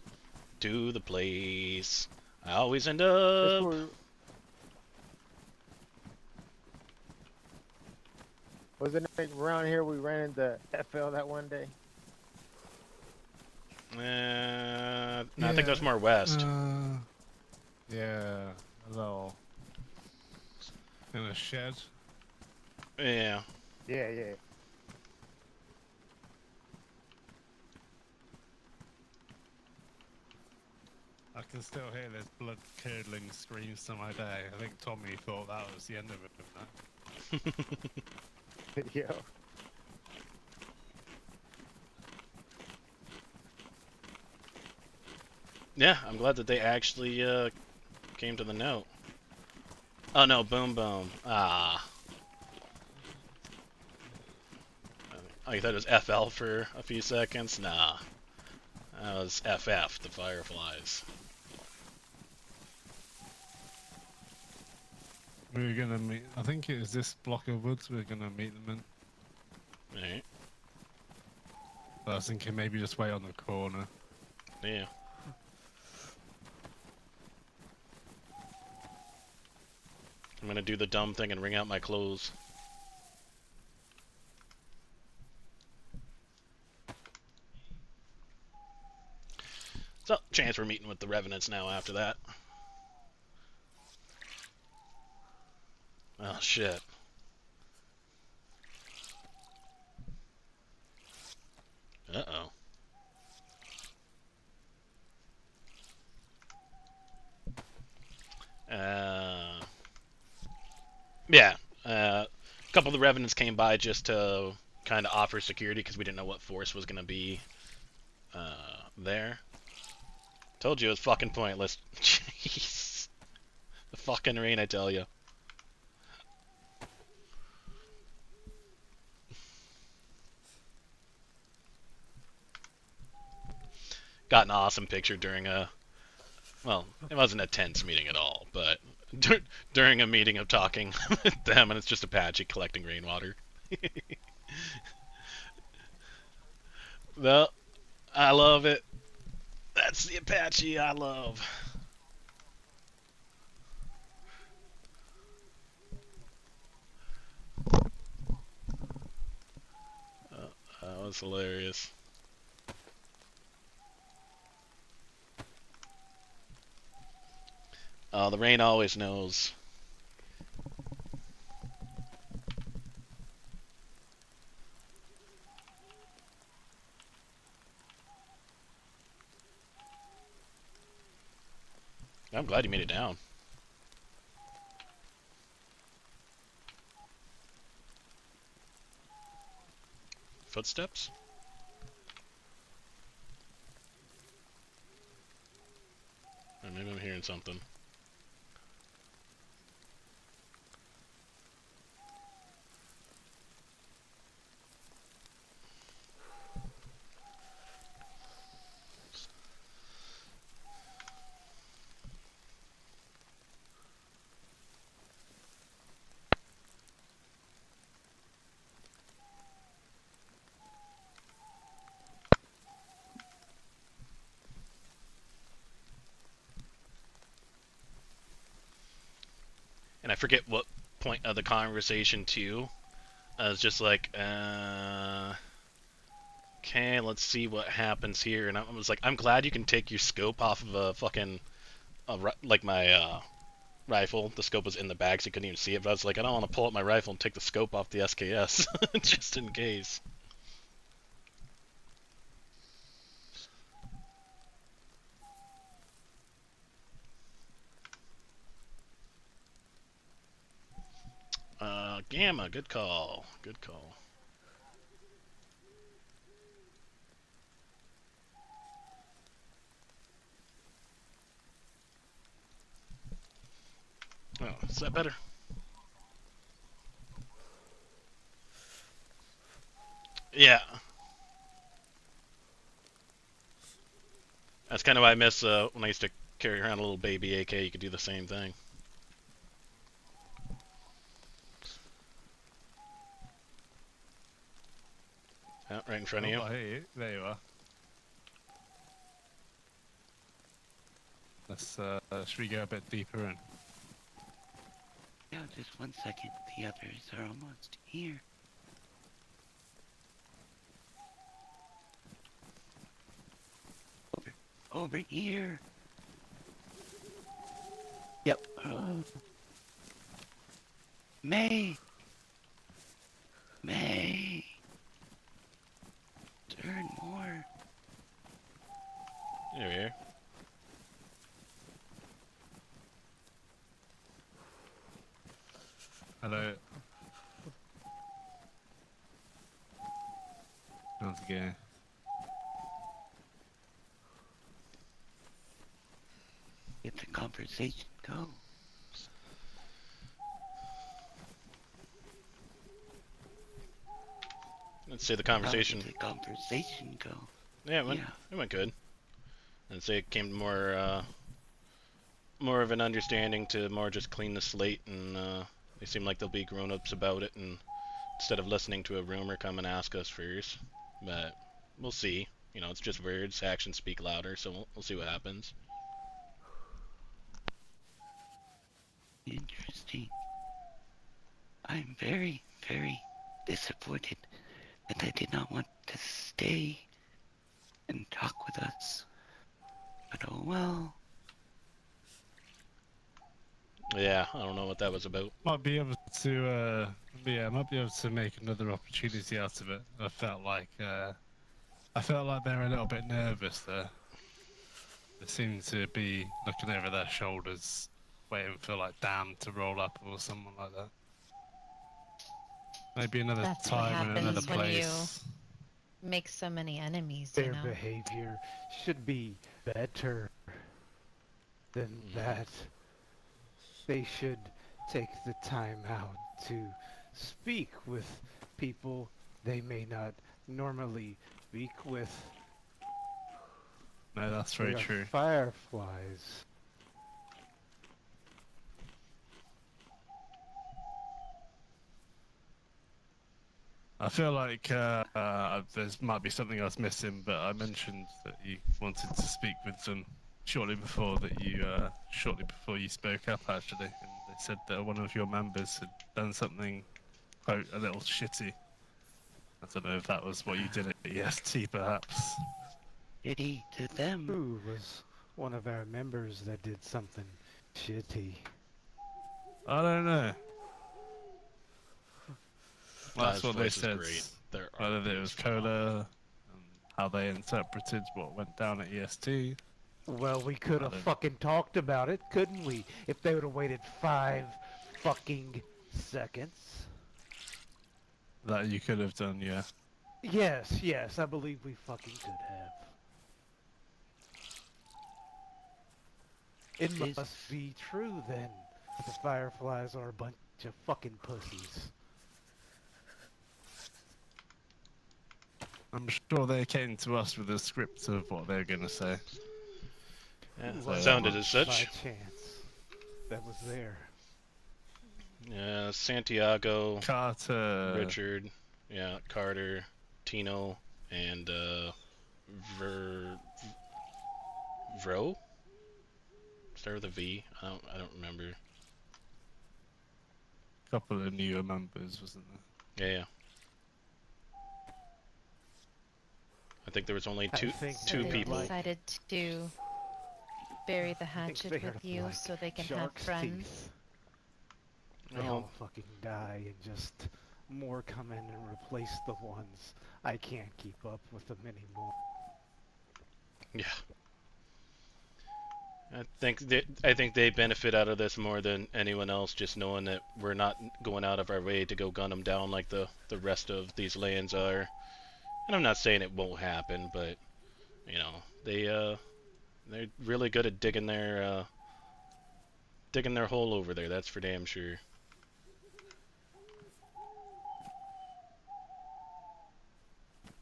to the place I always end up. Wasn't it around here we ran into FL that one day? No, I think that's more west. Yeah, a little in a shed. Yeah. Yeah. I can still hear this blood-curdling screams to my day. I think Tommy thought that was the end of it. Yo. Yeah, I'm glad that they actually came to the note. Oh no, boom boom. Ah. I thought it was FL for a few seconds. Nah. That was FF, the Fireflies. We were gonna meet. I think it was this block of woods we were gonna meet them in. Alright. But I was thinking maybe just wait on the corner. Yeah. I'm gonna do the dumb thing and wring out my clothes. So, chance we're meeting with the Revenants now after that. Oh shit. Uh-oh. Yeah. A couple of the Revenants came by just to kind of offer security because we didn't know what force was going to be there. Told you it was fucking pointless. Jeez. The fucking rain, I tell you. got an awesome picture during a, well, it wasn't a tense meeting at all, but during a meeting of talking with them, and it's just Apache collecting rainwater. Well, I love it. That's the Apache I love. That was hilarious. Oh, the rain always knows. I'm glad you made it down. Footsteps? Or maybe I'm hearing something. And I forget what point of the conversation too. I was just like, okay, let's see what happens here. And I was like, I'm glad you can take your scope off of a fucking, like my rifle. The scope was in the bag, so you couldn't even see it. But I was like, I don't want to pull up my rifle and take the scope off the SKS, just in case. Gamma, good call. Good call. Oh, is that better? Yeah. That's kind of why I miss when I used to carry around a little baby AK. You could do the same thing. Oh, right in front of you. I hear you. There you are. Let's, should we go a bit deeper in? Yeah, just 1 second. The others are almost here. Over here. Yep. May. Turn more. Here we are. Hello. How's it going? Let the conversation go. Let's say the How conversation. did the conversation go? Yeah, it went good. I'd say it came to more of an understanding to more just clean the slate, and they seem like they'll be grown-ups about it, and instead of listening to a rumor, come and ask us first. But we'll see. You know, it's just words. Actions speak louder, so we'll see what happens. Interesting. I'm very, very disappointed that they did not want to stay and talk with us. But oh well. Yeah, I don't know what that was about. Might be able to, might be able to make another opportunity out of it. I felt like they were a little bit nervous there. They seemed to be looking over their shoulders, waiting for like Dan to roll up or someone like that. Maybe another That's what time in another happens when you place. make so many enemies, Their you know? behavior should be better than that. They should take the time out to speak with people they may not normally speak with. No, that's We very are true. Fireflies. I feel like there's might be something else missing, but I mentioned that you wanted to speak with them shortly before you spoke up, actually, and they said that one of your members had done something, quote, a little shitty. I don't know if that was what you did at EST, perhaps. Shitty to them. Who was one of our members that did something shitty? I don't know. That's Guy's what they voice is said. great. Their Whether art it is was phenomenal. Cola, how they interpreted what went down at EST. Well, we could I have don't- fucking talked about it, couldn't we? If they would have waited 5 fucking seconds. That you could have done, yeah. Yes, I believe we fucking could have. It This- must be true then. That the Fireflies are a bunch of fucking pussies. I'm sure they came to us with a script of what they're gonna say. Yeah, Well, sounded as by such. chance. That was there. Yeah, Santiago, Carter. Richard, yeah, Carter, Tino, and Vro? Start with a V. I don't remember. A couple of newer members, wasn't there? Yeah. I think there was only I two think two they They people. decided to bury the I think hatchet they with are you like so they can have shark's friends. teeth. They Well, all fucking die and just more come in and replace the ones. I can't keep up with them anymore. yeah. I think they benefit out of this more than anyone else, just knowing that we're not going out of our way to go gun them down like the rest of these lands are. And I'm not saying it won't happen, but you know, they're really good at digging their hole over there. That's for damn sure.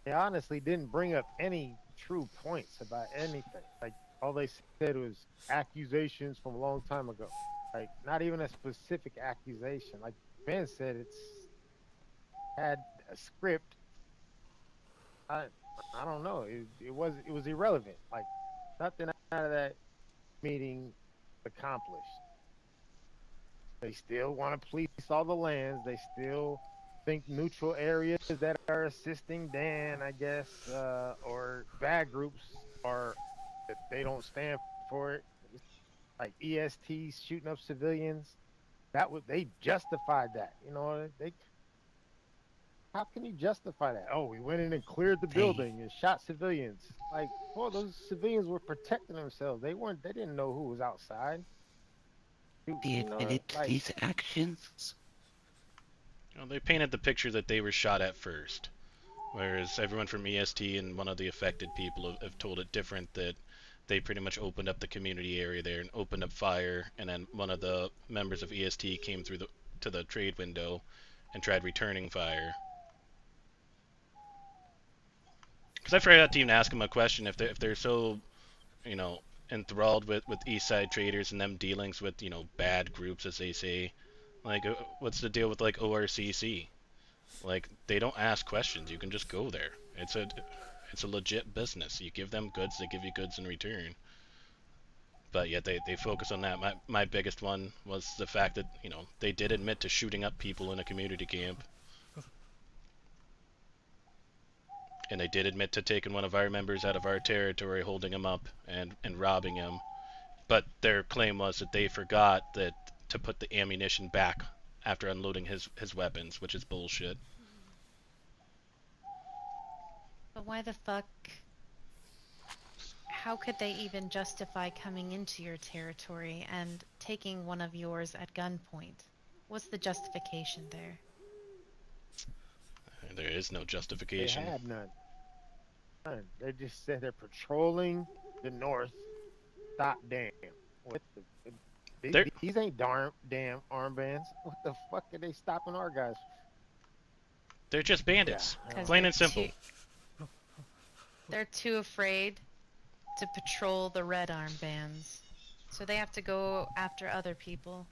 They honestly didn't bring up any true points about anything. Like, all they said was accusations from a long time ago. Like, not even a specific accusation. Like Ben said, it's had a script. I don't know. It was irrelevant. Like, nothing out of that meeting accomplished. They still want to police all the lands. They still think neutral areas that are assisting Dan, I guess, or bad groups are that they don't stand for it. Like ESTs shooting up civilians. They justified that. You know, how can you justify that? Oh, we went in and cleared the building and shot civilians. Like, well, those civilians were protecting themselves. They didn't know who was outside. They admitted to these actions. You know, they painted the picture that they were shot at first, whereas everyone from EST and one of the affected people have told it different, that they pretty much opened up the community area there and opened up fire, and then one of the members of EST came through to the trade window and tried returning fire. Because I forgot to even ask them a question, if they're so, you know, enthralled with East Side traders and them dealings with, you know, bad groups, as they say. Like, what's the deal with, like, ORCC? Like, they don't ask questions. You can just go there. It's a legit business. You give them goods, they give you goods in return. But yet they focus on that. My biggest one was the fact that, you know, they did admit to shooting up people in a community camp. And they did admit to taking one of our members out of our territory, holding him up and robbing him. But their claim was that they forgot to put the ammunition back after unloading his weapons, which is bullshit. But why the fuck? How could they even justify coming into your territory and taking one of yours at gunpoint? What's the justification there? There is no They justification. had none. They just said they're patrolling the north. Stop damn. What these ain't damn armbands. What the fuck are they stopping our guys? They're just bandits. Yeah. 'Cause Plain they're and simple. They're too afraid to patrol the red armbands. So they have to go after other people.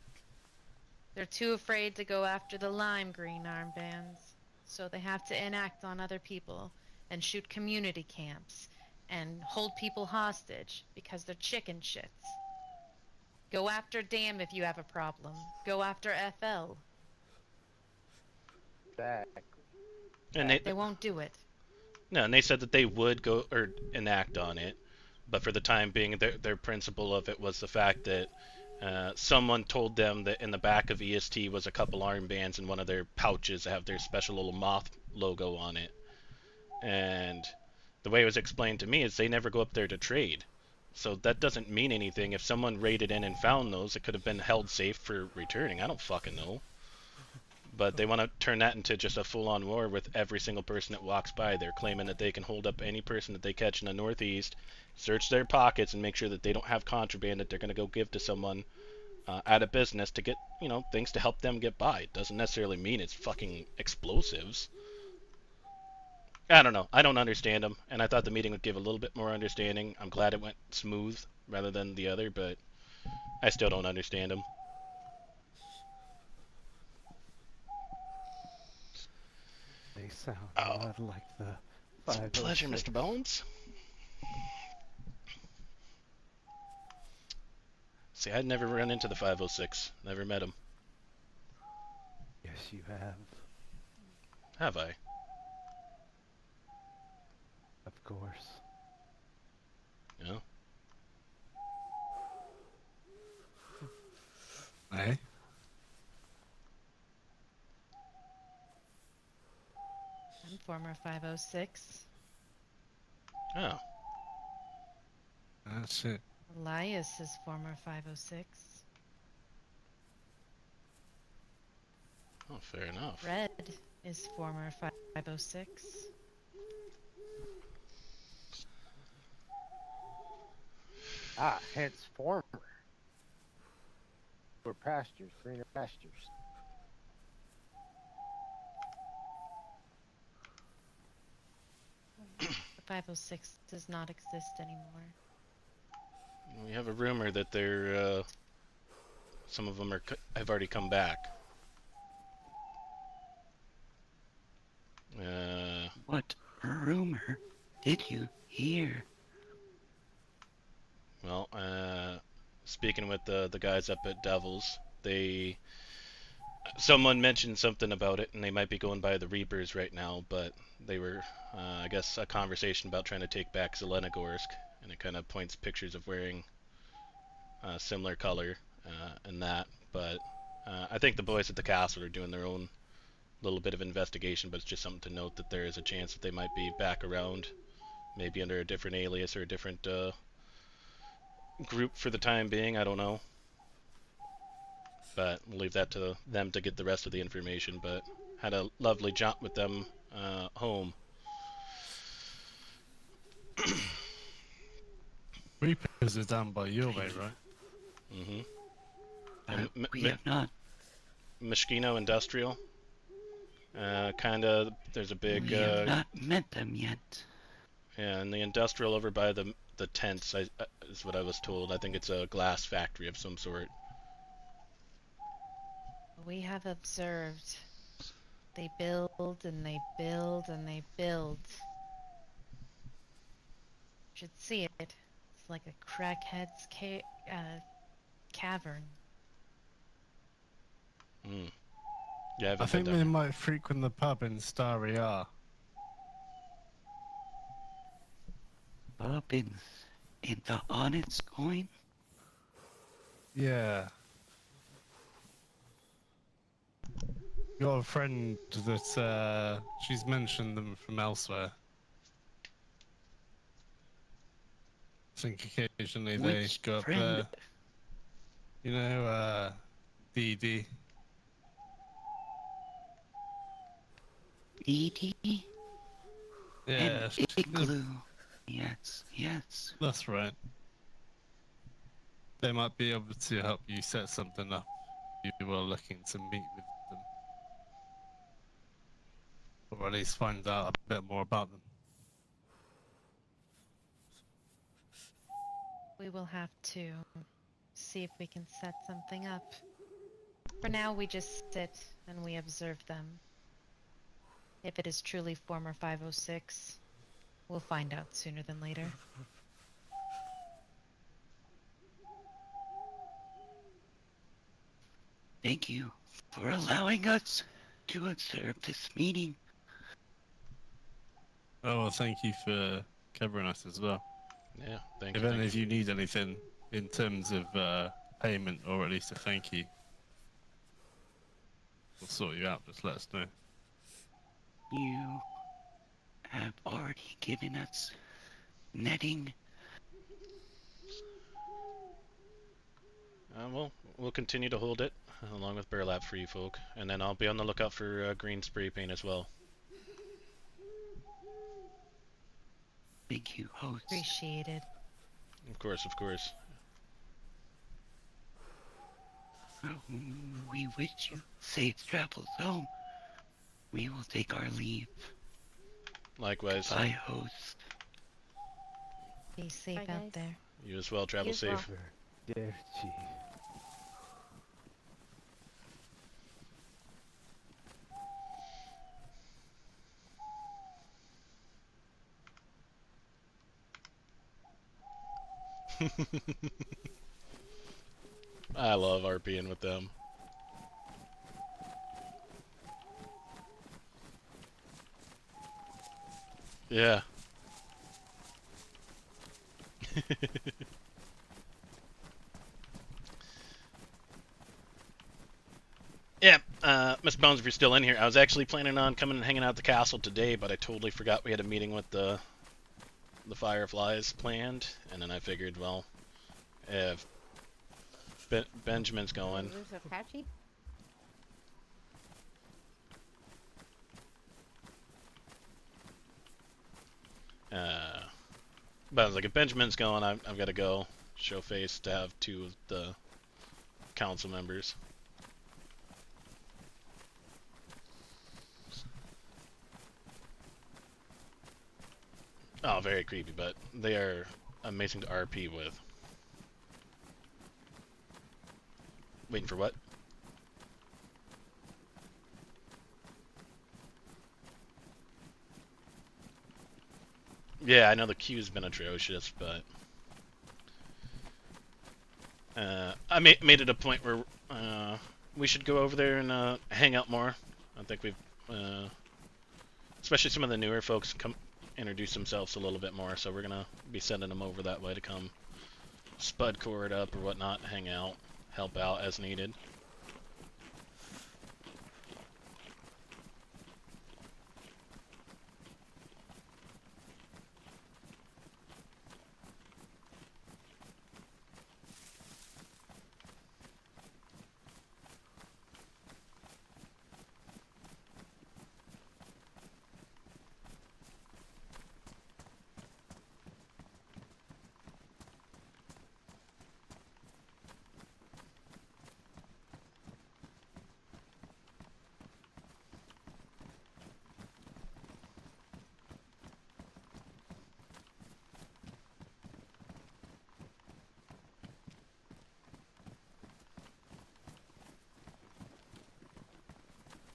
They're too afraid to go after the lime green armbands. So they have to enact on other people and shoot community camps and hold people hostage because they're chicken shits. Go after Dam if you have a problem. Go after FL. Exactly. And They won't do it. no, and they said that they would go or enact on it, but for the time being, their principle of it was the fact that someone told them that in the back of EST was a couple armbands in one of their pouches that have their special little moth logo on it. And the way it was explained to me is they never go up there to trade. So that doesn't mean anything. If someone raided in and found those, it could have been held safe for returning. I don't fucking know. But they want to turn that into just a full-on war with every single person that walks by. They're claiming that they can hold up any person that they catch in the Northeast, search their pockets, and make sure that they don't have contraband that they're going to go give to someone out of business to get, things to help them get by. It doesn't necessarily mean it's fucking explosives. I don't know. I don't understand them, and I thought the meeting would give a little bit more understanding. I'm glad it went smooth rather than the other, but I still don't understand them. They sound Oh. a lot like the It's a pleasure, 506. Mr. Bones. See, I'd never run into the 506. Never met him. Yes, you have. Have I? Of course. No. Eh? I'm former 506. Oh. That's it. Elias is former 506. Oh, fair enough. Red is former 506. Hence former. For pastures, greener pastures. The 506 does not exist anymore. We have a rumor that they're, some of them have already come back. What rumor did you hear? Well, speaking with the guys up at Devils, someone mentioned something about it, and they might be going by the Reapers right now, but they were, I guess, a conversation about trying to take back Zelenogorsk, and it kind of points pictures of wearing similar color and that, but I think the boys at the castle are doing their own little bit of investigation, but it's just something to note that there is a chance that they might be back around, maybe under a different alias or a different group for the time being. I don't know, but we'll leave that to them to get the rest of the information. But had a lovely jaunt with them home. Reapers is down by your way, right? Mm-hmm. We have not. Moschino Industrial. Kinda, there's a big... We have not met them yet. Yeah, and the industrial over by the tents is what I was told. I think it's a glass factory of some sort. We have observed. They build and they build and they build. You should see it. It's like a crackhead's cavern. Mm. Yeah, I think they might frequent the pub in Starry R. Up in the Onyx coin? Yeah. Got a friend that she's mentioned them from elsewhere. I think occasionally they Which go up friend? there. You know, DD. DD? Yeah, And Igloo. Yes, yes. that's right. They might be able to help you set something up if you were looking to meet with them. Or at least find out a bit more about them. We will have to see if we can set something up. For now, we just sit and we observe them. If it is truly former 506, we'll find out sooner than later. Thank you for allowing us to observe this meeting. Oh, well, thank you for covering us as well. Yeah, thank If you. any of you need anything in terms of payment, or at least a thank you, we'll sort you out. Just let us know. You have already given us netting. We'll continue to hold it, along with burlap for you folk. And then I'll be on the lookout for green spray paint as well. Thank you, host. Appreciated. Of course, of course. We wish you safe travels home. We will take our leave. Likewise. Bye, host. Be safe Bye, out guys. there. You as well, travel You as well. safe. Derci. I love RPing with them. Yeah. Yeah, Miss Bones, if you're still in here, I was actually planning on coming and hanging out at the castle today, but I totally forgot we had a meeting with the Fireflies planned, and then I figured, well, if Benjamin's going, Is this Apache? but I was like, if Benjamin's going, I've got to go show face to have two of the council members. Oh, very creepy, but they are amazing to RP with. Waiting for what? Yeah, I know the queue's been atrocious, but I made it a point where we should go over there and hang out more. I think we've, especially some of the newer folks, come introduce themselves a little bit more, so we're gonna be sending them over that way to come spud cord up or whatnot, hang out, help out as needed.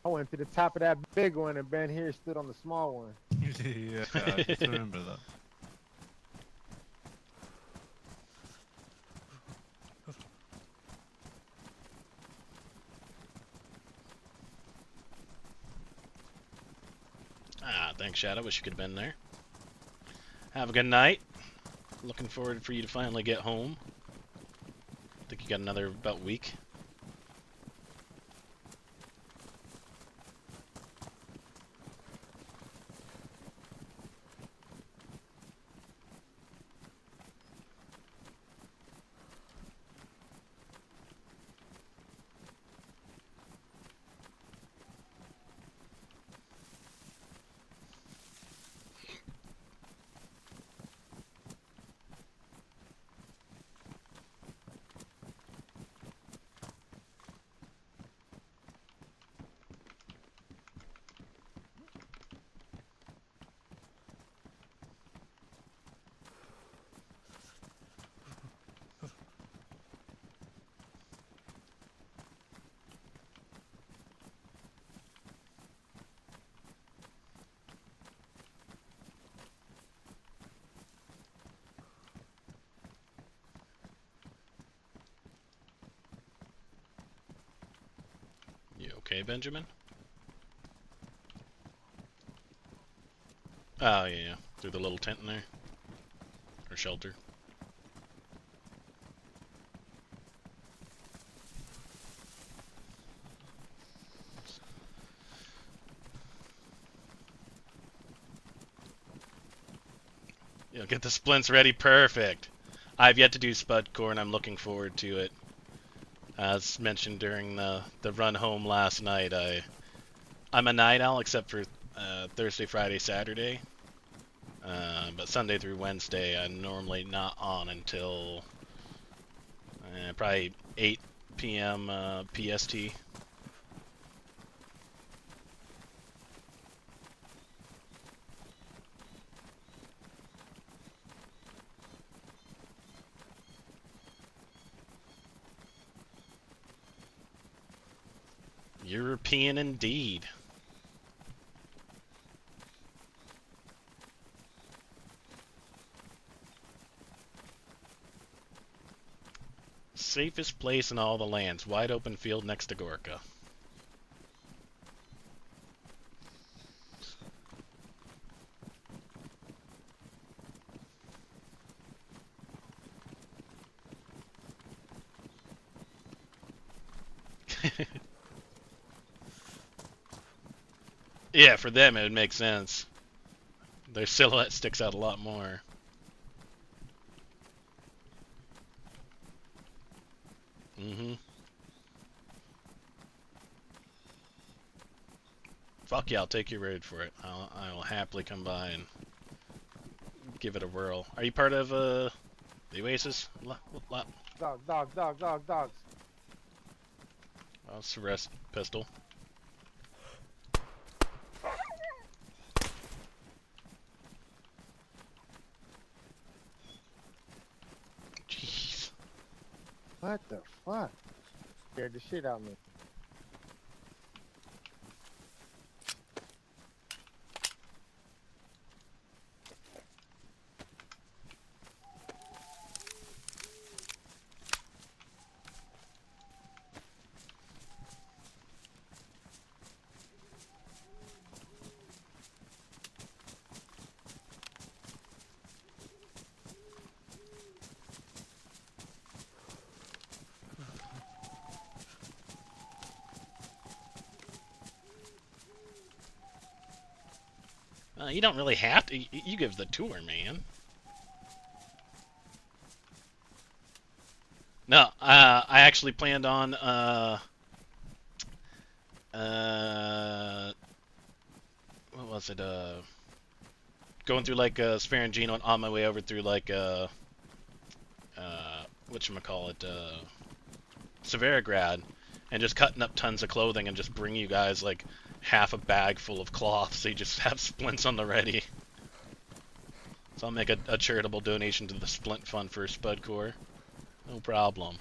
I went to the top of that big one, and Ben here stood on the small one. Yeah, I just remember that. Thanks, Shadow. Wish you could have been there. Have a good night. Looking forward for you to finally get home. I think you got another about week. okay, Benjamin? Oh, yeah, yeah. Through the little tent in there. Or shelter. You'll get the splints ready. Perfect. I've yet to do Spud Core, and I'm looking forward to it. As mentioned during the run home last night, I'm a night owl except for Thursday, Friday, Saturday. But Sunday through Wednesday, I'm normally not on until probably 8 p.m. PST. European indeed. Safest place in all the lands. Wide open field next to Gorka. Yeah, for them it would make sense. Their silhouette sticks out a lot more. Mm-hmm. Fuck yeah, I'll take your word for it. I will happily come by and give it a whirl. Are you part of the Oasis? Dogs. I'll arrest pistol. Jeez. What the fuck? Scared the shit out of me. You don't really have to. You give the tour, man. No, I actually planned on what was it? Going through like Sparangino on my way over through like whatchamacallit, Severograd, and just cutting up tons of clothing and just bring you guys like half a bag full of cloth, so you just have splints on the ready. So I'll make a charitable donation to the Splint Fund for Spud Core. No problem.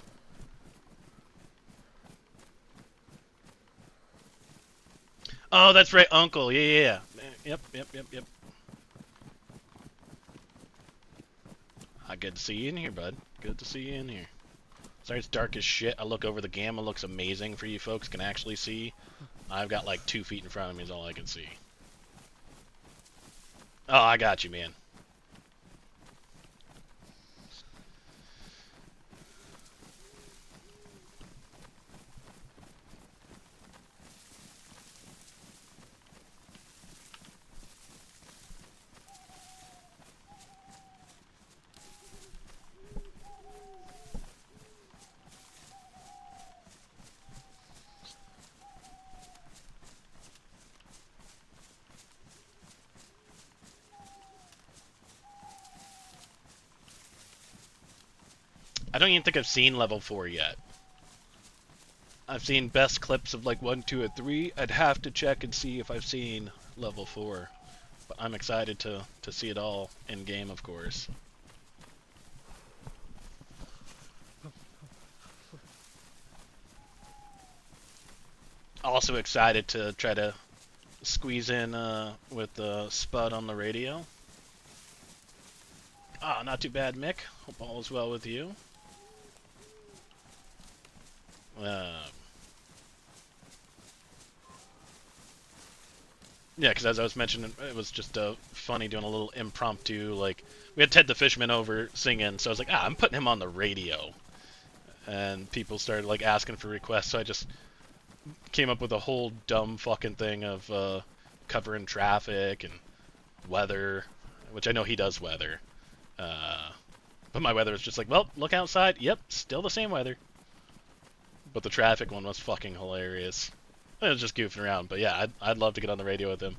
Oh, that's right, Uncle. Yeah. Yep. Good to see you in here, bud. Good to see you in here. Sorry it's dark as shit. I look over the gamma, looks amazing for you folks can actually see. I've got like 2 feet in front of me is all I can see. Oh, I got you, man. I don't even think I've seen level 4 yet. I've seen best clips of like 1, 2, and 3. I'd have to check and see if I've seen level 4. But I'm excited to see it all in game, of course. Also excited to try to squeeze in with Spud on the radio. Ah, not too bad, Mick. Hope all is well with you. Yeah, because as I was mentioning, it was just funny doing a little impromptu, like, we had Ted the Fishman over singing, so I was like, I'm putting him on the radio. And people started, like, asking for requests, so I just came up with a whole dumb fucking thing of covering traffic and weather, which I know he does weather. But my weather was just like, well, look outside, yep, still the same weather. But the traffic one was fucking hilarious. I was just goofing around, but yeah, I'd love to get on the radio with him.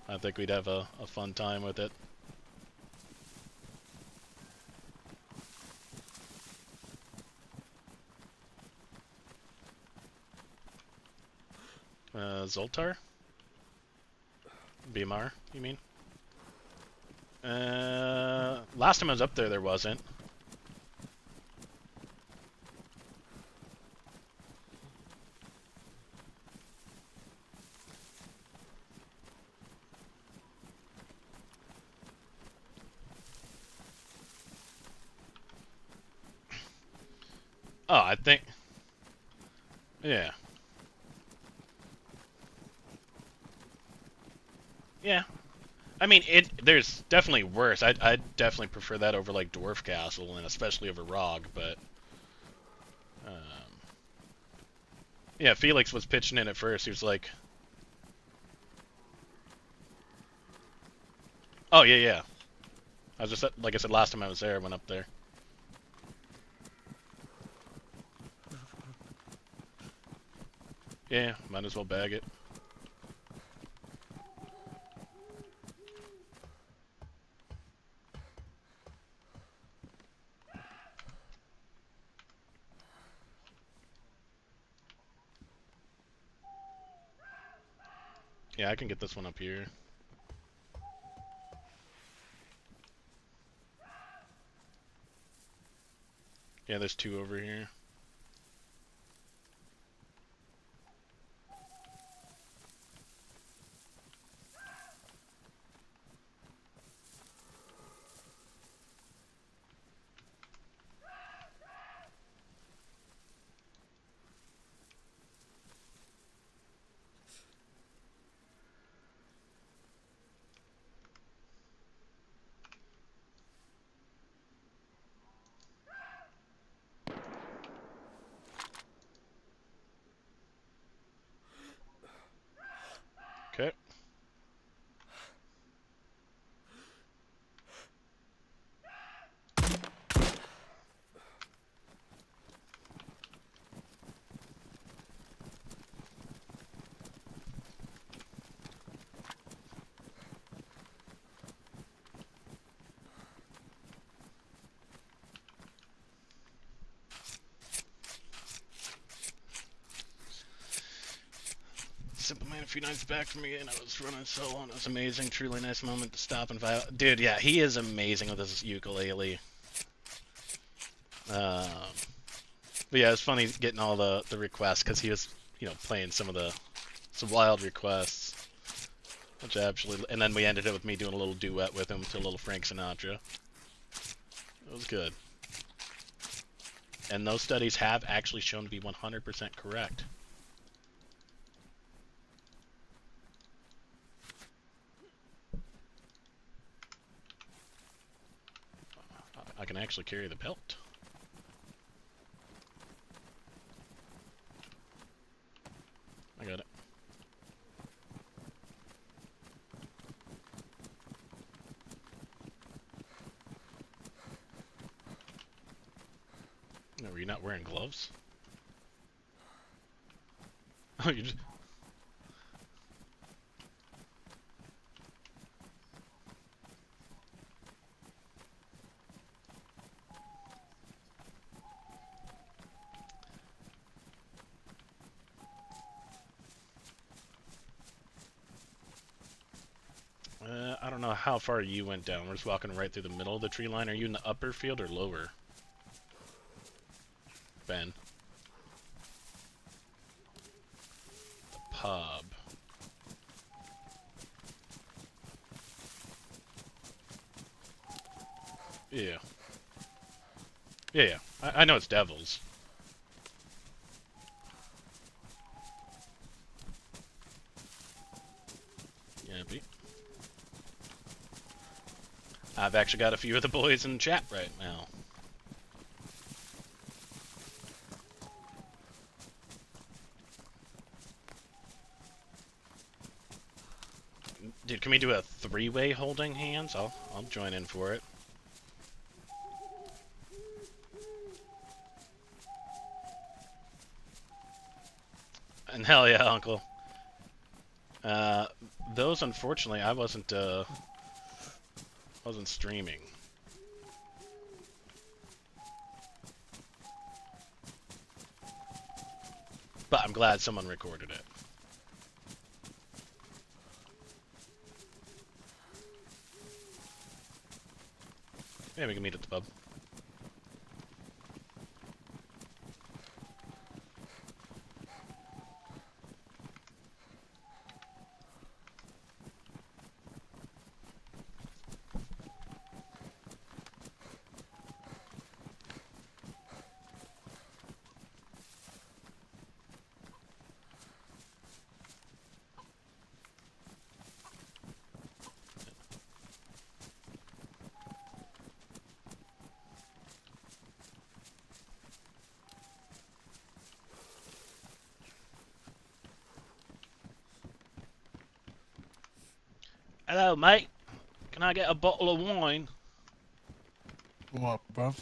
I think we'd have a fun time with it. Zoltar? BMR, you mean? Last time I was up there wasn't. Oh, I think... Yeah. Yeah. I mean, there's definitely worse. I'd definitely prefer that over, like, Dwarf Castle, and especially over Rog, but... yeah, Felix was pitching in at first. He was like... Oh, yeah, yeah. I was just, like I said, last time I was there, I went up there. Yeah, might as well bag it. Yeah, I can get this one up here. Yeah, there's two over here. Okay. Simple man a few nights back from me and I was running solo and it was amazing. Truly nice moment to stop and vibe. Dude, yeah, he is amazing with his ukulele. But yeah, it was funny getting all the requests because he was, you know, playing some wild requests. Which actually, and then we ended it with me doing a little duet with him to a little Frank Sinatra. It was good. And those studies have actually shown to be 100% correct. I can actually carry the pelt. I got it. No, were you not wearing gloves? Oh, you just... I don't know how far you went down. We're just walking right through the middle of the tree line. Are you in the upper field or lower? Ben. The pub. Yeah. Yeah. I know it's Devils. I've actually got a few of the boys in chat right now. Dude, can we do a three-way holding hands? I'll join in for it. And hell yeah, Uncle. Those, unfortunately, I wasn't streaming. But I'm glad someone recorded it. Yeah, we can meet at the pub. Hello, mate. Can I get a bottle of wine? What, bruv?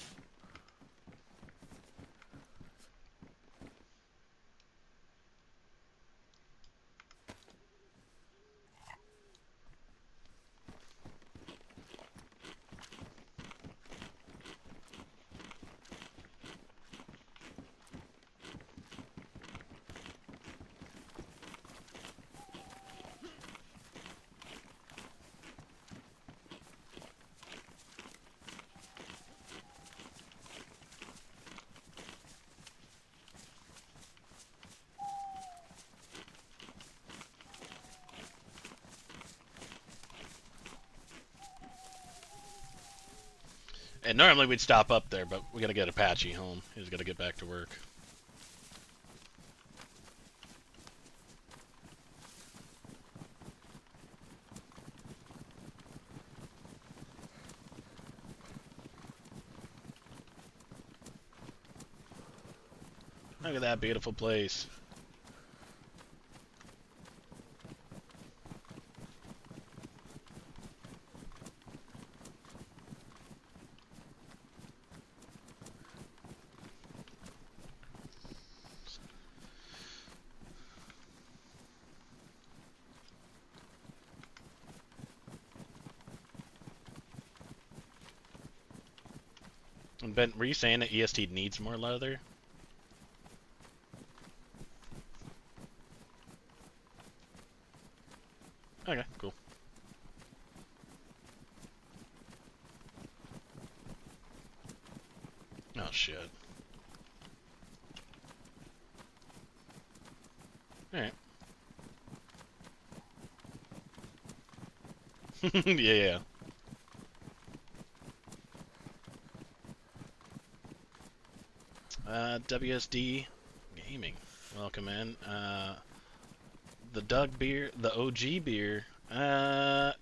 And normally we'd stop up there, but we gotta get Apache home. He's gotta get back to work. Look at that beautiful place. And Ben, were you saying that EST needs more leather? Okay, cool. Oh shit. Alright. Yeah. WSD Gaming, welcome in. The Doug beer, the OG beer. I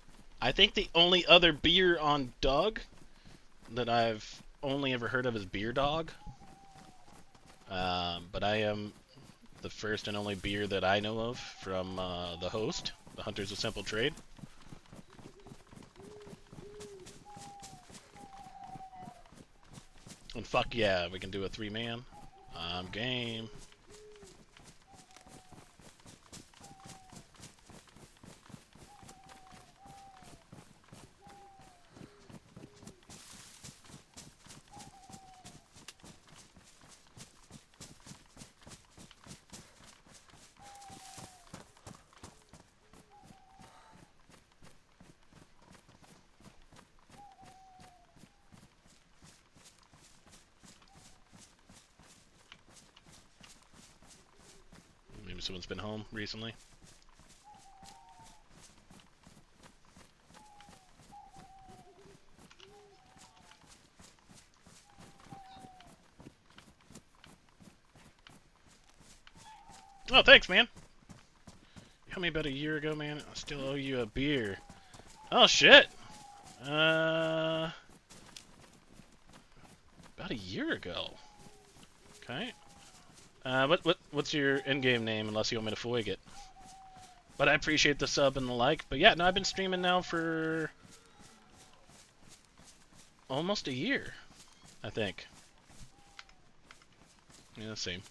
think the only other beer on Doug that I've only ever heard of is Beer Dog. But I am the first and only beer that I know of from the host, the Hunters of Simple Trade. And fuck yeah, we can do a 3-man. Game. Maybe someone's been home recently. Oh, thanks, man. You helped me about a year ago, man. I still owe you a beer. Oh, shit. About a year ago. Okay. What's your in-game name, unless you want me to foig it? But I appreciate the sub and the like. But yeah, no, I've been streaming now for almost a year, I think. Yeah, same.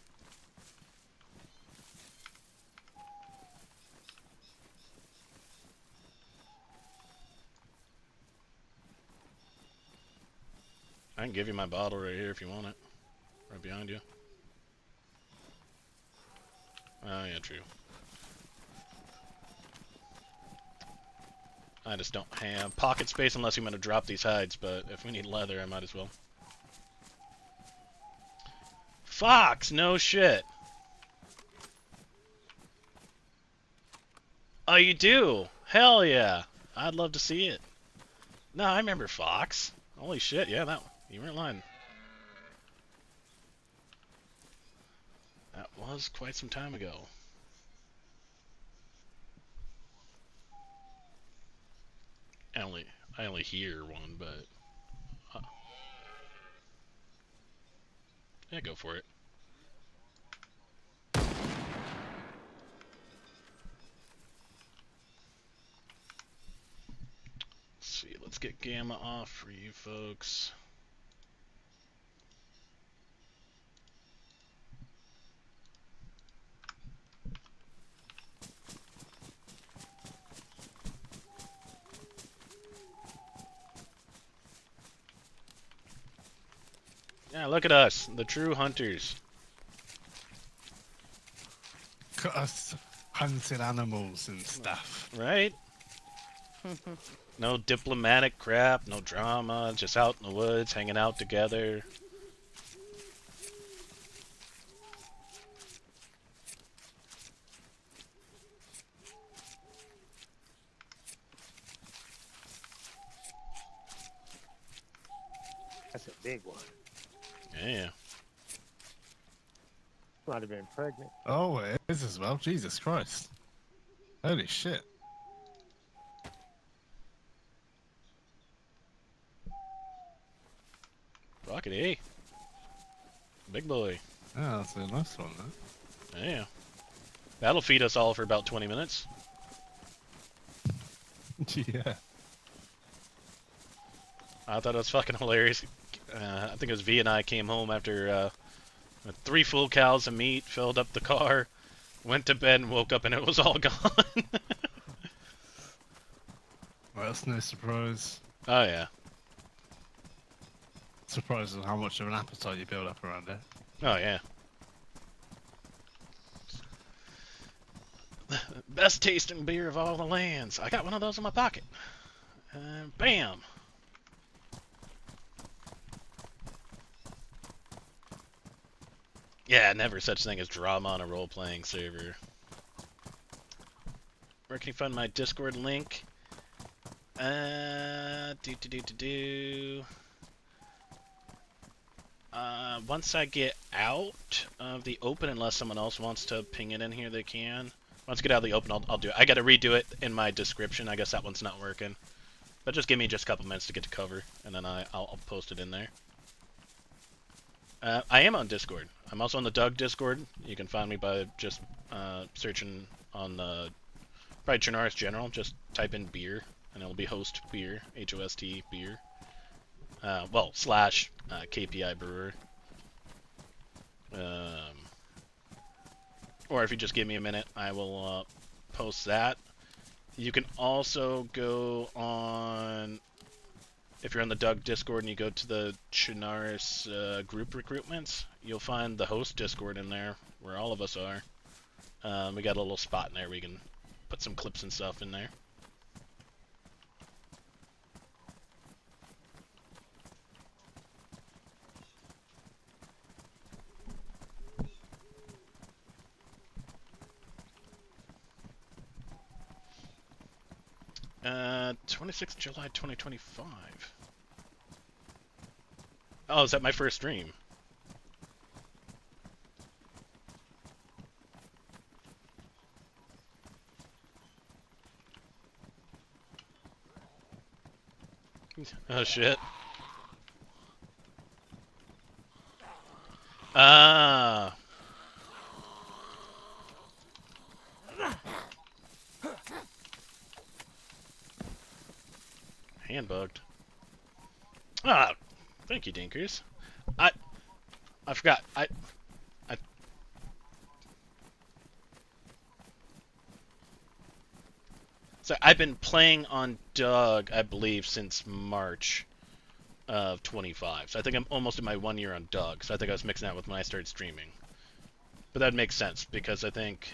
I can give you my bottle right here if you want it. Right behind you. Oh, yeah, true. I just don't have pocket space unless I'm going to drop these hides, but if we need leather, I might as well. Fox! No shit! Oh, you do? Hell yeah! I'd love to see it. No, I remember Fox. Holy shit, yeah, that you weren't lying. That was quite some time ago. I only hear one, but yeah, go for it. Let's see, let's get Gamma off for you folks. Yeah, look at us, the true hunters. Got us hunting animals and stuff. Right? No diplomatic crap, no drama, just out in the woods, hanging out together. That's a big one. Yeah. Might have been pregnant. Oh, it is as well. Jesus Christ. Holy shit. Rocket A. Big boy. Yeah, that's a nice one, though. Yeah. That'll feed us all for about 20 minutes. Yeah. I thought it was fucking hilarious. I think it was V and I came home after 3 full cows of meat, filled up the car, went to bed and woke up and it was all gone. Well, that's no surprise. Oh yeah. Surprised at how much of an appetite you build up around it. Oh yeah. Best tasting beer of all the lands. I got one of those in my pocket. Bam. Yeah, never such thing as drama on a role-playing server. Where can you find my Discord link? Once I get out of the open, unless someone else wants to ping it in here, they can. Once I get out of the open, I'll do it. I gotta redo it in my description. I guess that one's not working. But just give me just a couple minutes to get to cover, and then I'll post it in there. I am on Discord. I'm also on the Doug Discord. You can find me by just searching on the probably Chernarus General. Just type in beer, and it'll be host beer, HOST beer. Well, / KPI brewer. Or if you just give me a minute, I will post that. You can also go on, if you're on the Doug Discord and you go to the Chernarus group recruitments, you'll find the host Discord in there, where all of us are. We got a little spot in there we can put some clips and stuff in there. Uh, 26th July 2025. Oh, is that my first stream? Oh shit. Ah. Hand bugged. Ah, thank you, Dinkers. I forgot. So I've been playing on Doug, I believe, since March of 25. So I think I'm almost at my 1 year on Doug. So I think I was mixing that with when I started streaming. But that makes sense because I think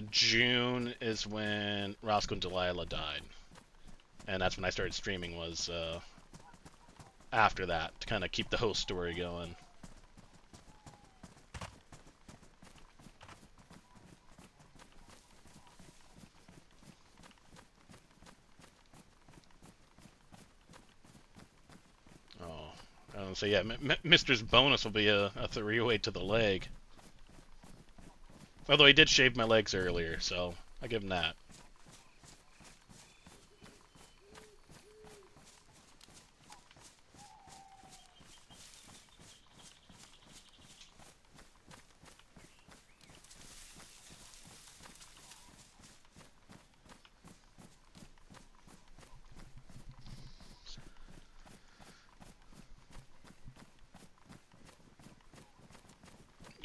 June is when Roscoe and Delilah died. And that's when I started streaming was after that to kind of keep the host story going. So yeah, Mister's bonus will be a 308 to the leg. Although he did shave my legs earlier, so I give him that.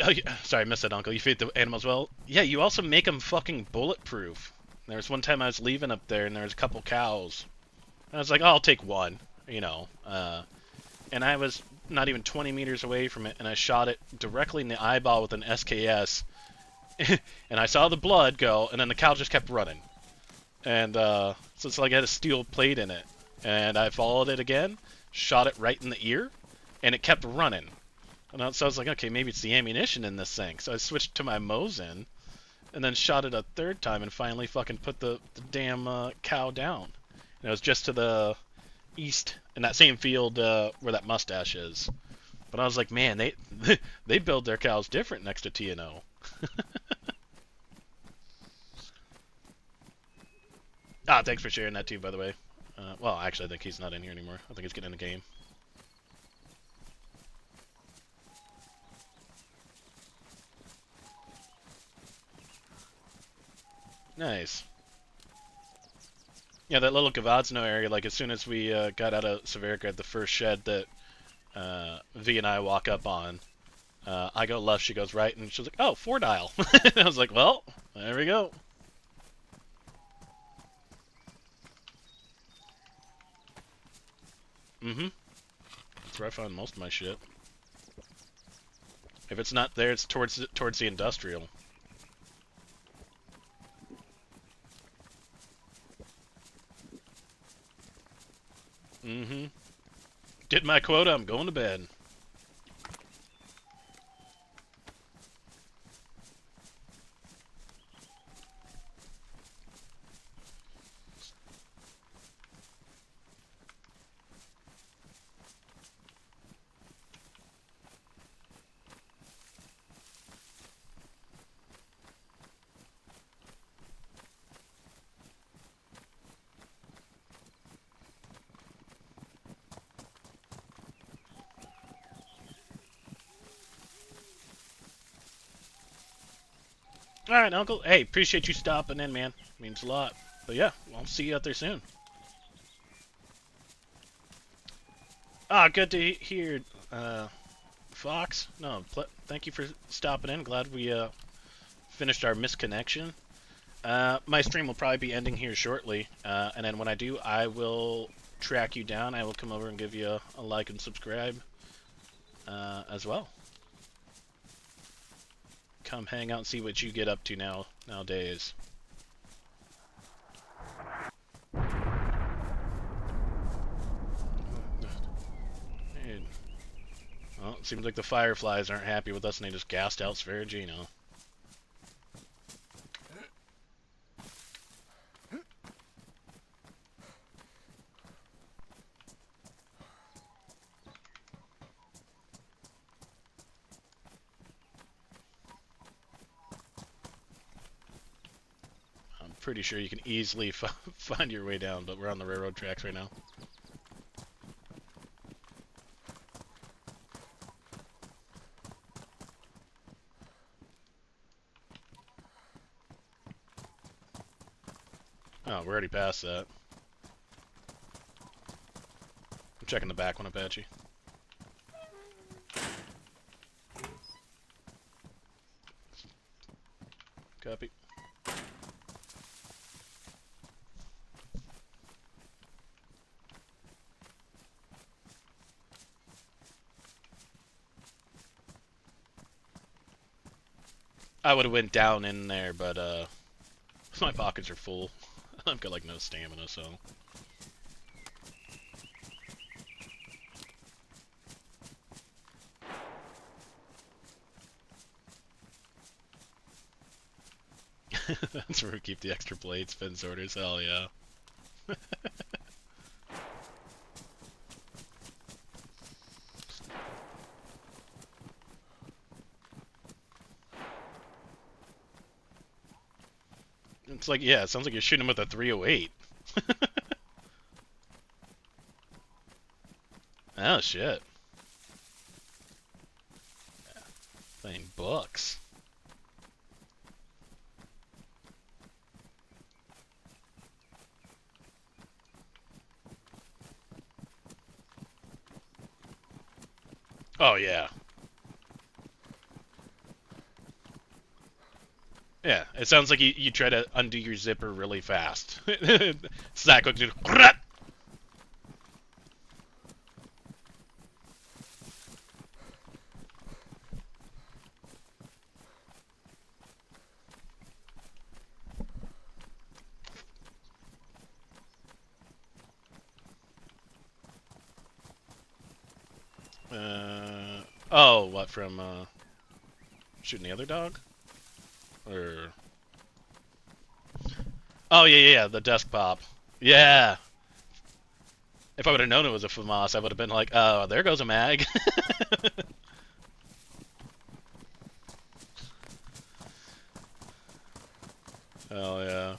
Oh, yeah. Sorry, I missed that, Uncle. You feed the animals well? Yeah, you also make them fucking bulletproof. There was one time I was leaving up there, and there was a couple cows. And I was like, oh, I'll take one, you know. And I was not even 20 meters away from it, and I shot it directly in the eyeball with an SKS. And I saw the blood go, and then the cow just kept running. And so it's like I had a steel plate in it. And I followed it again, shot it right in the ear, and it kept running. And so I was like, okay, maybe it's the ammunition in this thing. So I switched to my Mosin, and then shot it a third time, and finally fucking put the damn cow down. And it was just to the east, in that same field where that mustache is. But I was like, man, they build their cows different next to TNO. Ah, thanks for sharing that too, by the way. Well, actually, I think he's not in here anymore. I think he's getting in the game. Nice. Yeah, that little Gavadzno area, like as soon as we got out of Severgrad, the first shed that V and I walk up on, I go left, she goes right, and she's like, oh, 4-dial. I was like, well, there we go. Mm-hmm. That's where I found most of my shit. If it's not there, it's towards the industrial. Mm-hmm. Did my quota, I'm going to bed. Alright, Uncle. Hey, appreciate you stopping in, man. Means a lot. But yeah, I'll see you out there soon. Ah, good to hear, Fox. No, thank you for stopping in. Glad we finished our misconnection. My stream will probably be ending here shortly, and then when I do, I will track you down. I will come over and give you a like and subscribe as well. Come hang out and see what you get up to nowadays. Dude. Well, it seems like the Fireflies aren't happy with us and they just gassed out Sverigino. pretty sure you can easily find your way down, but we're on the railroad tracks right now. Oh, we're already past that. I'm checking the back one, Apache. Copy. I would have went down in there, but my pockets are full. I've got like no stamina, so. That's where we keep the extra plates, spin sorters, hell yeah. It's like, yeah, it sounds like you're shooting him with a 308. Oh, shit. Playing books. Oh, yeah. Yeah, it sounds like you try to undo your zipper really fast. It's that quick to do. Oh, what, from, shooting the other dog? Or... Oh, yeah, the desk pop. Yeah! If I would have known it was a FAMAS, I would have been like, oh, there goes a mag. Hell yeah.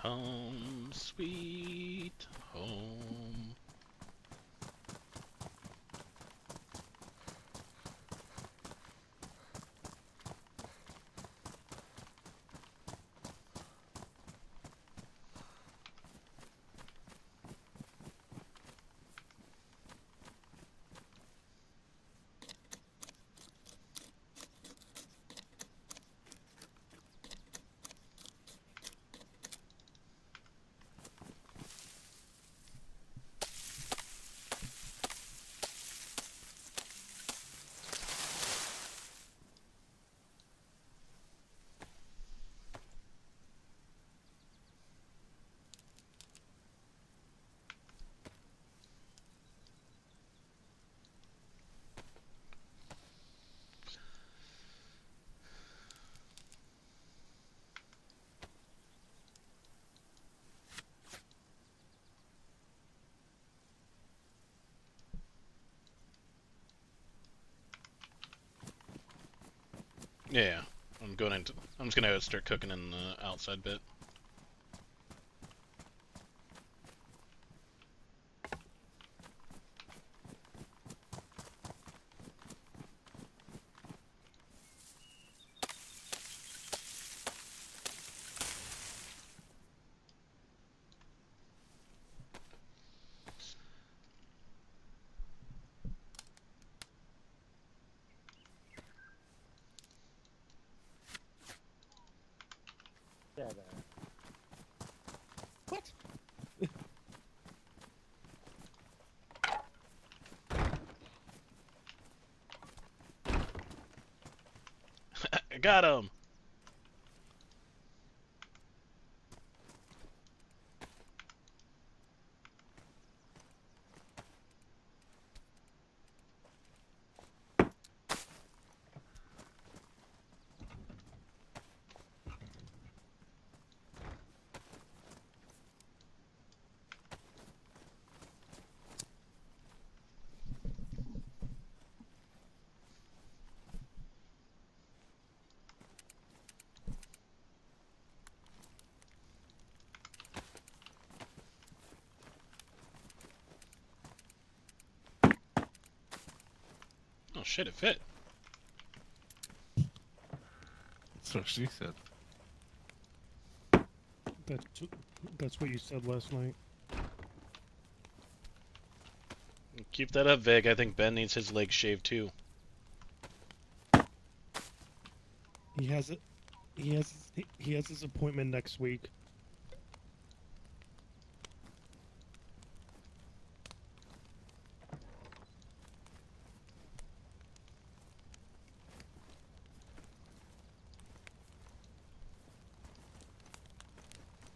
Home, sweet home. Yeah, I'm just gonna start cooking in the outside bit. Yeah, What? I got him. Oh shit, it fit. That's what she said. That's what you said last night. Keep that up, Vig. I think Ben needs his legs shaved too. He has it. He has his appointment next week.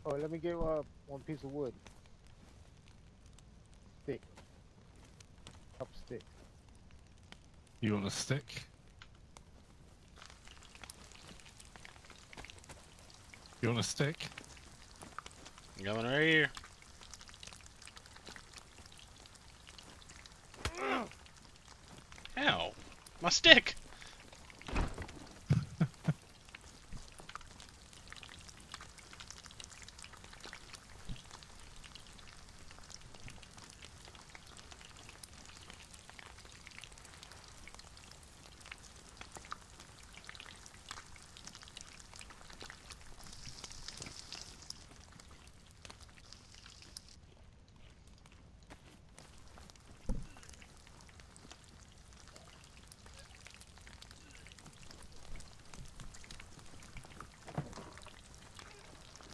Oh, let me get one piece of wood. Stick. Couple sticks. You want a stick? You want a stick? Going right here. Ow! My stick!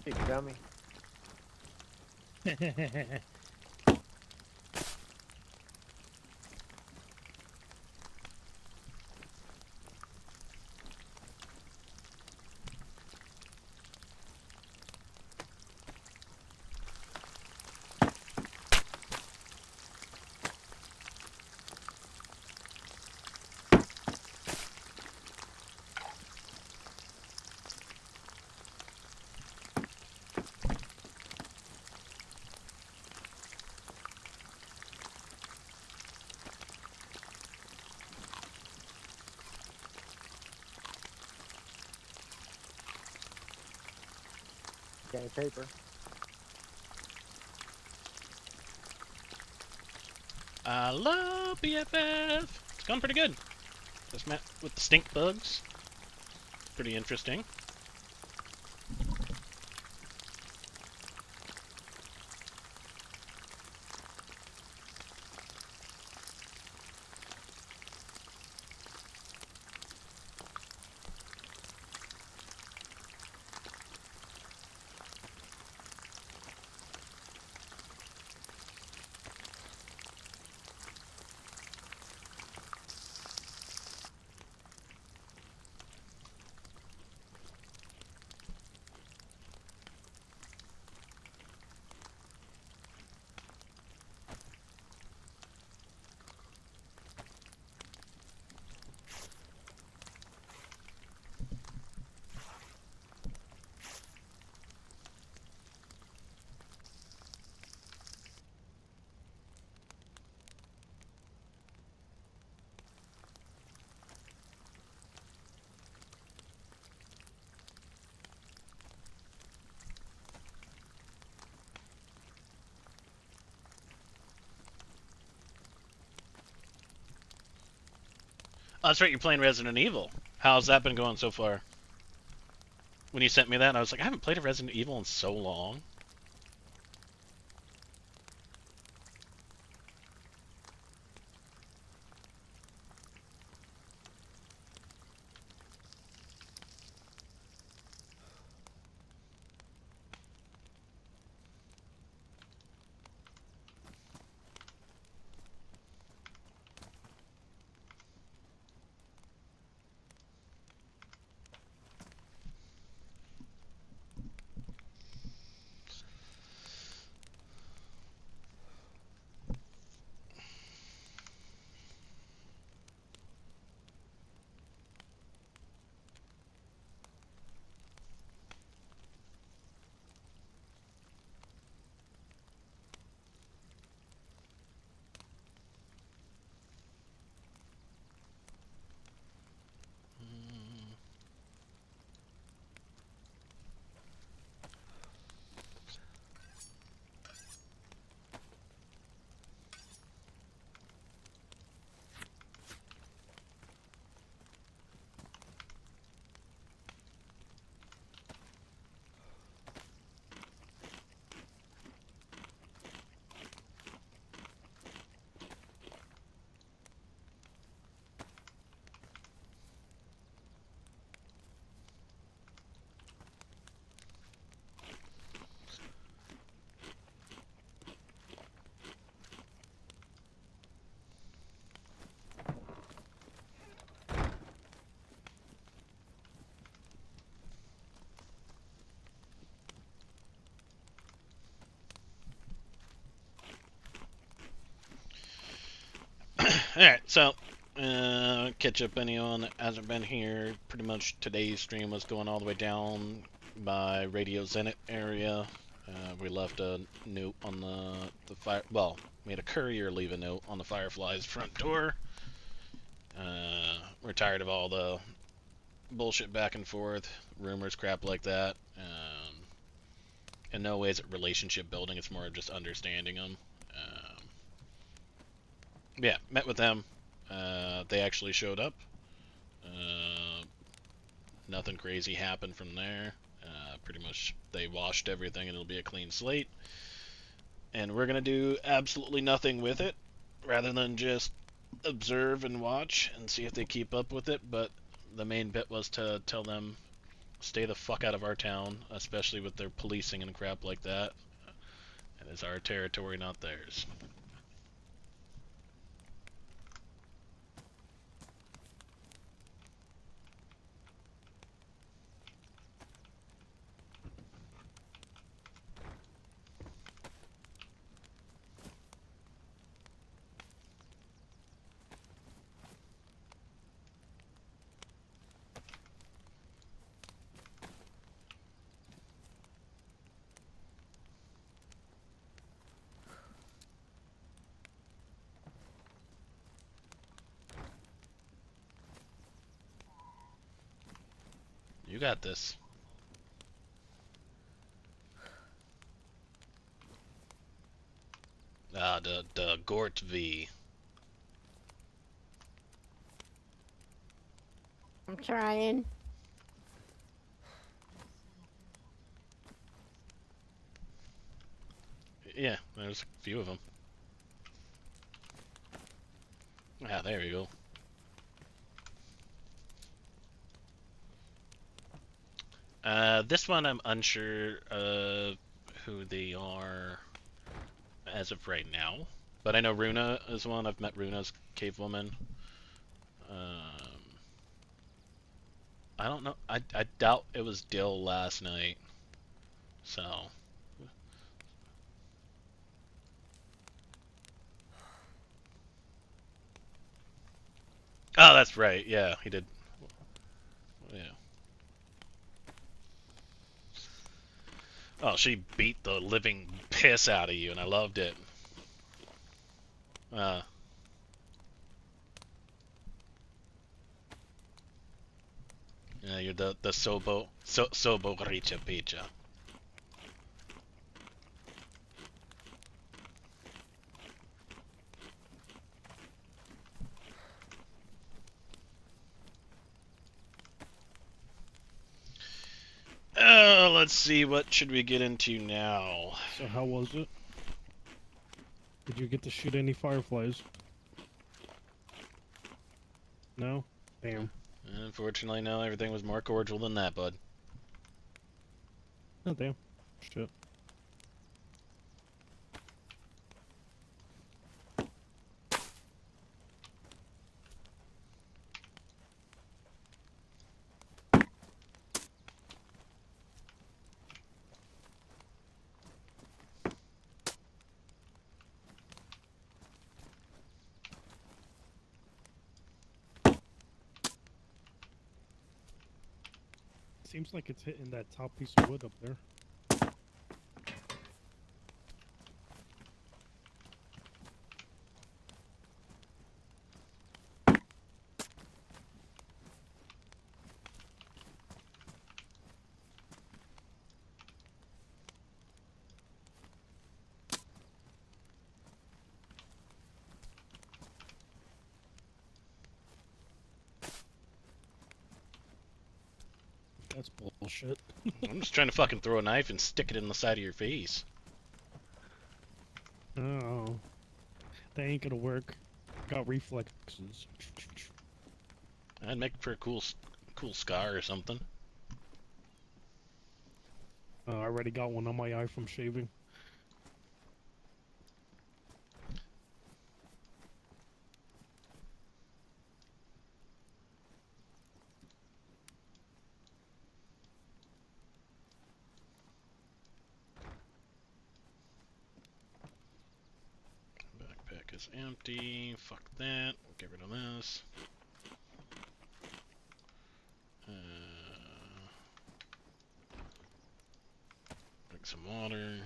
Hey, dummy. Got paper. I love BFF. It's gone pretty good. This map with the stink bugs. Pretty interesting. Oh, that's right, you're playing Resident Evil. How's that been going so far? When you sent me that, I was like, I haven't played a Resident Evil in so long. Alright, so, catch up anyone that hasn't been here. Pretty much today's stream was going all the way down by Radio Zenit area. We left a note on the fire. Well, we had a courier leave a note on the Fireflies front door. We're tired of all the bullshit back and forth, rumors, crap like that. In no way is it relationship building, it's more of just understanding them. Yeah, met with them. They actually showed up. Nothing crazy happened from there. Pretty much they washed everything and it'll be a clean slate. And we're going to do absolutely nothing with it rather than just observe and watch and see if they keep up with it. But the main bit was to tell them stay the fuck out of our town, especially with their policing and crap like that. It is our territory, not theirs. You got this. The Gort V. I'm trying. Yeah, there's a few of them. Ah, there you go. This one I'm unsure of who they are as of right now. But I know Runa is one. I've met Runa's cave woman. I don't know. I doubt it was Dill last night. So. Oh, that's right. Yeah, he did. Yeah. Oh, she beat the living piss out of you, and I loved it. Yeah, you're the Sobo Richa Picha. let's see, what should we get into now? So how was it? Did you get to shoot any fireflies? No? Damn. Unfortunately, no, everything was more cordial than that, bud. Oh, damn. Shit. Seems like it's hitting that top piece of wood up there. That's bullshit. I'm just trying to fucking throw a knife and stick it in the side of your face. Oh. That ain't gonna work. Got reflexes. I'd make for a cool scar or something. I already got one on my eye from shaving. Backpack is empty. Fuck that. Get rid of this. Drink some water.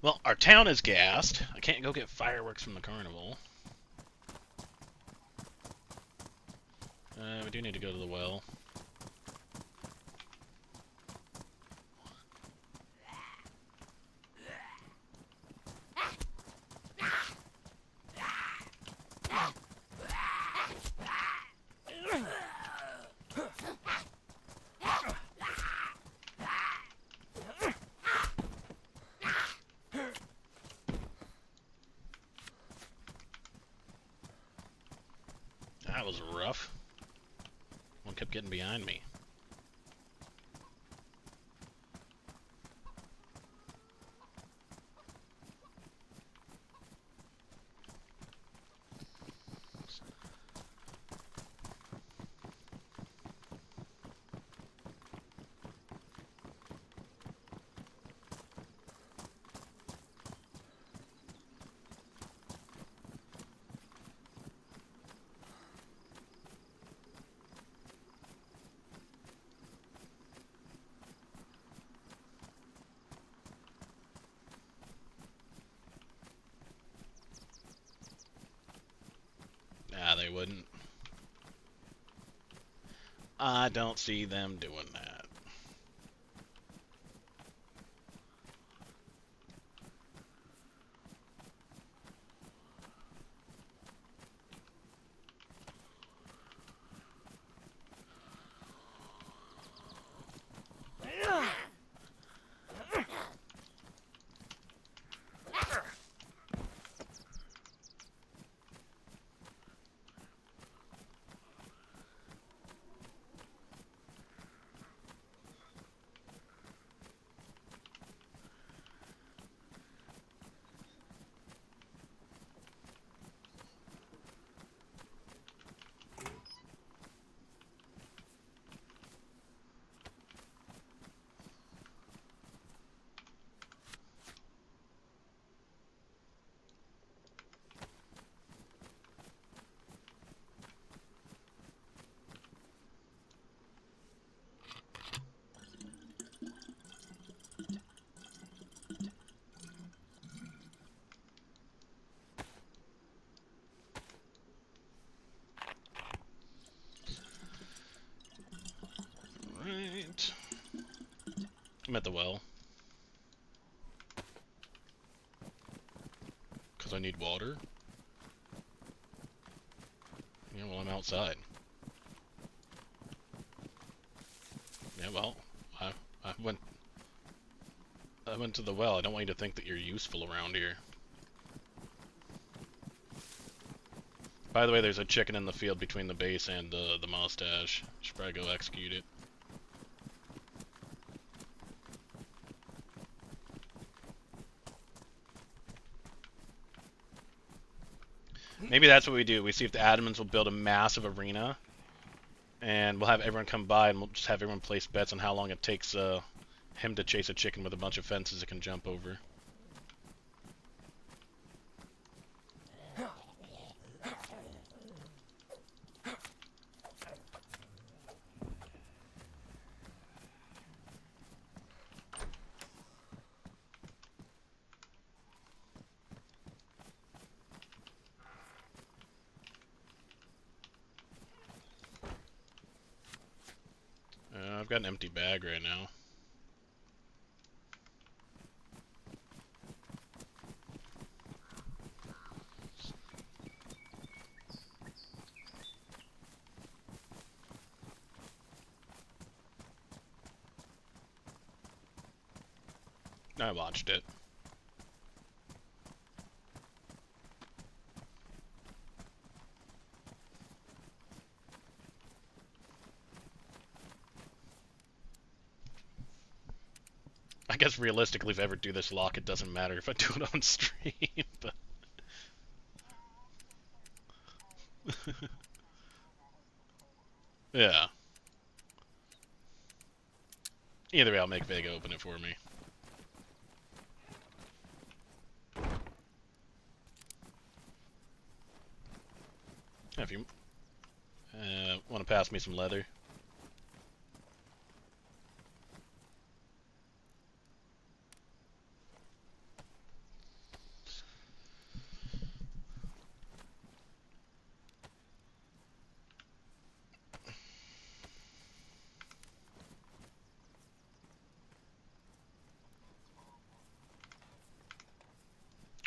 Well, our town is gassed. I can't go get fireworks from the carnival. We do need to go to the well. That was rough. One kept getting behind me. Nah, they wouldn't. I don't see them doing that. I'm at the well. Because I need water. Yeah, well, I'm outside. Yeah, well, I went to the well. I don't want you to think that you're useful around here. By the way, there's a chicken in the field between the base and the mustache. Should probably go execute it. Maybe that's what we do. We see if the admins will build a massive arena, and we'll have everyone come by, and we'll just have everyone place bets on how long it takes him to chase a chicken with a bunch of fences it can jump over. I've got an empty bag right now. I watched it. I guess realistically, if I ever do this lock, it doesn't matter if I do it on stream, but... yeah. Either way, I'll make Vega open it for me. If you want to pass me some leather.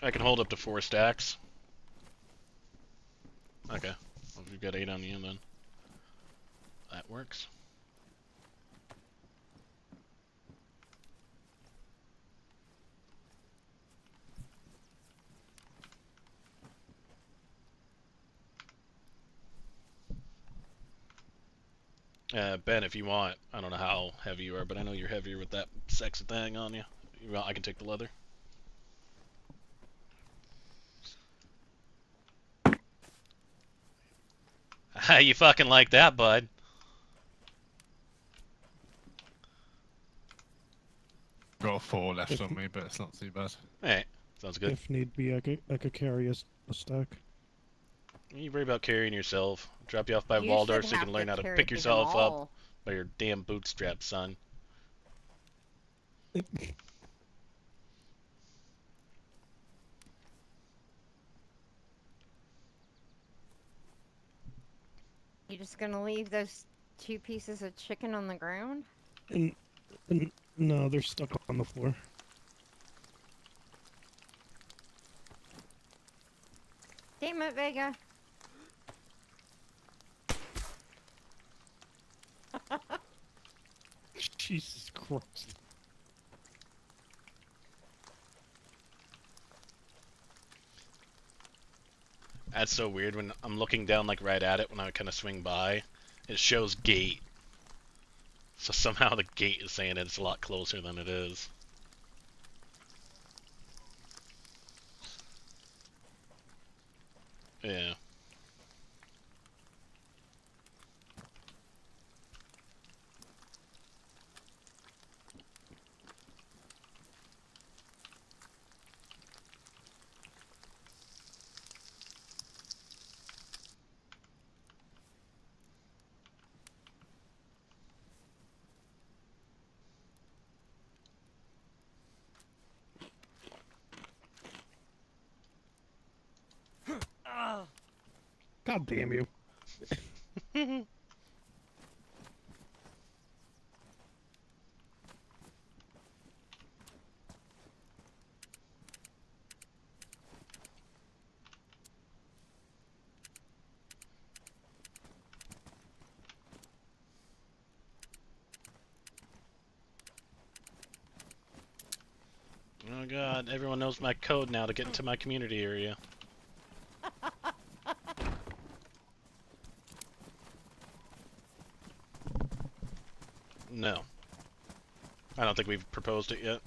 I can hold up to 4 stacks. Okay. Well, we've got 8 on you then. That works. Ben, if you want, I don't know how heavy you are, but I know you're heavier with that sexy thing on you. I can take the leather. How you fucking like that, bud? Got 4 left on me, but it's not too bad. Hey, sounds good. If need be, I could carry a stack. You worry about carrying yourself. Drop you off by You Waldorf should so you have can learn to how to carry pick them yourself up all. by your damn bootstraps, son. You just gonna leave those 2 pieces of chicken on the ground? And no, they're stuck on the floor. Damn it, Vega. Jesus Christ. That's so weird when I'm looking down like right at it when I kind of swing by. It shows gate. So somehow the gate is saying it's a lot closer than it is. Yeah. God damn you. Oh god, everyone knows my code now to get into my community area. No. I don't think we've proposed it yet.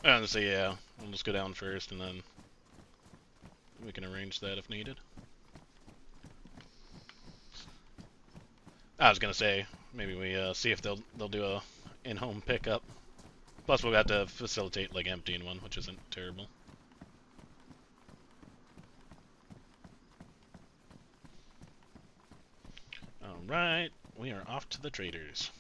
Honestly, yeah. We'll just go down first and then we can arrange that if needed. I was gonna say, maybe we see if they'll do a in-home pickup. Plus we'll have to facilitate like emptying one, which isn't terrible. Alright, we are off to the traders.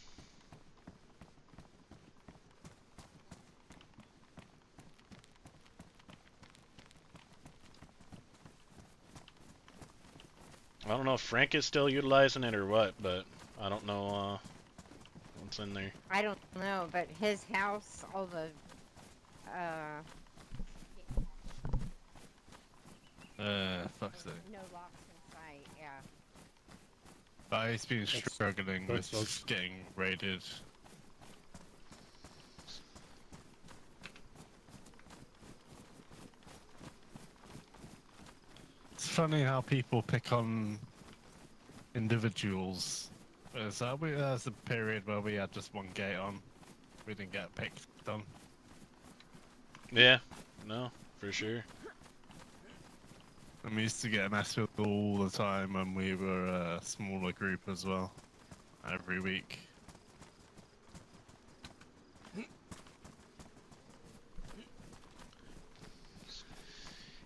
I don't know if Frank is still utilizing it or what, but I don't know what's in there. I don't know, but his house, all the fuck's sake. no locks in sight. Yeah. He's been struggling with getting raided. It's funny how people pick on individuals. There's a period where we had just one gate on. We didn't get picked on. Yeah, no, for sure. And we used to get messed with all the time when we were a smaller group as well. Every week.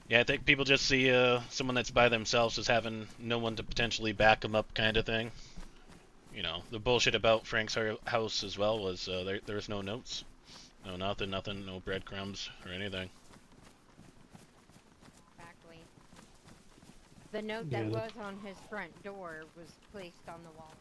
Yeah, I think people just see someone that's by themselves as having no one to potentially back them up kind of thing. You know, the bullshit about Frank's house as well was there was no notes. No nothing, no breadcrumbs or anything. Exactly. The note that was on his front door was placed on the wall.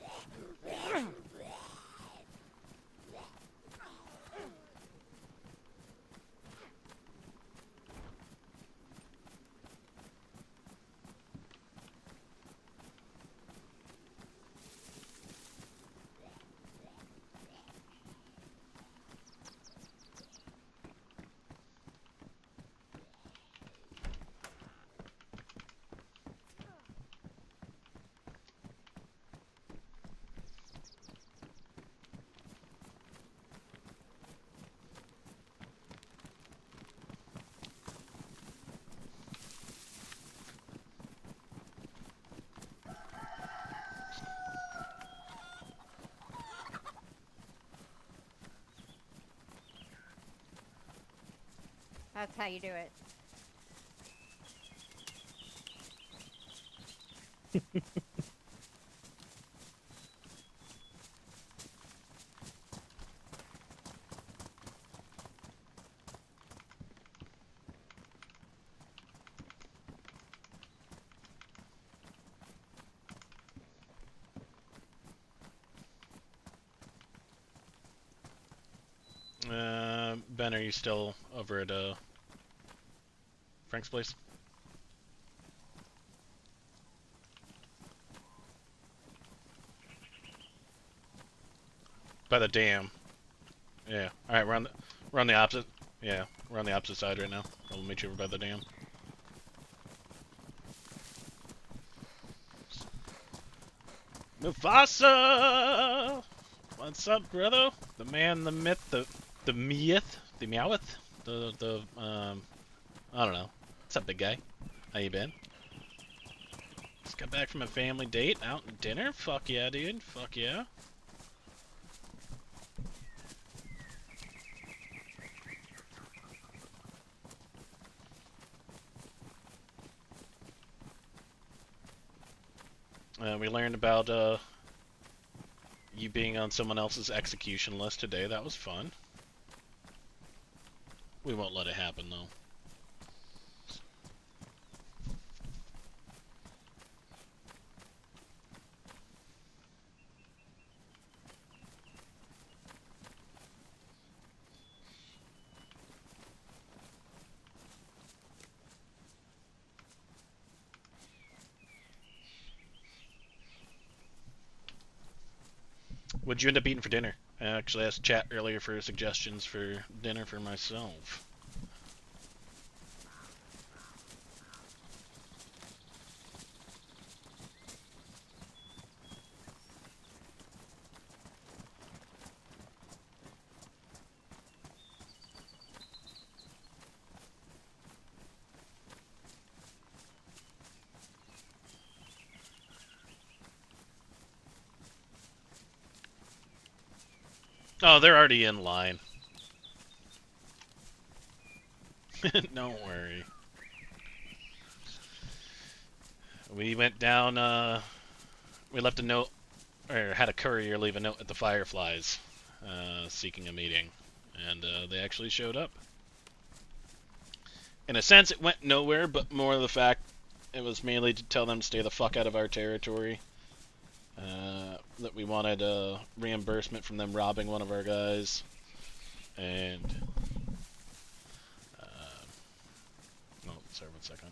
That's how you do it. Ben, are you still over at Frank's place? By the dam. Yeah. All right, we're on the opposite. Yeah, we're on the opposite side right now. I'll meet you over by the dam. Mufasa! What's up, brother? The man, the myth, the meowth, I don't know. What's up, big guy? How you been? Just got back from a family date, out to dinner? Fuck yeah, dude. Fuck yeah. We learned about you being on someone else's execution list today. That was fun. We won't let it happen, though. What'd you end up eating for dinner? I actually asked chat earlier for suggestions for dinner for myself. Oh, they're already in line. Don't worry. We went down, we left a note, or had a courier leave a note at the Fireflies, seeking a meeting, and they actually showed up. In a sense, it went nowhere, but more of the fact it was mainly to tell them to stay the fuck out of our territory. That we wanted a reimbursement from them robbing one of our guys, and no, sorry, 1 second.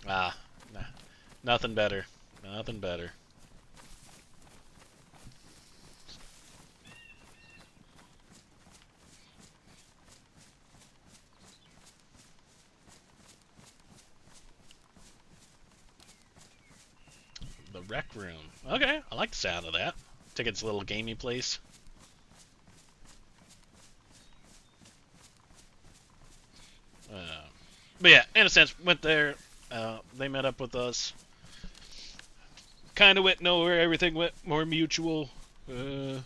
Ah, nah, nothing better, nothing better. The rec room. Okay, I like the sound of that. Take its little gamey place. But yeah, in a sense, went there. They met up with us. Kind of went nowhere. Everything went more mutual. And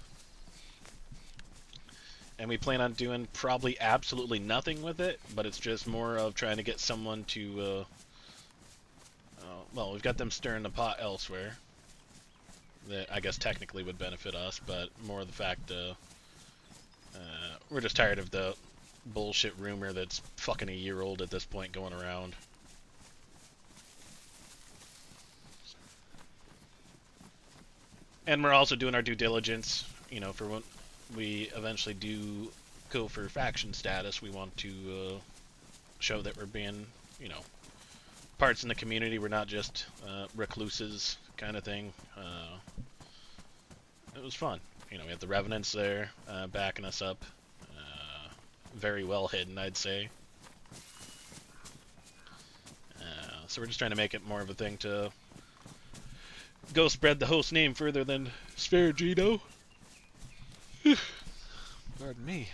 we plan on doing probably absolutely nothing with it, but it's just more of trying to get someone to well, we've got them stirring the pot elsewhere. That I guess technically would benefit us, but more of the fact we're just tired of the bullshit rumor that's fucking a year old at this point going around. And we're also doing our due diligence, you know, for when we eventually do go for faction status. We want to show that we're being, you know, parts in the community. We're not just recluses kind of thing. It was fun. You know, we have the Revenants there backing us up. Very well hidden, I'd say. So we're just trying to make it more of a thing to go spread the host name further than Sparagino. Pardon me.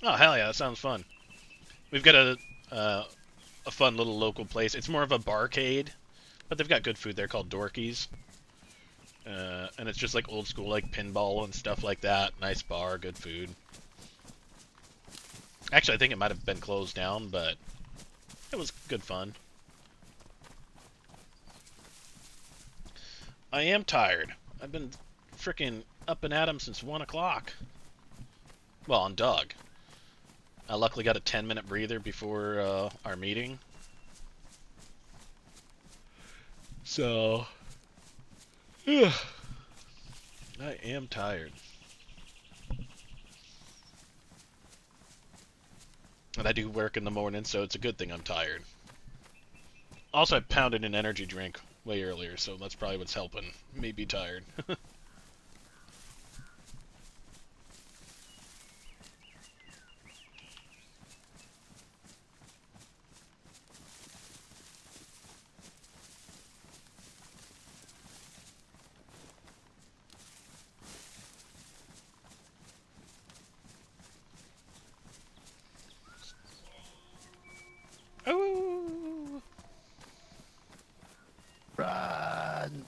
Oh, hell yeah, that sounds fun. We've got a fun little local place. It's more of a barcade, but they've got good food there called Dorky's. And it's just like old school, like pinball and stuff like that. Nice bar, good food. Actually, I think it might have been closed down, but it was good fun. I am tired. I've been frickin' up and at 'em since 1 o'clock. Well, on Doug. I luckily got a 10-minute breather before our meeting. So, I am tired. And I do work in the morning, so it's a good thing I'm tired. Also, I pounded an energy drink way earlier, so that's probably what's helping me be tired. Oh! Run!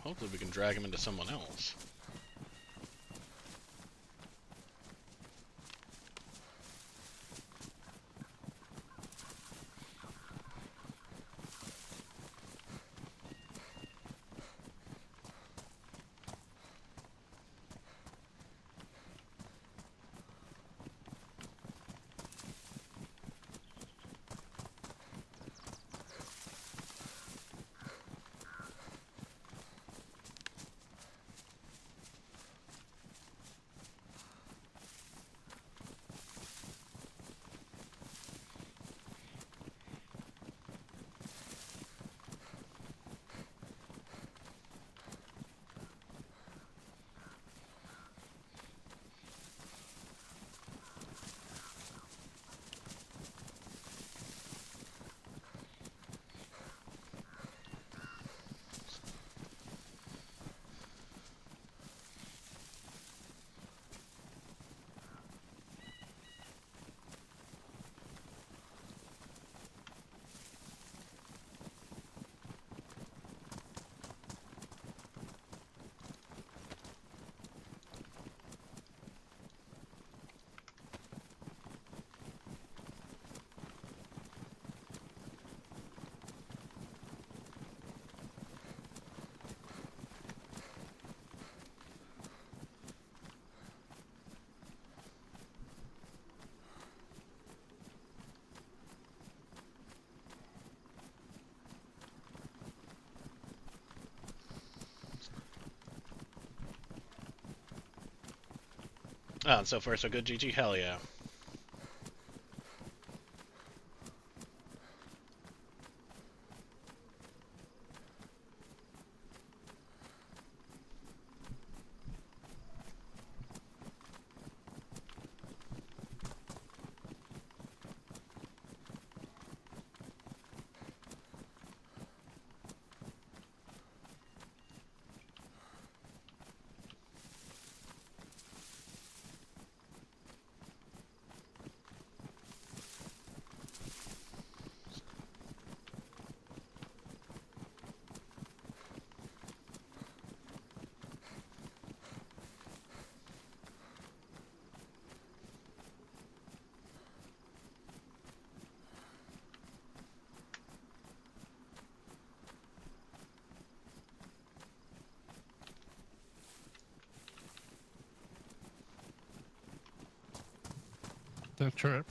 hopefully we can drag him into someone else. Ah, and so far so good, GG. Hell yeah. Don't trip.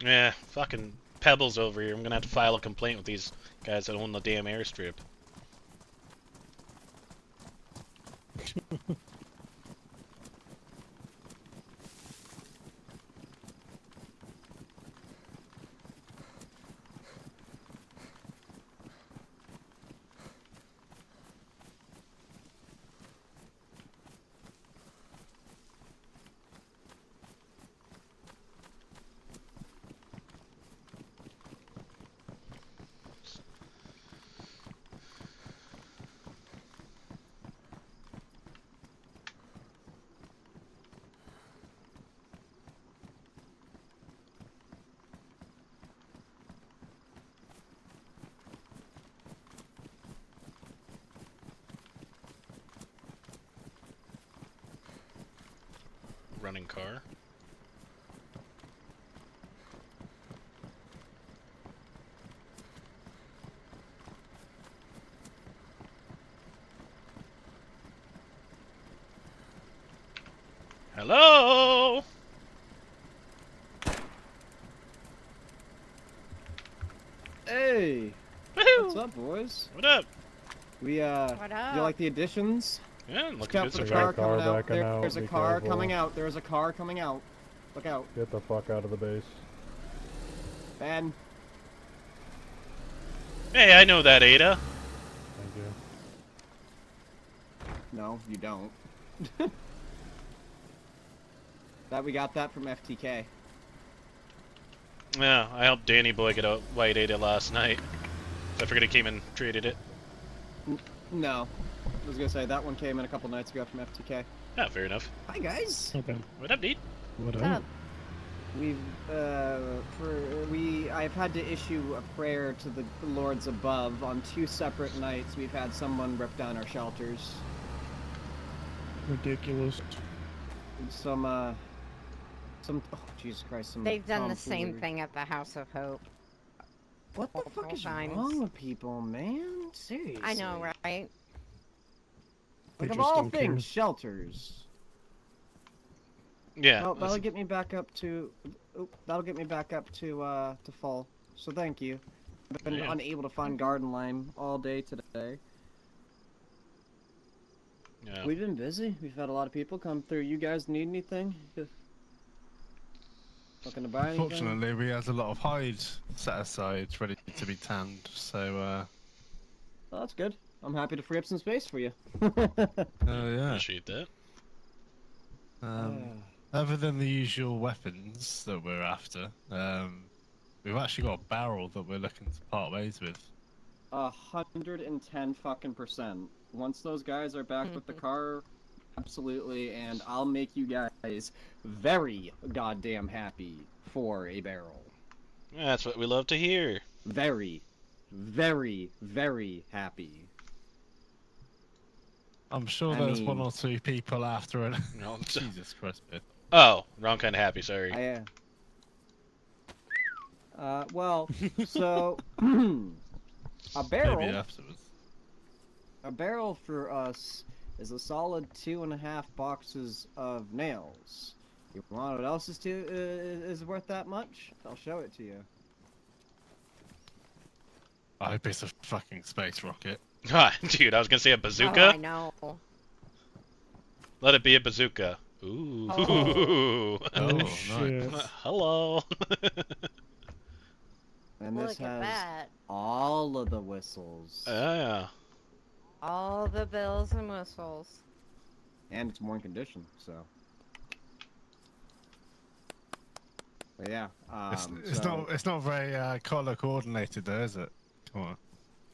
Yeah, fucking Pebbles over here. I'm gonna have to file a complaint with these guys that own the damn airstrip. Running car. Hello? Hey! Woohoo! What's up, boys? What up? We, What up? you like the additions? Yeah, Look looking out good for so the far. car coming out. backing out, There's a be car careful. coming out. There's a car coming out. Look out. Get the fuck out of the base. Ben. Hey, I know that, Ada. Thank you. No, you don't. That we got that from FTK. Yeah, I helped Danny Boy get a white Ada last night. I forget he came and traded it. No. I was gonna say, that one came in a couple nights ago from FTK. Yeah, fair enough. Hi, guys. Okay. What up, dude? What What's up? up? I've had to issue a prayer to the lords above on 2 separate nights. We've had someone rip down our shelters. Ridiculous. Oh, Jesus Christ, some They've done the same tomfoolery. thing at the House of Hope. What the fuck is times. wrong with people, man? Seriously. I know, right? Like, They of just all don't care. things, shelters. Yeah. Well, that'll get me back up to. That'll get me back up to full. So thank you. I've been Yeah. unable to find garden lime all day today. Yeah. We've been busy. We've had a lot of people come through. You guys need anything? Looking to buy anything? Fortunately, we have a lot of hide set aside, ready to be tanned. So, Well, that's good. I'm happy to free up some space for you. yeah. Appreciate that. Other than the usual weapons that we're after, we've actually got a barrel that we're looking to part ways with. 110 fucking %. Once those guys are back with the car, absolutely, and I'll make you guys very goddamn happy for a barrel. That's what we love to hear. Very, very, very happy. I'm sure I there's mean- 1 or 2 people after it. No. Jesus Christ, man. Oh, wrong kind of happy. Sorry. Well, so a barrel. Maybe afterwards. A barrel for us is a solid 2.5 boxes of nails. You want what else is worth that much? I'll show it to you. I hope it's a fucking space rocket. Dude, I was gonna say a Oh, bazooka. I know. Let it be a bazooka. Ooh. Oh, nice. shit. Hello. And this Look at has that. all of the whistles. Yeah. All the bells and whistles. And it's more in condition, so. But yeah, It's not very color coordinated, though, is it? Come on.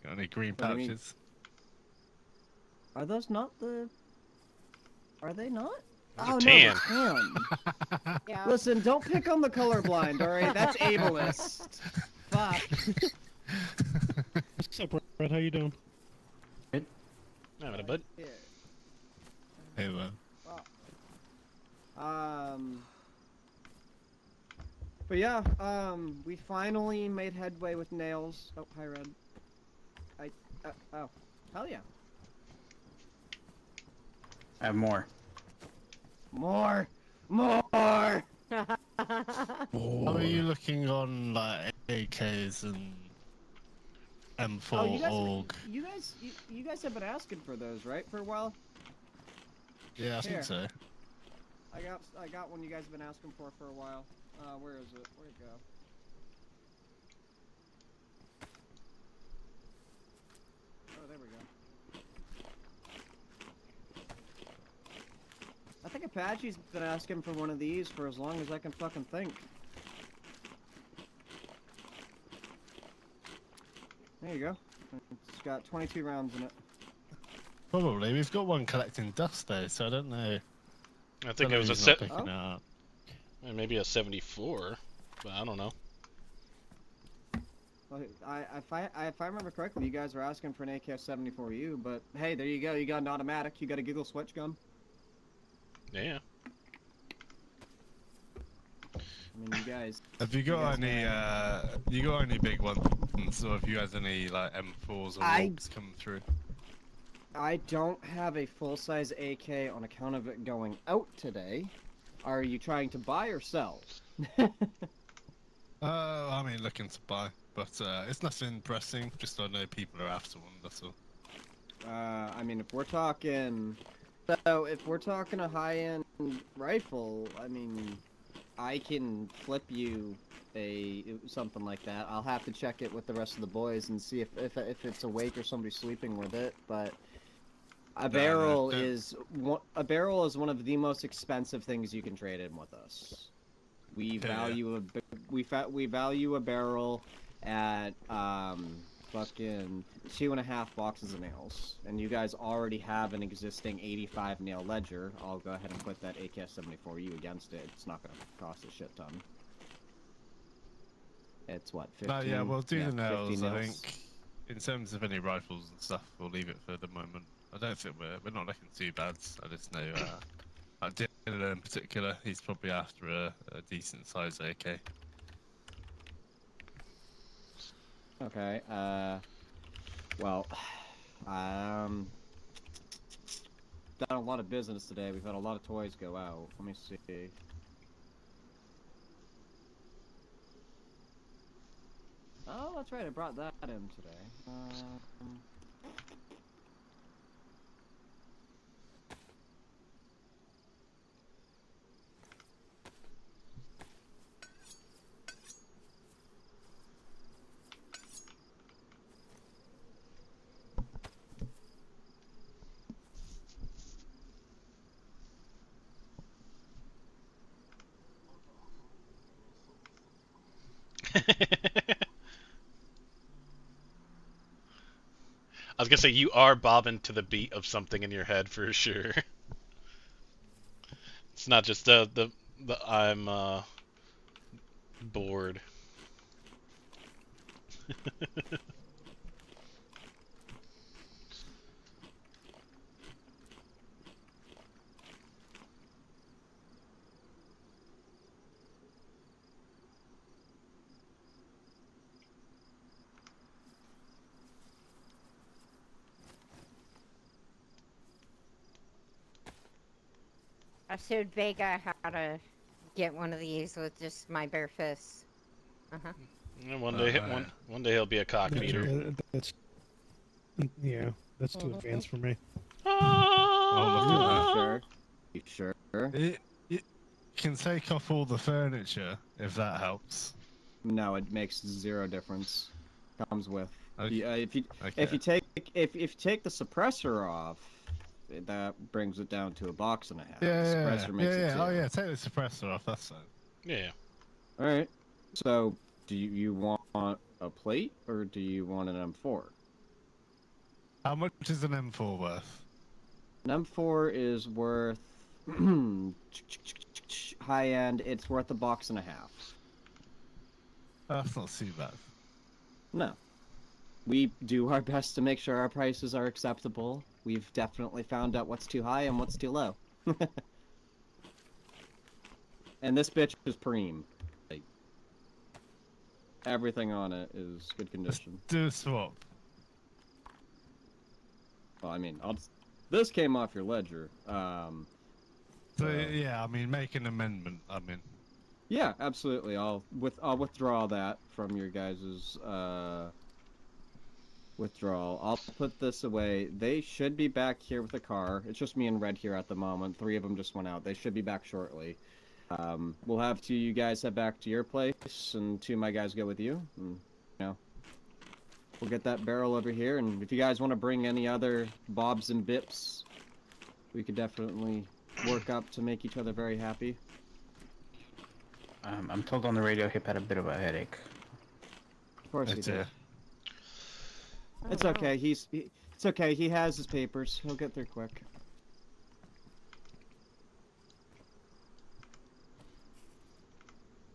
Got any green What do you mean? patches? Are those not the? Are they not? Those are Oh tan. no, they're tan. Yeah. Listen, don't pick on the colorblind, all right? That's ableist. Fuck. What's up, Red? How you doing? Having a bud. Yeah. Hey, man. But yeah, we finally made headway with nails. Oh, hi, Red. Oh, hell yeah. I have more. More! How are you looking on, like, AKs and M4 Oh, you AUG? guys have been asking for those, right, for a while? Yeah, I think Here. so. I got one you guys have been asking for a while. Where is it? Where'd it go? Oh, there we go. I think Apache's been asking for one of these for as long as I can fucking think. There you go. It's got 22 rounds in it. Probably. We've got one collecting dust, though, so I don't know. I think it was a he's not set. picking it up. Maybe a 74, but I don't know. Well, if I remember correctly, you guys were asking for an AK-74U, but hey, there you go. You got an automatic. You got a giggle switch gun. Yeah. I mean, you guys. Have you got any? You got any big ones, or have you had any like M4s or AUGs come through? I don't have a full-size AK on account of it going out today. Are you trying to buy or sell? I mean, looking to buy, but it's nothing pressing. Just I know people are after one. That's all. I mean, if we're talking a high-end rifle, I mean, I can flip you something like that. I'll have to check it with the rest of the boys and see if it's awake or somebody's sleeping with it. But a barrel is one of the most expensive things you can trade in with us. We value a barrel at fucking 2.5 boxes of nails, and you guys already have an existing 85 nail ledger. I'll go ahead and put that AK-74U against it. It's not gonna cost a shit ton. It's what, 15? No, yeah, we'll do yeah, the nails. 15 I nails. think in terms of any rifles and stuff, we'll leave it for the moment. I don't think we're not looking too bad. I just know Dylan in particular, he's probably after a decent size AK. Okay. Well, done a lot of business today. We've had a lot of toys go out. Let me see. Oh, that's right. I brought that in today. I was gonna say you are bobbing to the beat of something in your head for sure. It's not just the I'm bored. I showed Vega how to get one of these with just my bare fists. And one day he'll be a cock meter. That's too advanced for me. Oh, Sure. You sure? It can take off all the furniture if that helps. No, it makes zero difference. Comes with. Okay. If you take the suppressor off, that brings it down to a box and a half. Yeah, the suppressor makes it Oh 2. yeah, take the suppressor off. That's fine. Yeah. All right. So, do you want a plate or do you want an M4? How much is an M4 worth? An M4 is worth high end. It's worth a box and a half. That's not too bad. No. We do our best to make sure our prices are acceptable. We've definitely found out what's too high and what's too low. And this bitch is preem. Like, everything on it is good condition. Let's do a swap. Well, I mean, this came off your ledger. Yeah, I mean, make an amendment. I mean. Yeah, absolutely. I'll withdraw that from your guys's withdrawal. I'll put this away. They should be back here with the car. It's just me and Red here at the moment. 3 of them just went out. They should be back shortly. We'll have 2 you guys head back to your place, and 2 of my guys go with you. And, we'll get that barrel over here. And if you guys want to bring any other bobs and bips, we could definitely work up to make each other very happy. I'm told on the radio Hip had a bit of a headache. Of course he did. it. It's okay. It's okay. He has his papers. He'll get there quick.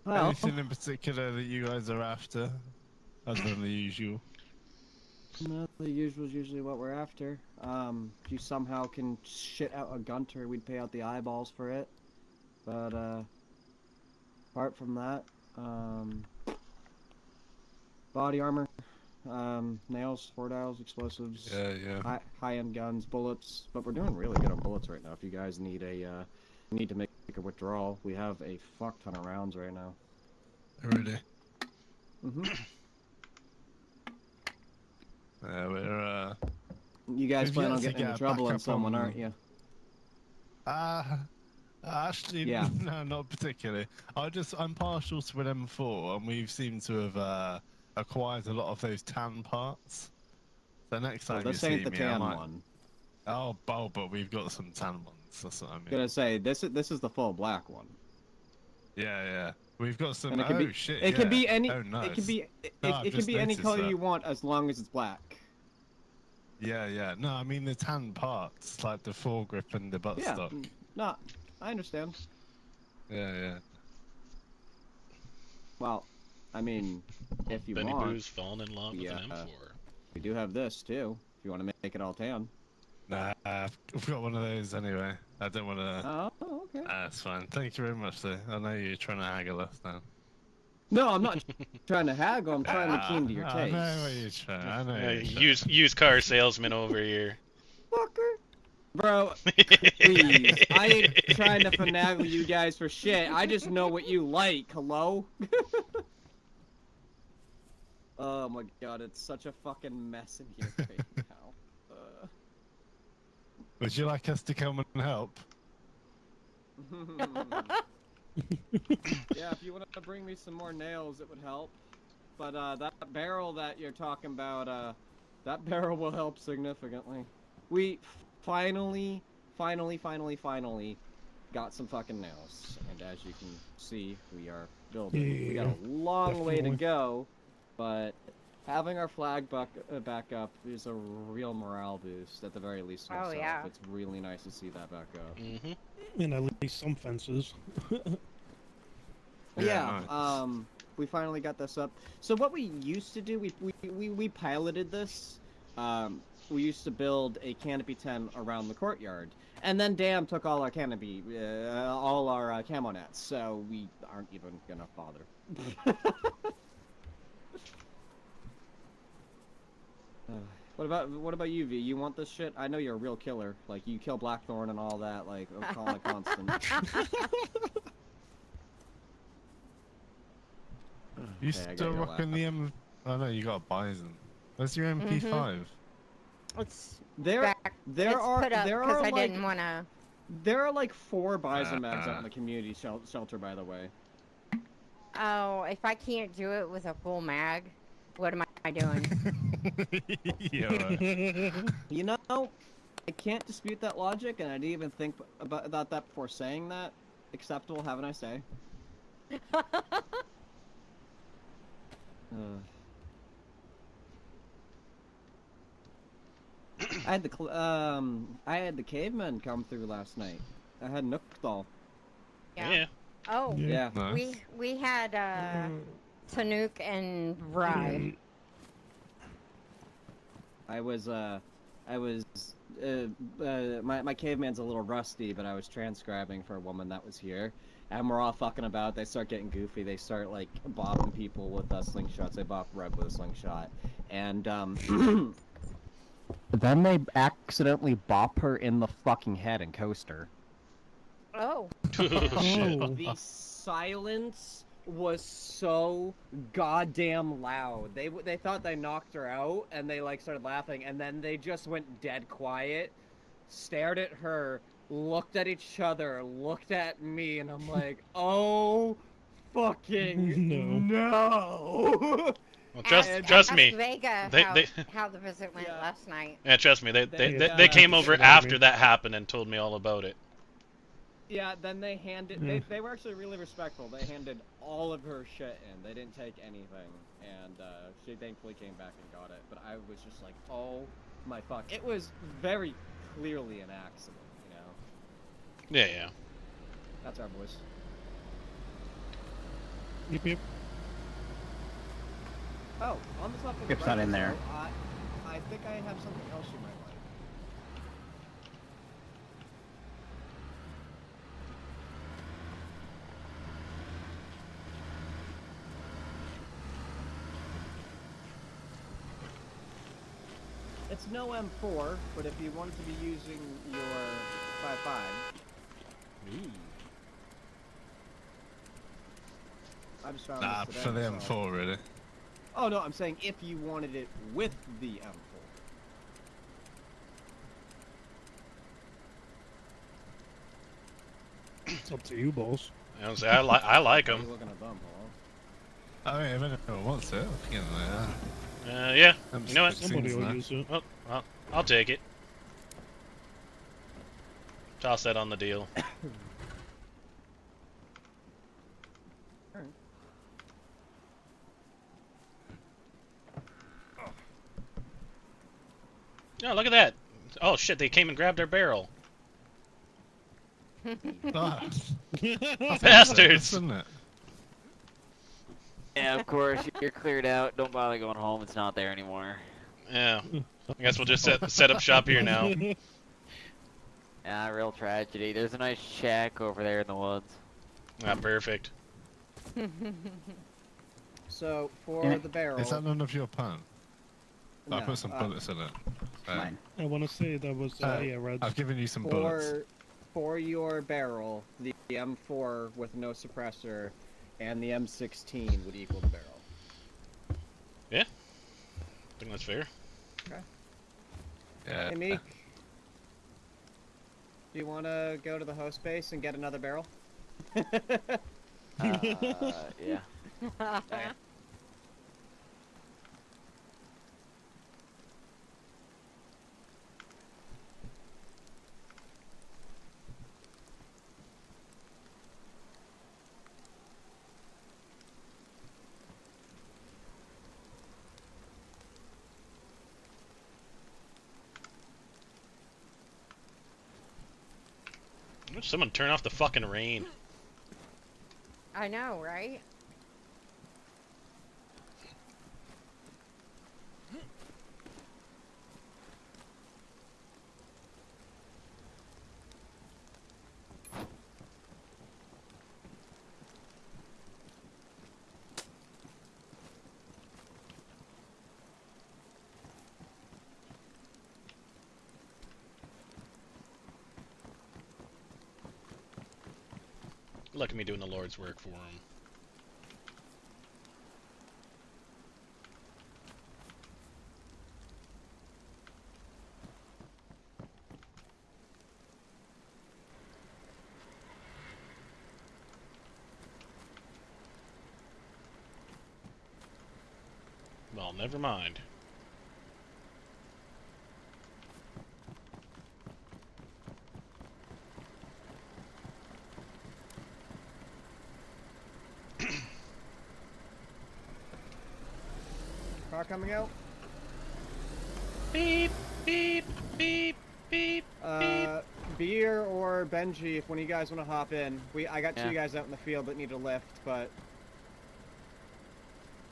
Well, Anything in particular that you guys are after, other than the usual? no, the usual is usually what we're after. If you somehow can shit out a gunter, we'd pay out the eyeballs for it. But apart from that, body armor, nails, 4 dials, explosives, Yeah. high-end guns, bullets. But we're doing really good on bullets right now. If you guys need to make a withdrawal, we have a fuck ton of rounds right now. Really? Mhm. We're You guys We've plan yet on to getting into get trouble back on up someone, on- aren't you? Actually, Yeah. no, not particularly. I'm partial to an M4, and we've seemed to have acquired a lot of those tan parts. So next time Well, this you ain't see the me, tan I might... one. Oh, but we've got some tan ones. That's what I mean. Gonna say this is the full black one. Yeah. We've got some. And it can Oh be, shit! It can be yeah. any. Oh, nice. It can be. No, It I've can just be any noticed color that. you want as long as it's black. Yeah. No, I mean the tan parts, like the foregrip and the buttstock. No, I understand. Yeah. Well, I mean, if you Benny want, Boo's fallen in love with an M4. we do have this too. If you want to make it all tan. Nah, I've got one of those anyway. I don't want to. Oh, okay. That's fine. Thank you very much, though. I know you're trying to haggle us now. No, I'm not trying to haggle. I'm trying to keen to your taste. I know what you're trying. I know. Yeah, you're used car salesman over here. Fucker. Bro, please. I ain't trying to finagle you guys for shit. I just know what you like. Hello? Oh my god, it's such a fucking mess in here right now. Would you like us to come and help? Yeah, if you want to bring me some more nails, it would help. But that barrel that you're talking about, that barrel will help significantly. We finally got some fucking nails. And as you can see, we are building. We got a long way to go, but having our flag back up is a real morale boost, at the very least for myself. yeah. It's really nice to see that back up. And at least some fences. Yeah, we finally got this up. So what we used to do, we piloted this. We used to build a canopy tent around the courtyard, and then Dam took all our canopy, all our camo nets, so we aren't even gonna bother. What about you, V? You want this shit? I know you're a real killer. Like, you kill Blackthorn and all that. Like, I'm calling it constant. You Okay, I still got your rocking the M? Oh no, you got a Bison. Where's your MP5? It's There back. are I like didn't want to. there are like 4 Bison mags out in the community shelter, by the way. Oh, if I can't do it with a full mag, what am I doing? Yeah, right. You know, I can't dispute that logic, and I didn't even think about that before saying that. Acceptable. Have a nice day. I had the cavemen come through last night. I had Nookthal. Yeah. Oh, Yeah. Nice. we had Tanuk and Rye. My caveman's a little rusty, but I was transcribing for a woman that was here, and we're all fucking about. They start getting goofy. They start like bopping people with slingshots. They bop Red with a slingshot, and then they accidentally bop her in the fucking head and coast her. Oh. The silence was so goddamn loud. They thought they knocked her out, and they like started laughing, and then they just went dead quiet, stared at her, looked at each other, looked at me, and I'm like, oh, fucking no. Well, trust me. Vega, They how the visit went last night. yeah, trust me. They came over after that happened and told me all about it. Yeah, then they handed. They were actually really respectful. They handed all of her shit in. They didn't take anything, and she thankfully came back and got it. But I was just like, oh my fuck! It was very clearly an accident, you know. Yeah, yeah. That's our voice. Yep, yep. Oh, on the top of the Skip's not in there. I think I have something else you might like. It's no M4, but if you wanted to be using your 5.5, I just found Nah, this for today, the so- M4, really. Oh no, I'm saying if you wanted it with the M4. It's up to you, boss. I don't say I like Why are them. you looking at them, Paul? I mean, if anyone wants it, we can, Yeah. You know what? Somebody will use it. Well, I'll take it. Toss that on the deal. Oh, look at that! Oh shit, they came and grabbed our barrel. Ah. Bastards! Isn't it? Yeah, of course. You're cleared out. Don't bother going home. It's not there anymore. Yeah. I guess we'll just set up shop here now. Ah, real tragedy. There's a nice shack over there in the woods. Ah, perfect. So for the barrel. Is that none of your pan? I No, put some bullets in it. I want to say that was yeah, red. I've given you some bullets. For your barrel, the M4 with no suppressor and the M16 would equal the barrel. Yeah. I think that's fair. Okay. Yeah. Hey, Meek. Do you want to go to the host base and get another barrel? Yeah. Okay. Would someone turn off the fucking rain? I know, right? Look at me doing the Lord's work for him. Well, never mind. Car coming out? Beep, beep, beep, beep, beep. Beer or Benji, if one of you guys want to hop in. I got Yeah. two guys out in the field that need a lift, but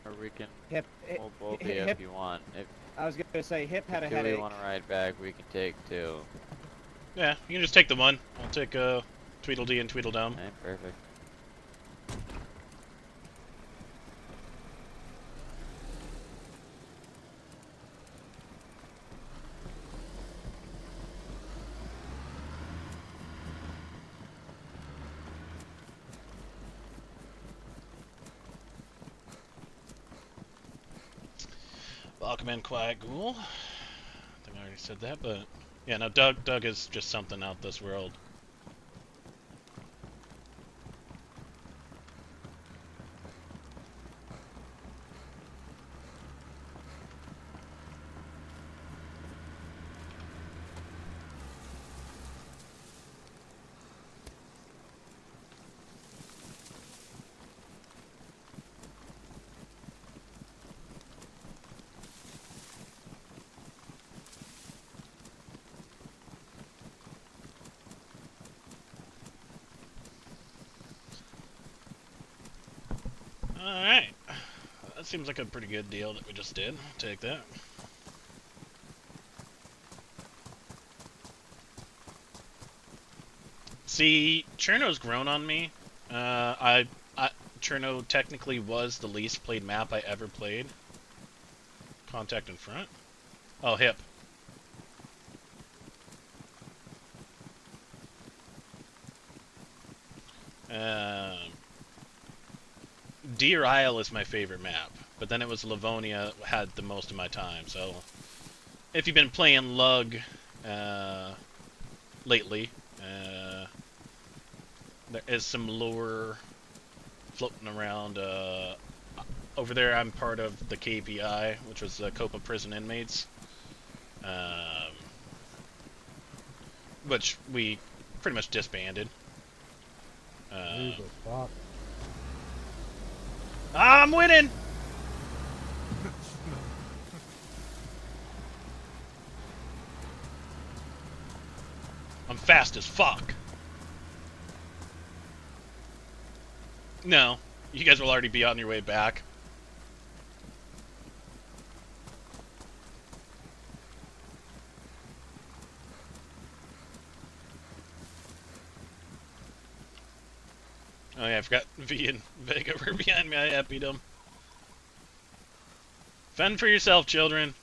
Or we can Hip, hold both of you Hip, if you want. If I was gonna say Hip had a two headache. you want to ride back, we can take two. Yeah, you can just take the one. I'll take Tweedledee and Tweedledum. Okay, perfect. Welcome in, Quiet Ghoul. I think I already said that, but yeah, no, Doug is just something out this world. Alright. That seems like a pretty good deal that we just did. I'll take that. See, Cherno's grown on me. Cherno technically was the least played map I ever played. Contact in front. Oh, hip. Deer Isle is my favorite map, but then it was Livonia had the most of my time. So, if you've been playing Lug lately, there is some lore floating around. Over there, I'm part of the KPI, which was the Copa Prison Inmates, which we pretty much disbanded. Jesus, fuck. I'm winning! I'm fast as fuck. No, you guys will already be on your way back. Oh yeah, I forgot V and Vega were behind me. I happy them. Fend for yourself, children.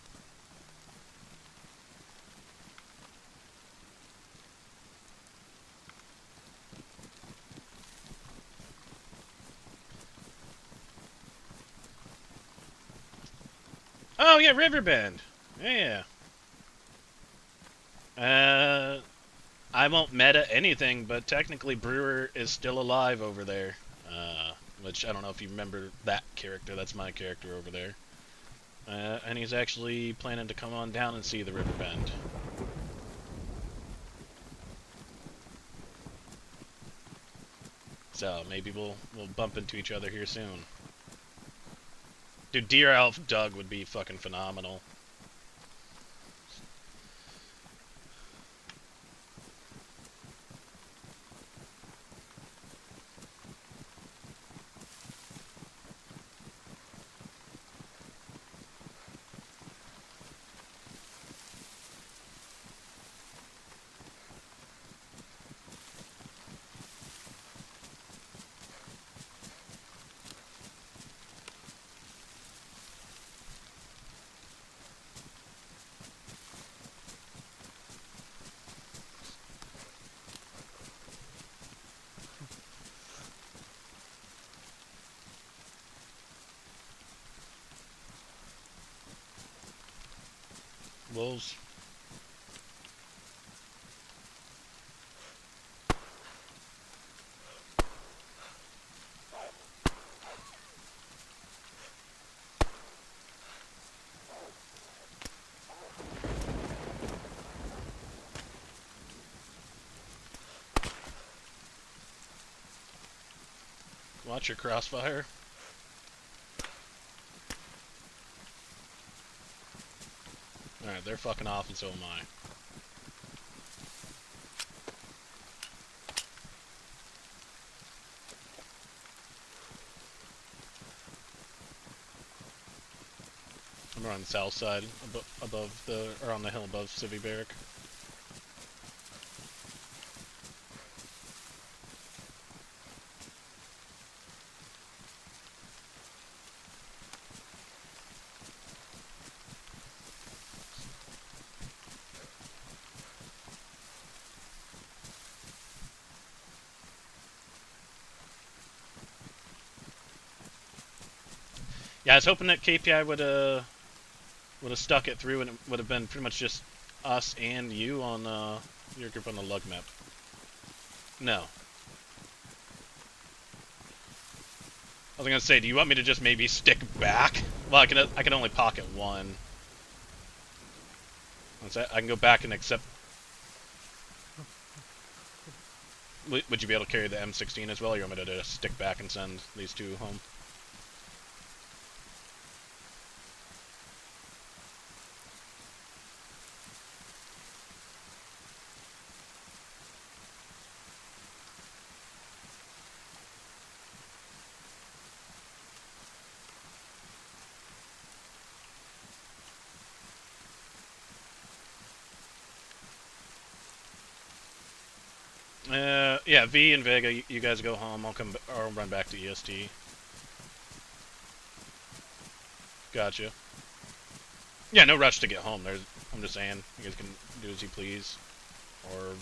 Oh yeah, Riverbend. Yeah. I won't meta anything, but technically Brewer is still alive over there. Which I don't know if you remember that character. That's my character over there. And he's actually planning to come on down and see the Riverbend. So maybe we'll bump into each other here soon. Dude, Deer Elf Doug would be fucking phenomenal. Wolves. Watch your crossfire. Alright, they're fucking off and so am I. I'm on the south side, above the, or on the hill above Civvy Barrack. Yeah, I was hoping that KPI would have stuck it through, and it would have been pretty much just us and you on your group on the lug map. No. I was gonna say, do you want me to just maybe stick back? Well, I can only pocket one. I can go back and accept. Would you be able to carry the M16 as well, or you want me to just stick back and send these two home? Yeah, V and Vega, you guys go home. I'll run back to EST. Gotcha. Yeah, no rush to get home. I'm just saying, you guys can do as you please, or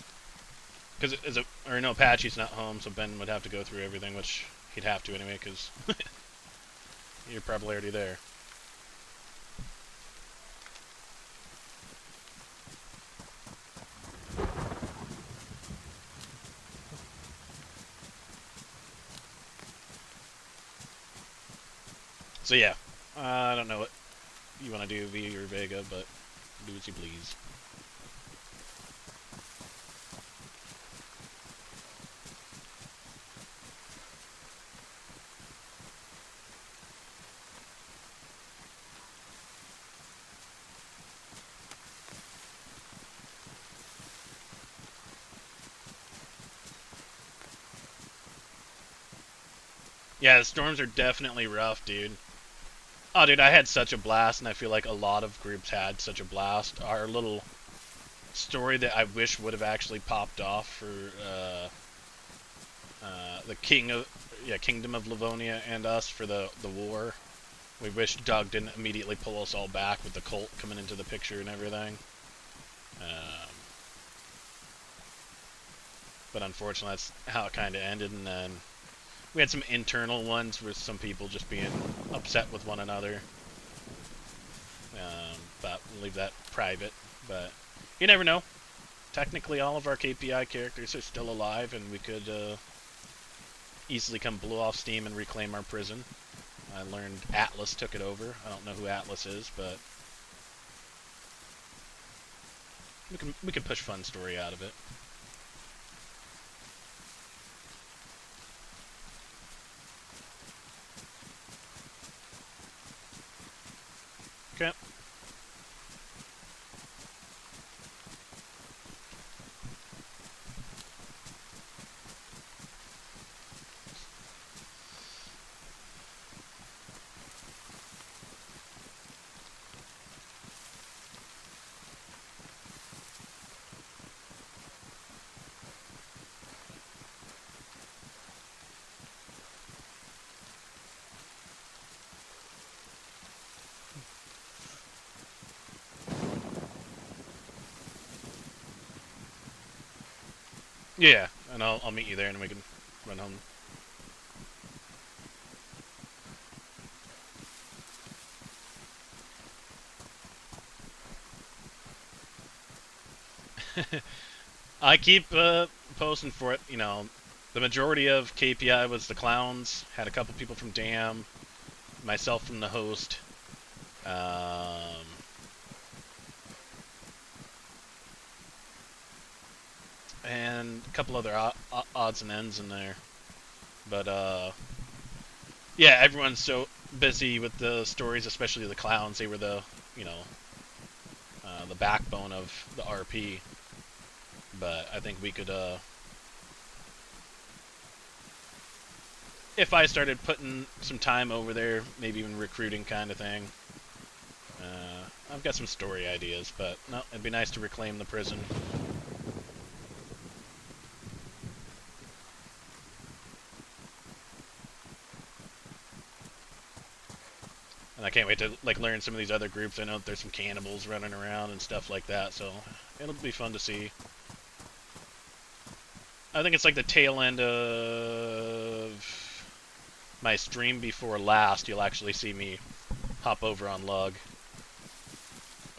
because Apache's not home, so Ben would have to go through everything, which he'd have to anyway, because you're probably already there. So yeah, I don't know what you want to do, V or Vega, but do as you please. Yeah, the storms are definitely rough, dude. Oh, dude, I had such a blast, and I feel like a lot of groups had such a blast. Our little story that I wish would have actually popped off for the Kingdom of Livonia and us for the war. We wish Doug didn't immediately pull us all back with the cult coming into the picture and everything. But unfortunately, that's how it kind of ended. And then we had some internal ones with some people just being upset with one another. But we'll leave that private. But you never know. Technically, all of our KPI characters are still alive, and we could easily come blow off steam and reclaim our prison. I learned Atlas took it over. I don't know who Atlas is, but we can push fun story out of it. Okay. Yeah, and I'll meet you there, and we can run home. I keep posting for it. You know, the majority of KPI was the clowns. Had a couple people from Dam, myself from the host. And a couple other odds and ends in there. But, yeah, everyone's so busy with the stories, especially the clowns. They were the, you know, the backbone of the RP. But I think we could, if I started putting some time over there, maybe even recruiting kind of thing. I've got some story ideas, but no, it'd be nice to reclaim the prison. And I can't wait to like learn some of these other groups. I know that there's some cannibals running around and stuff like that, so it'll be fun to see. I think it's like the tail end of my stream before last. You'll actually see me hop over on Lug.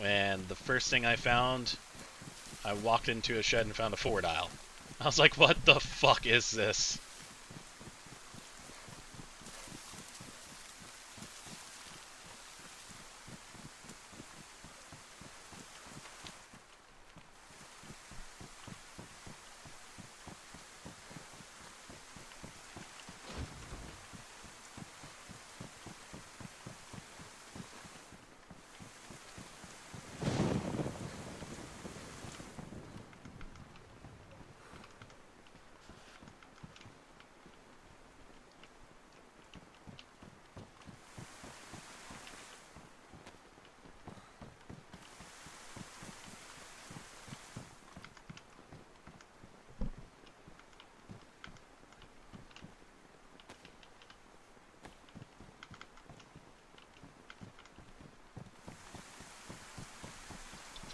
And the first thing I found, I walked into a shed and found a 4-dial. I was like, what the fuck is this?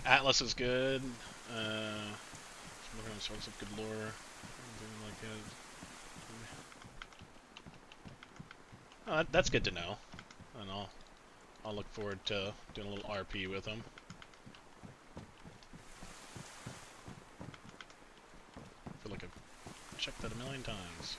Atlas is good. Looking at sorts of good lore. Anything like that. Oh, that's good to know. And I'll look forward to doing a little RP with them. I feel like I've checked that a million times.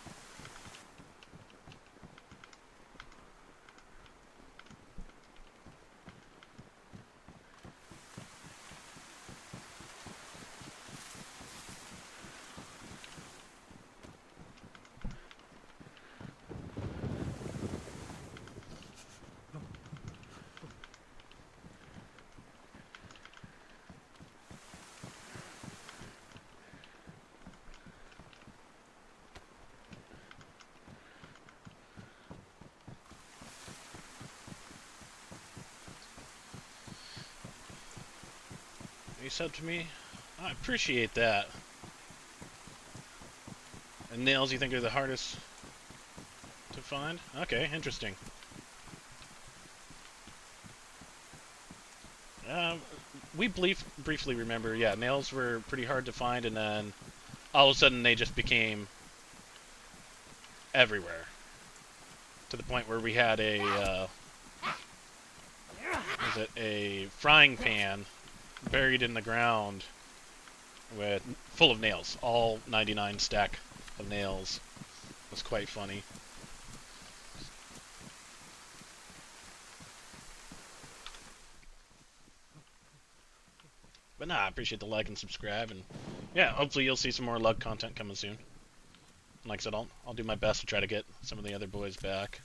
You sub to me? I appreciate that. And nails you think are the hardest to find? Okay, interesting. We briefly remember, yeah, nails were pretty hard to find, and then all of a sudden they just became everywhere. To the point where we had a frying pan buried in the ground with full of nails, all 99 stack of nails. It was quite funny. But nah, I appreciate the like and subscribe, and yeah, hopefully you'll see some more lug content coming soon. Like I said, I'll do my best to try to get some of the other boys back.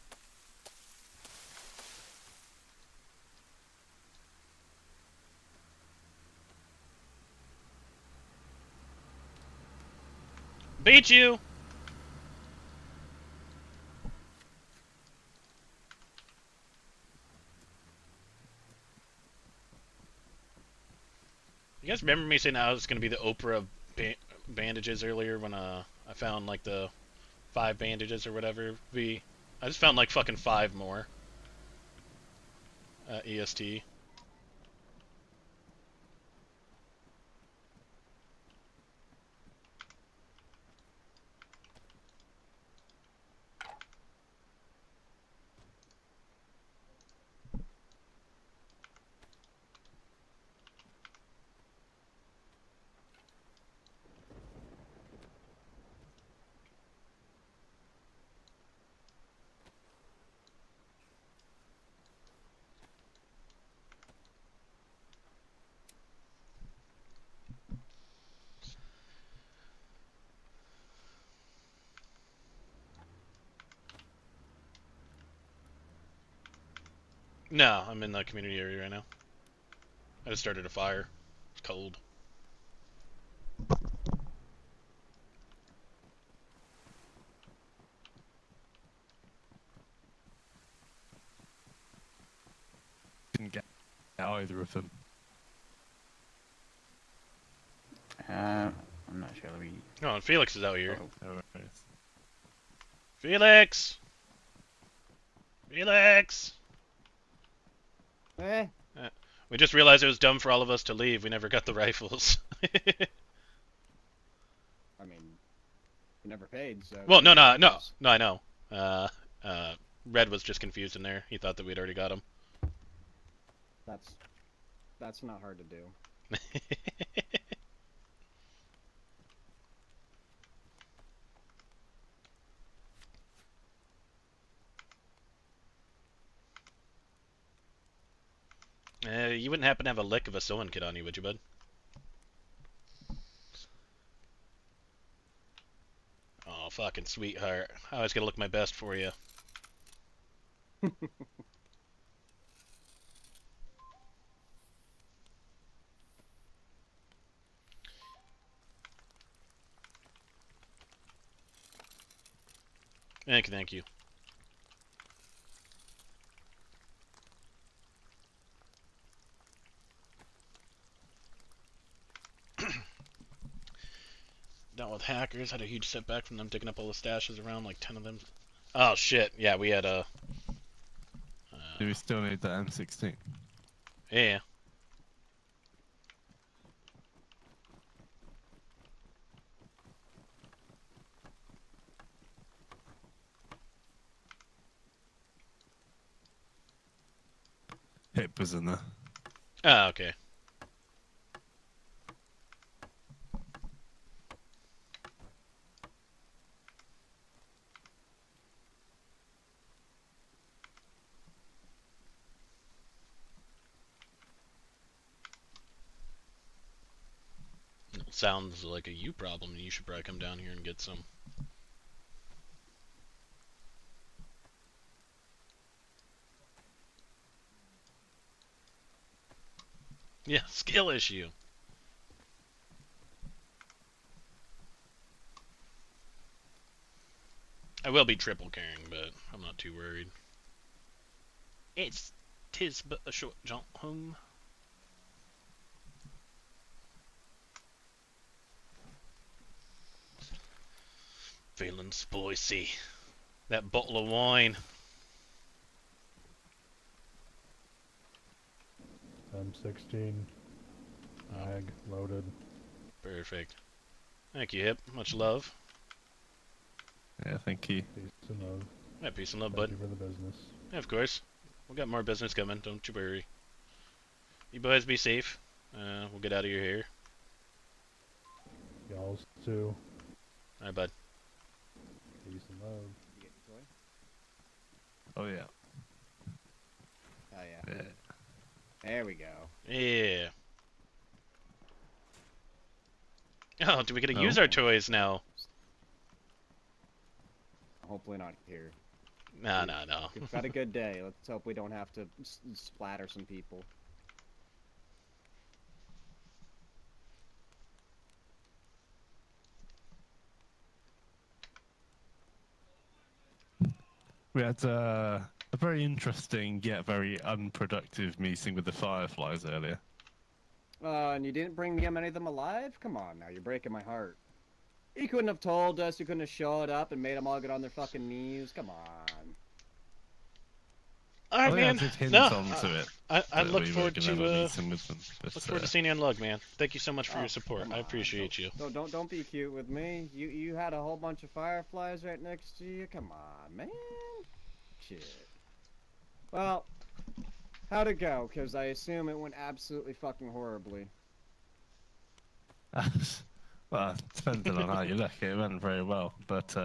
Beat you! You guys remember me saying I was going to be the Oprah of bandages earlier when I found like the 5 bandages or whatever? I just found like fucking 5 more. EST. No, I'm in the community area right now. I just started a fire. It's cold. Didn't get either of them. I'm not sure. Let me. Oh, and Felix is out here. Oh, right. Felix! Felix! Eh? We just realized it was dumb for all of us to leave. We never got the rifles. I mean, you never paid, so... Well, no, I know. Red was just confused in there. He thought that we'd already got him. That's not hard to do. You wouldn't happen to have a lick of a sewing kit on you, would you, bud? Oh, fucking sweetheart. I always gotta look my best for you. Thank you. Dealt with hackers, had a huge setback from them digging up all the stashes around, like 10 of them. Oh shit, yeah, we had a... Do we still need the M16? Yeah. Hip was in there. Ah, okay. Sounds like a you problem. You should probably come down here and get some. Yeah, skill issue. I will be triple carrying, but I'm not too worried. Tis but a short jaunt home. Feeling spicy. That bottle of wine. M16. Mag loaded. Perfect. Thank you, Hip. Much love. Yeah, thank you. Peace and love. Yeah, peace and love, Thank bud. you for the business. Yeah, of course. We'll get more business coming, don't you worry. You boys be safe. We'll get out of your hair. Y'all's too. Alright, bud. Peace and love. You get your toy? Oh yeah. Oh yeah. There we go. Yeah. Oh, do we get to use our toys now? Hopefully not here. No. We've had a good day. Let's hope we don't have to splatter some people. We had a very interesting yet very unproductive meeting with the Fireflies earlier. And you didn't bring me any of them alive? Come on now, you're breaking my heart. You couldn't have told us, you couldn't have showed up and made them all get on their fucking knees? Come on. Alright, man. I look forward to look forward to seeing you on Lug, man. Thank you so much for your support. I appreciate you. Don't be cute with me. You had a whole bunch of Fireflies right next to you. Come on, man. Shit. Well, how'd it go? Because I assume it went absolutely fucking horribly. Well, depending on how you look, it went very well, but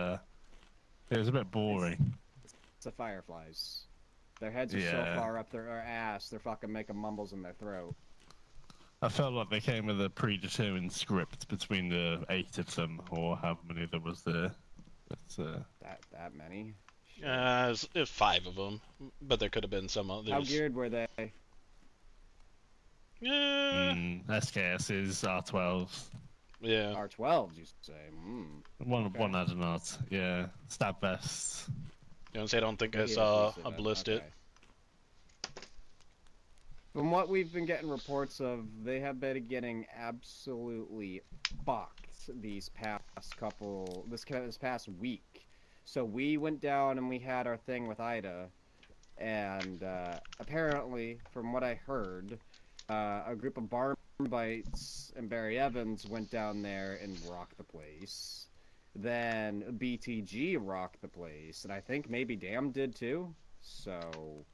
it was a bit boring. It's the Fireflies. Their heads are so far up their ass, they're fucking making mumbles in their throat. I felt like they came with a predetermined script between the 8 of them, or however many there was there. But, that many? It was 5 of them, but there could have been some others. How geared were they? SKSs, R12s. Yeah. R12s, you say? One had an art, yeah. Stab vests. You know, I don't think I saw a ballistic. Okay. From what we've been getting reports of, they have been getting absolutely fucked this past week. So we went down and we had our thing with Ida, and apparently, from what I heard, a group of Barn Bites and Barry Evans went down there and rocked the place. Then BTG rocked the place, and I think maybe Dam did too. So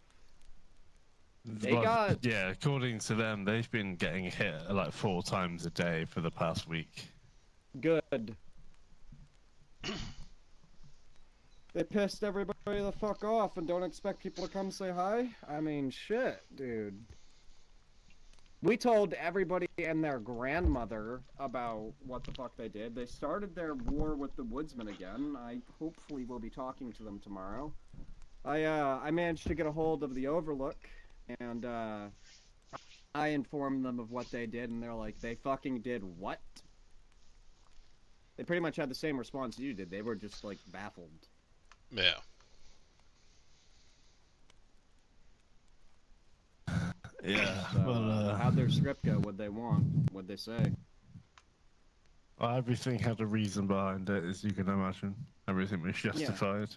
yeah, according to them, they've been getting hit like 4 times a day for the past week. Good. They pissed everybody the fuck off and don't expect people to come say hi? I mean, shit, dude. We told everybody and their grandmother about what the fuck they did. They started their war with the woodsmen again. I hopefully will be talking to them tomorrow. I managed to get a hold of the Overlook, and I informed them of what they did, and they're like, they fucking did what? They pretty much had the same response you did. They were just, like, baffled. Yeah. Yeah. So, well, how'd their script go? What'd they want? What'd they say? Well, everything had a reason behind it, as you can imagine. Everything was justified.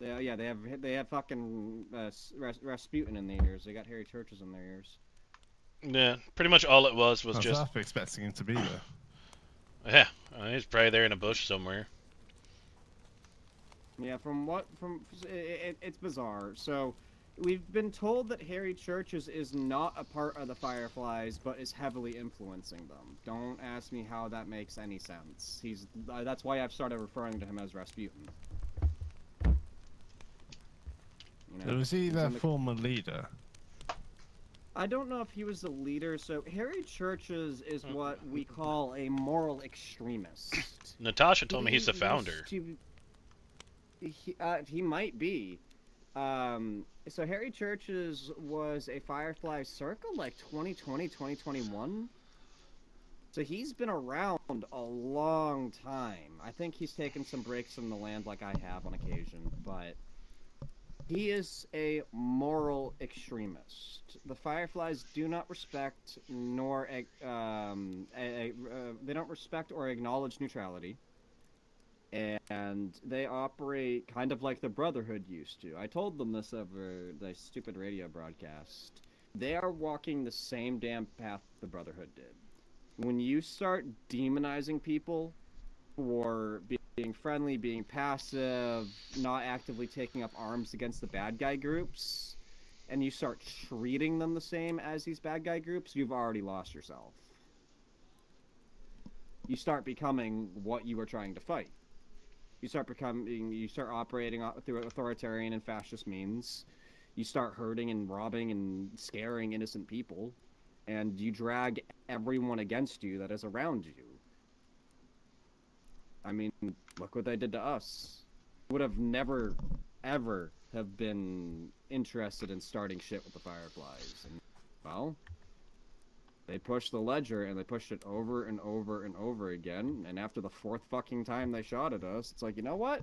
Yeah, they have fucking Rasputin in their ears. They got hairy churches in their ears. Yeah, pretty much all it was I was just. half expecting him to be there. Yeah, he's probably there in a bush somewhere. Yeah, it's bizarre. So, we've been told that Harry Churches is not a part of the Fireflies, but is heavily influencing them. Don't ask me how that makes any sense. That's why I've started referring to him as Rasputin. You know, Was he their former leader? I don't know if he was the leader. So Harry Churches is what we call a moral extremist. Natasha told me he's the founder. He might be. So Harry Churches was a Firefly Circle like 2020, 2021. So he's been around a long time. I think he's taken some breaks from the land like I have on occasion, but he is a moral extremist. The Fireflies do not respect they don't respect or acknowledge neutrality. and they operate kind of like the Brotherhood used to. I told them this over the stupid radio broadcast. They are walking the same damn path the Brotherhood did. When you start demonizing people for being friendly, being passive, not actively taking up arms against the bad guy groups, and you start treating them the same as these bad guy groups, you've already lost yourself. You start becoming what you were trying to fight. You start operating through authoritarian and fascist means. You start hurting and robbing and scaring innocent people, and you drag everyone against you that is around you. I mean, look what they did to us. Would have never, ever have been interested in starting shit with the Fireflies. And, well, they pushed the ledger, and they pushed it over and over and over again, and after the fourth fucking time they shot at us, it's like, you know what?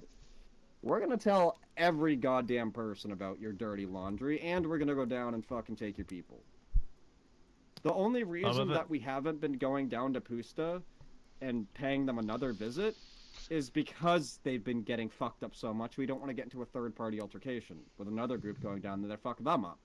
We're gonna tell every goddamn person about your dirty laundry, and we're gonna go down and fucking take your people. The only reason that we haven't been going down to Pusta and paying them another visit is because they've been getting fucked up so much we don't want to get into a third-party altercation with another group going down there to fuck them up.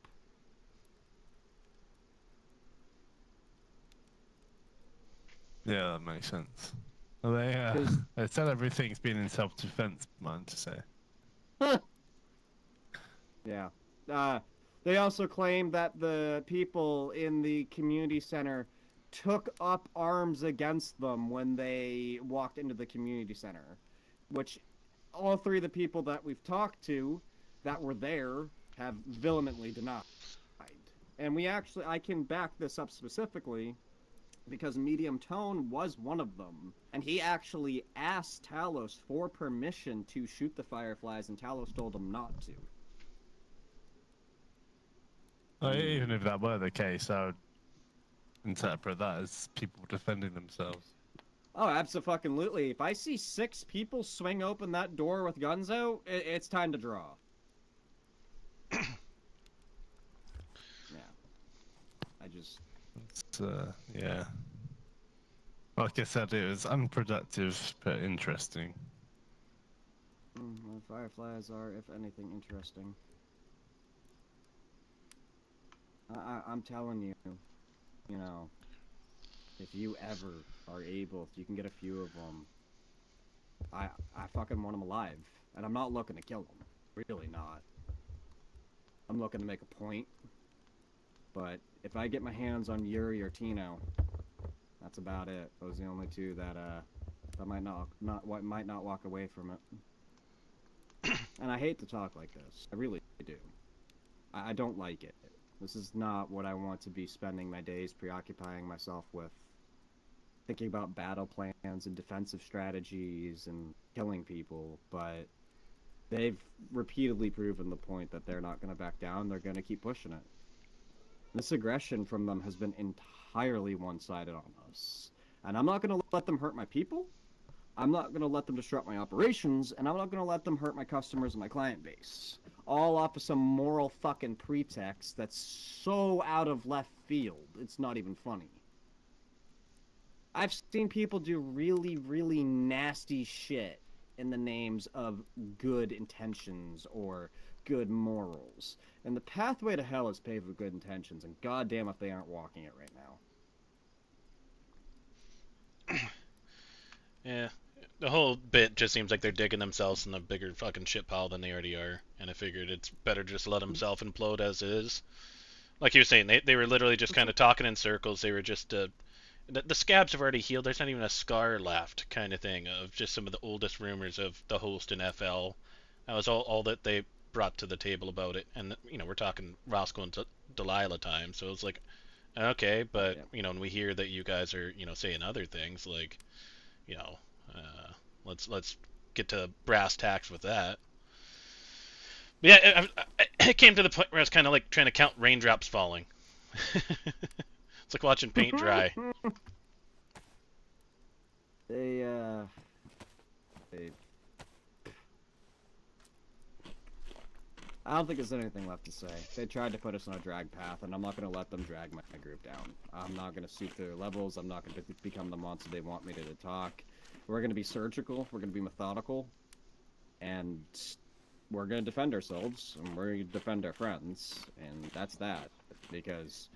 Yeah, that makes sense. Well, they said everything's been in self-defense, man, to say. Yeah. They also claim that the people in the community center took up arms against them when they walked into the community center, which all three of the people that we've talked to that were there have vehemently denied. And I can back this up specifically because Medium Tone was one of them, and he actually asked Talos for permission to shoot the Fireflies, and Talos told him not to. Even if that were the case, I would interpret that as people defending themselves. Oh, absolutely. If I see 6 people swing open that door with guns out, it's time to draw. Yeah. Yeah. Like I said, it was unproductive, but interesting. Well, Fireflies are, if anything, interesting. I'm telling you, you know, if you ever are able, if you can get a few of them, I fucking want them alive. And I'm not looking to kill them. Really not. I'm looking to make a point. But if I get my hands on Yuri or Tino, that's about it. Those are the only two that might not walk away from it. And I hate to talk like this. I really do. I don't like it. This is not what I want to be spending my days preoccupying myself with. Thinking about battle plans and defensive strategies and killing people, but they've repeatedly proven the point that they're not going to back down. They're going to keep pushing it. This aggression from them has been entirely one-sided on us. And I'm not going to let them hurt my people. I'm not going to let them disrupt my operations. And I'm not going to let them hurt my customers and my client base. All off of some moral fucking pretext that's so out of left field, it's not even funny. I've seen people do really, really nasty shit in the names of good intentions or good morals. And the pathway to hell is paved with good intentions, and goddamn if they aren't walking it right now. Yeah. The whole bit just seems like they're digging themselves in a bigger fucking shit pile than they already are, and I figured it's better just let them self-implode as is. Like you were saying, they were literally just kind of talking in circles. They were just, the scabs have already healed. There's not even a scar left, kind of thing, of just some of the oldest rumors of the host in FL. That was all that they brought to the table about it. And, you know, we're talking Roscoe and Delilah time, so it's like, okay, but, you know, when we hear that you guys are, you know, saying other things, like, you know, let's get to brass tacks with that. But yeah, it came to the point where I was kind of like trying to count raindrops falling. It's like watching paint dry. They I don't think there's anything left to say. They tried to put us on a drag path, and I'm not going to let them drag my group down. I'm not going to suit their levels. I'm not going to become the monster they want me to talk. We're gonna be surgical. We're gonna be methodical, and we're gonna defend ourselves, and we're gonna defend our friends, and that's that. Because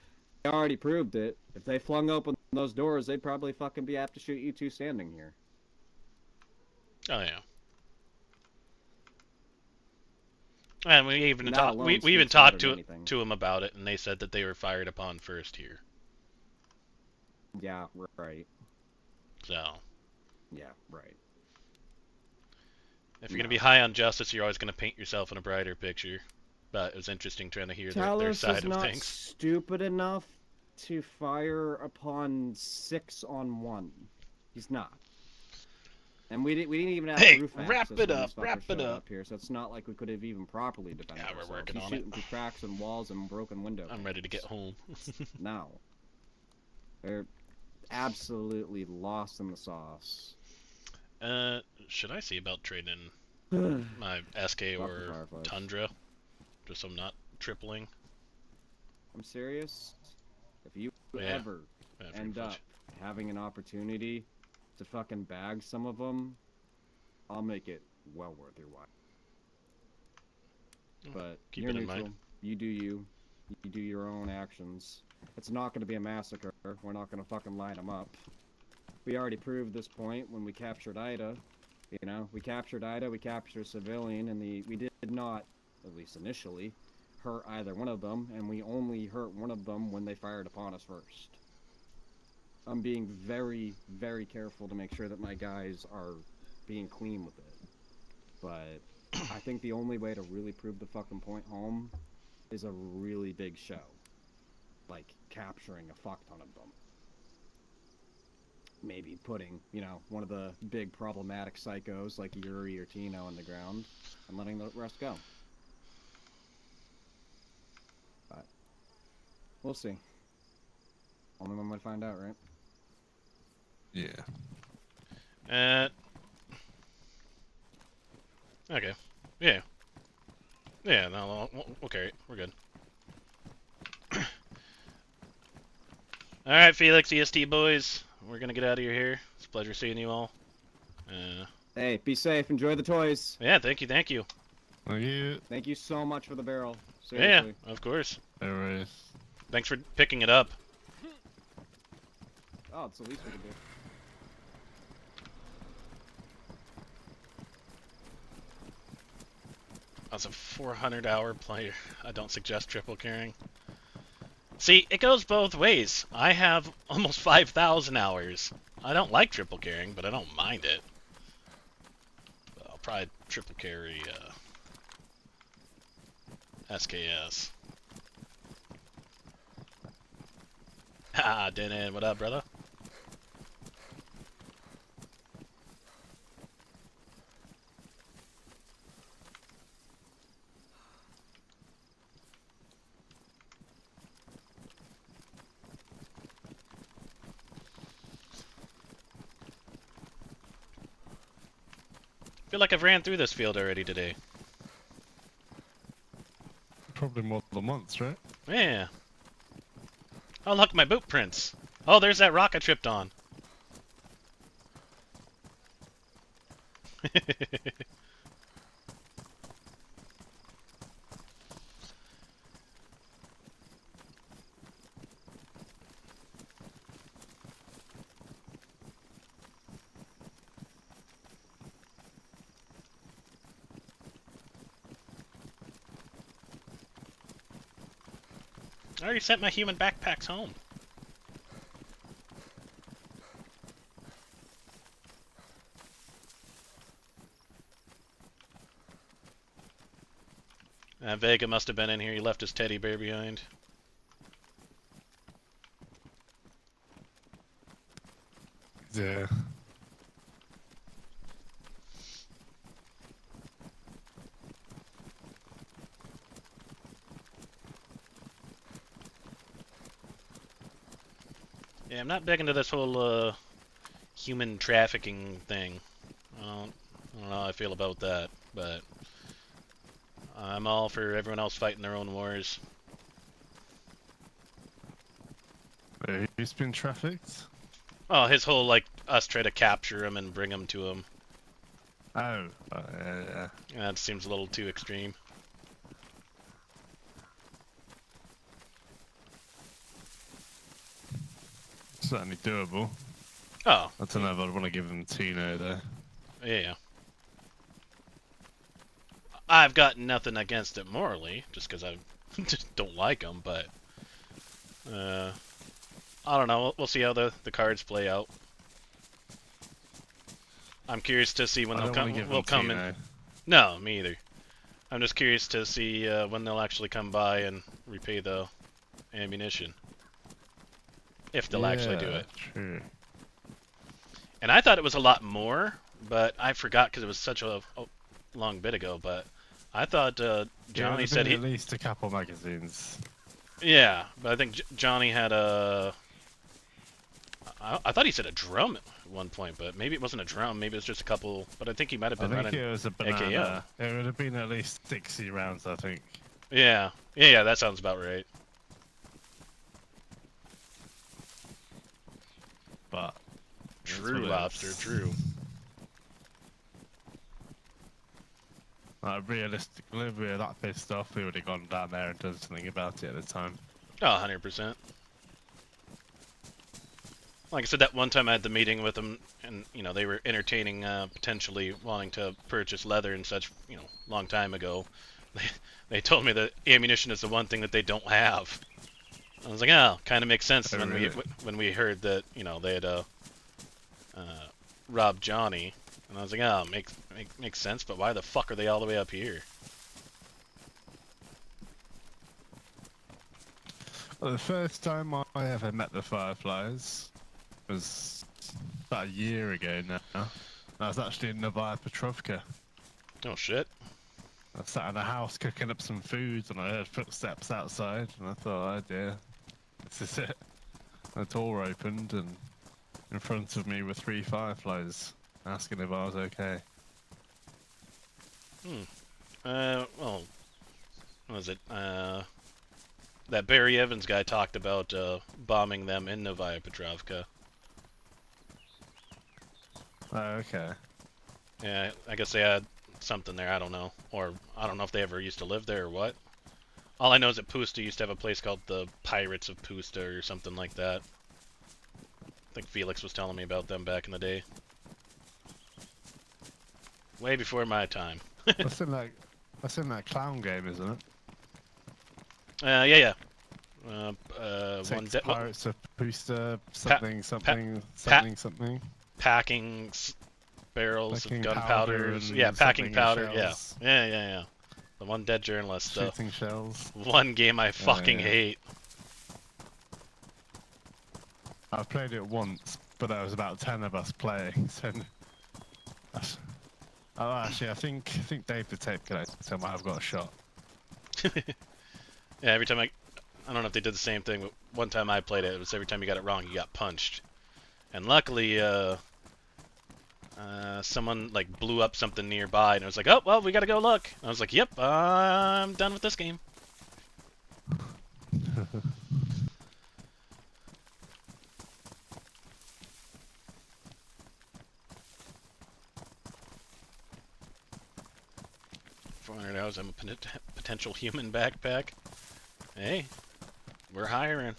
they already proved it. If they flung open those doors, they'd probably fucking be apt to shoot you two standing here. Oh yeah. And we even That talked. alone We even speaks louder talked than to anything. them about it, and they said that they were fired upon first here. Yeah, right. So. Yeah, right. If you're gonna be high on justice, you're always gonna paint yourself in a brighter picture. But it was interesting trying to hear their Talos side is of not things. stupid enough to fire upon 6-on-1. He's not. And we didn't even have Hey, roof wrap access it when up, these fuckers wrap it showed up. here, so it's not like we could have even properly defended Yeah, we're ourselves. working He's on shooting it. through cracks and walls and broken windows. I'm ready to get home. No. They're absolutely lost in the sauce. Should I see about trading my SK Fuck the or Fireflies. Tundra? Just so I'm not tripling. I'm serious. If you Yeah. ever Yeah, end pretty up much. having an opportunity to fucking bag some of them, I'll make it well worth your while. But Keep you're it in neutral. mind. You do you. You do your own actions. It's not going to be a massacre. We're not going to fucking line them up. We already proved this point when we captured Ida. You know, we captured Ida, we captured a civilian, and we did not, at least initially, hurt either one of them, and we only hurt one of them when they fired upon us first. I'm being very, very careful to make sure that my guys are being clean with it. But I think the only way to really prove the fucking point home is a really big show. Like, capturing a fuck ton of them. Maybe putting, you know, one of the big problematic psychos like Yuri or Tino on the ground and letting the rest go. But we'll see. Only one way to find out, right? Yeah. Okay. Yeah. Yeah, no, okay, we're good. Alright, Felix, EST boys. We're gonna get out of here. It's a pleasure seeing you all. Hey, be safe. Enjoy the toys. Yeah, thank you, thank you. Thank you. Thank you so much for the barrel. Yeah, Seriously. of course. Alright. Thanks for picking it up. Oh, it's the least we can do. I was a 400-hour player. I don't suggest triple carrying. See, it goes both ways. I have almost 5,000 hours. I don't like triple carrying, but I don't mind it. But I'll probably triple carry SKS. Haha, Denon, what up, brother? I feel like I've ran through this field already today. Probably more than once, right? Yeah. Oh, look, my boot prints. Oh, there's that rock I tripped on. I already sent my human backpacks home. Vega must have been in here. He left his teddy bear behind. Yeah. Yeah, I'm not big into this whole human trafficking thing. I don't know how I feel about that, but I'm all for everyone else fighting their own wars. Wait, who's been trafficked? Well, his whole like us try to capture him and bring him to him. Oh, yeah. That seems a little too extreme. Certainly doable. Oh. I don't know if I'd want to give him Tino though. Yeah. I've got nothing against it morally, just because I just don't like him, but I don't know. We'll see how the cards play out. I'm curious to see when they'll come in. No, me either. I'm just curious to see when they'll actually come by and repay the ammunition. If they'll actually do it. True. And I thought it was a lot more, but I forgot because it was such a long bit ago. But I thought Johnny said he at least a couple magazines. Yeah, but I think Johnny had a. I thought he said a drum at one point, but maybe it wasn't a drum. Maybe it was just a couple. But I think he might have been running. I think it was a banana. AKO. It would have been at least 60 rounds, I think. Yeah, yeah, that sounds about right. But true, Lobster, true. Realistically, if we were that pissed off, we would have gone down there and done something about it at the time. Oh, 100%. Like I said, that one time I had the meeting with them, and you know they were entertaining potentially wanting to purchase leather and such. You know, long time ago, they told me that ammunition is the one thing that they don't have. I was like, oh, kind of makes sense when we heard that they had robbed Johnny, and I was like, oh, makes sense. But why the fuck are they all the way up here? Well, the first time I ever met the Fireflies was about a year ago now. I was actually in Novaya Petrovka. Oh shit. I sat in a house cooking up some food and I heard footsteps outside and I thought, oh dear, this is it. The door opened and in front of me were 3 Fireflies asking if I was okay. Well, what was it? That Barry Evans guy talked about bombing them in Novaya Petrovka. Oh, okay. Yeah, I guess they had something there, I don't know. Or, I don't know if they ever used to live there or what. All I know is that Pusta used to have a place called the Pirates of Pusta or something like that. I think Felix was telling me about them back in the day. Way before my time. That's in that clown game, isn't it? Yeah. Pirates of Pusta, something. Packing barrels of gunpowder. Yeah, packing powder. Yeah. The one dead journalist. Shooting shells. One game I fucking hate. I've played it once, but there was about 10 of us playing. So, actually, I think Dave the Tape Collector might have got a shot. Yeah, every time I don't know if they did the same thing, but one time I played it, it was every time you got it wrong, you got punched. And luckily, someone like blew up something nearby, and it was like, oh, well, we gotta go look. And I was like, yep, I'm done with this game. $400, I'm a potential human backpack. Hey, we're hiring.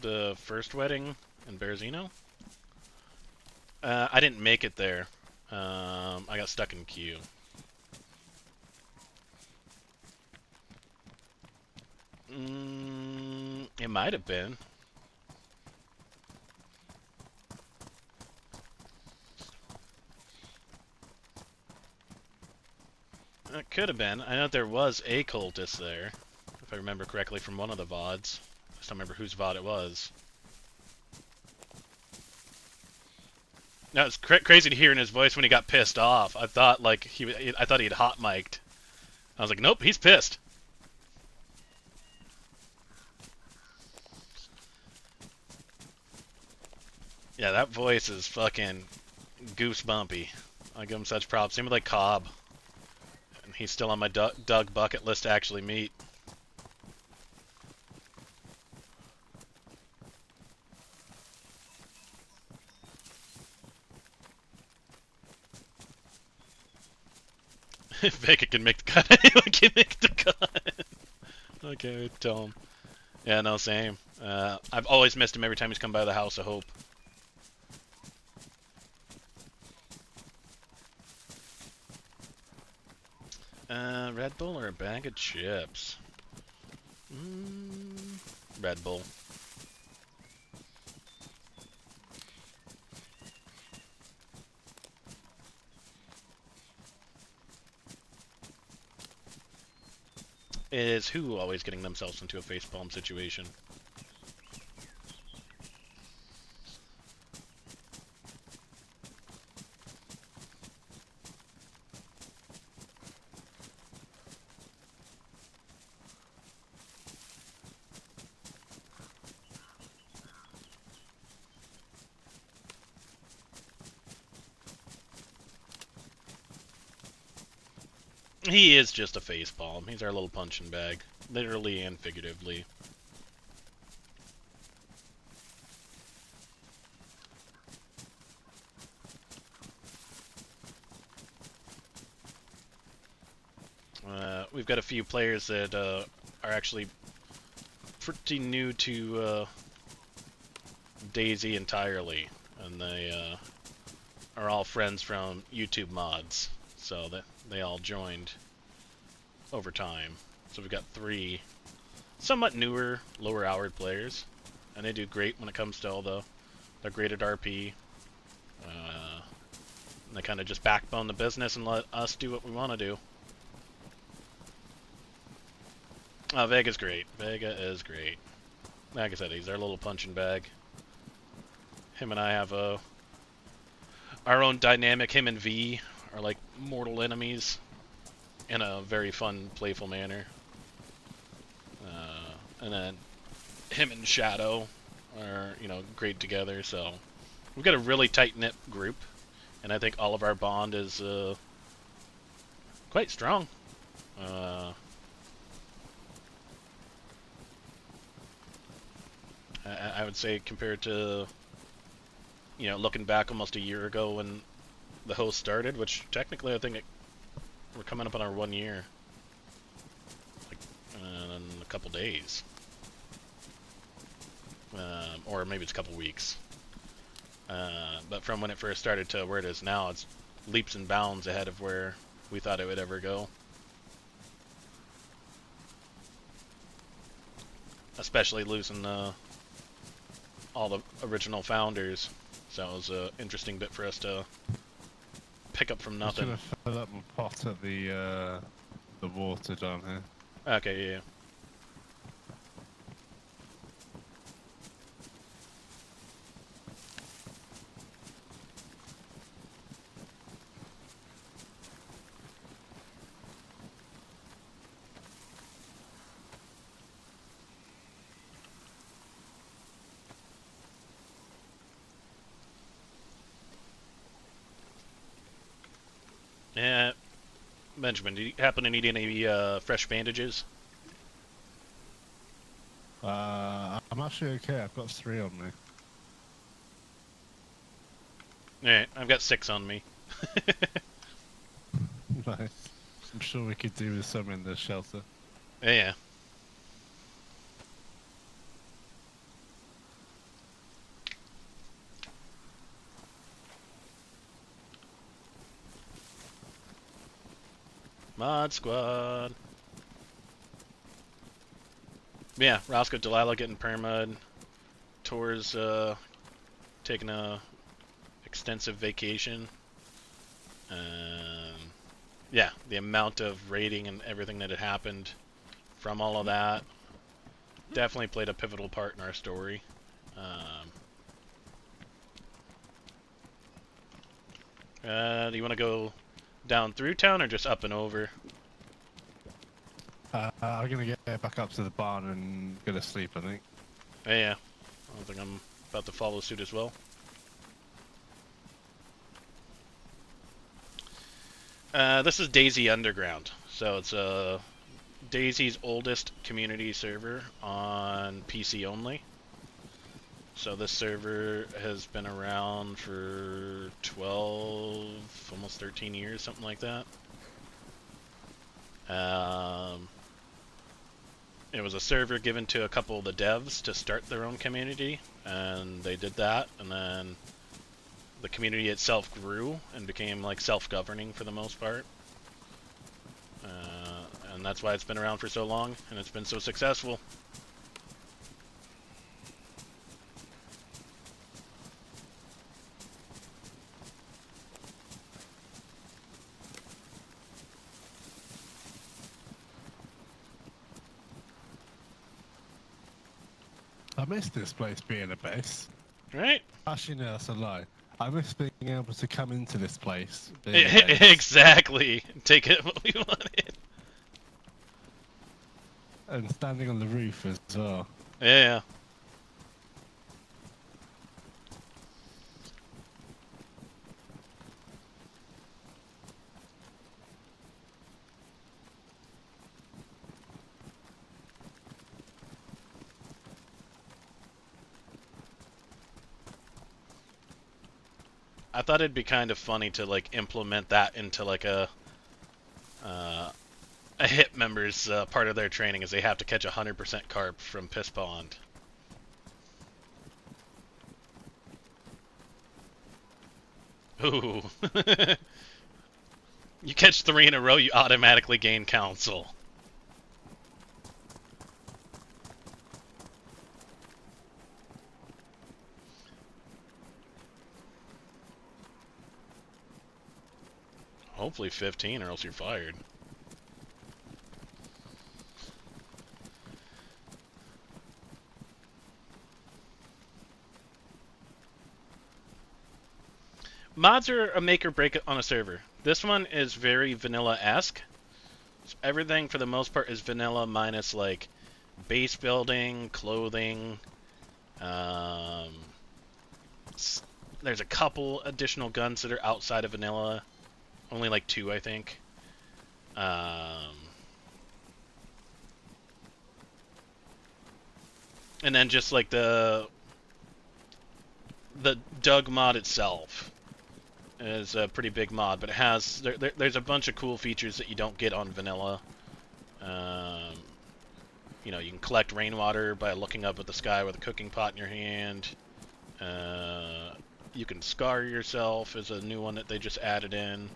The first wedding in Berezino? I didn't make it there. I got stuck in queue. It might have been. Could have been. I know there was a cultist there, if I remember correctly from one of the VODs. I just don't remember whose VOD it was. No, it's crazy to hear in his voice when he got pissed off. I thought like I thought he had hot mic'd. I was like, nope, he's pissed. Yeah, that voice is fucking goosebumpy. I give him such props. Same with like Cobb. And he's still on my Doug bucket list to actually meet. If Vega can make the cut, anyone can make the cut. Okay, tell him. Yeah, no, same. I've always missed him every time he's come by the House of Hope. Red Bull or a bag of chips? Red Bull. Is who always getting themselves into a facepalm situation? He is just a facepalm. He's our little punching bag, literally and figuratively. We've got a few players that are actually pretty new to DayZ entirely, and they are all friends from YouTube mods, so that they all joined over time. So we've got 3 somewhat newer, lower-houred players, and they do great when it comes to all they're great at RP. They kind of just backbone the business and let us do what we want to do. Oh, Vega's great. Vega is great. Like I said, he's our little punching bag. Him and I have our own dynamic. Him and V are like mortal enemies in a very fun, playful manner. And then him and Shadow are, you know, great together. So we've got a really tight-knit group, and I think all of our bond is quite strong. I would say compared to, you know, looking back almost a year ago when the host started, which technically I think we're coming up on our 1 year, like in a couple days, or maybe it's a couple weeks. But from when it first started to where it is now, it's leaps and bounds ahead of where we thought it would ever go. Especially losing all the original founders, so it was an interesting bit for us to pick up from nothing. I'm just gonna fill up my pot of the water down here. Okay, yeah. Yeah, Benjamin, do you happen to need any fresh bandages? I'm actually okay. I've got 3 on me. Alright, I've got 6 on me. Nice. I'm sure we could do with some in the shelter. Yeah. Mod squad. Yeah, Roscoe Delilah getting permud. Tor's taking a extensive vacation. yeah, the amount of raiding and everything that had happened from all of that definitely played a pivotal part in our story. Do you want to go down through town or just up and over? I'm gonna get back up to the barn and go to sleep, I think. Yeah, I think I'm about to follow suit as well. This is DayZUnderground, so it's DayZ's oldest community server on PC only. So this server has been around for 12, almost 13 years, something like that. It was a server given to a couple of the devs to start their own community, and they did that, and then the community itself grew and became like self-governing for the most part. And that's why it's been around for so long, and it's been so successful. I miss this place being a base. Right? Actually, no, that's a lie. I miss being able to come into this place. being a base, Exactly. Take it what we wanted. and standing on the roof as well. Yeah. I thought it'd be kind of funny to like implement that into like a HIP member's part of their training, is they have to catch 100% carp from Piss Pond. Ooh. You catch 3 in a row, you automatically gain counsel. Hopefully 15, or else you're fired. Mods are a make or break on a server. This one is very vanilla-esque. So everything, for the most part, is vanilla minus, like, base building, clothing. There's a couple additional guns that are outside of vanilla. Only, like, 2, I think. And then just, like, the Doug mod itself is a pretty big mod, but it has there's a bunch of cool features that you don't get on vanilla. You know, you can collect rainwater by looking up at the sky with a cooking pot in your hand. You can scar yourself is a new one that they just added in.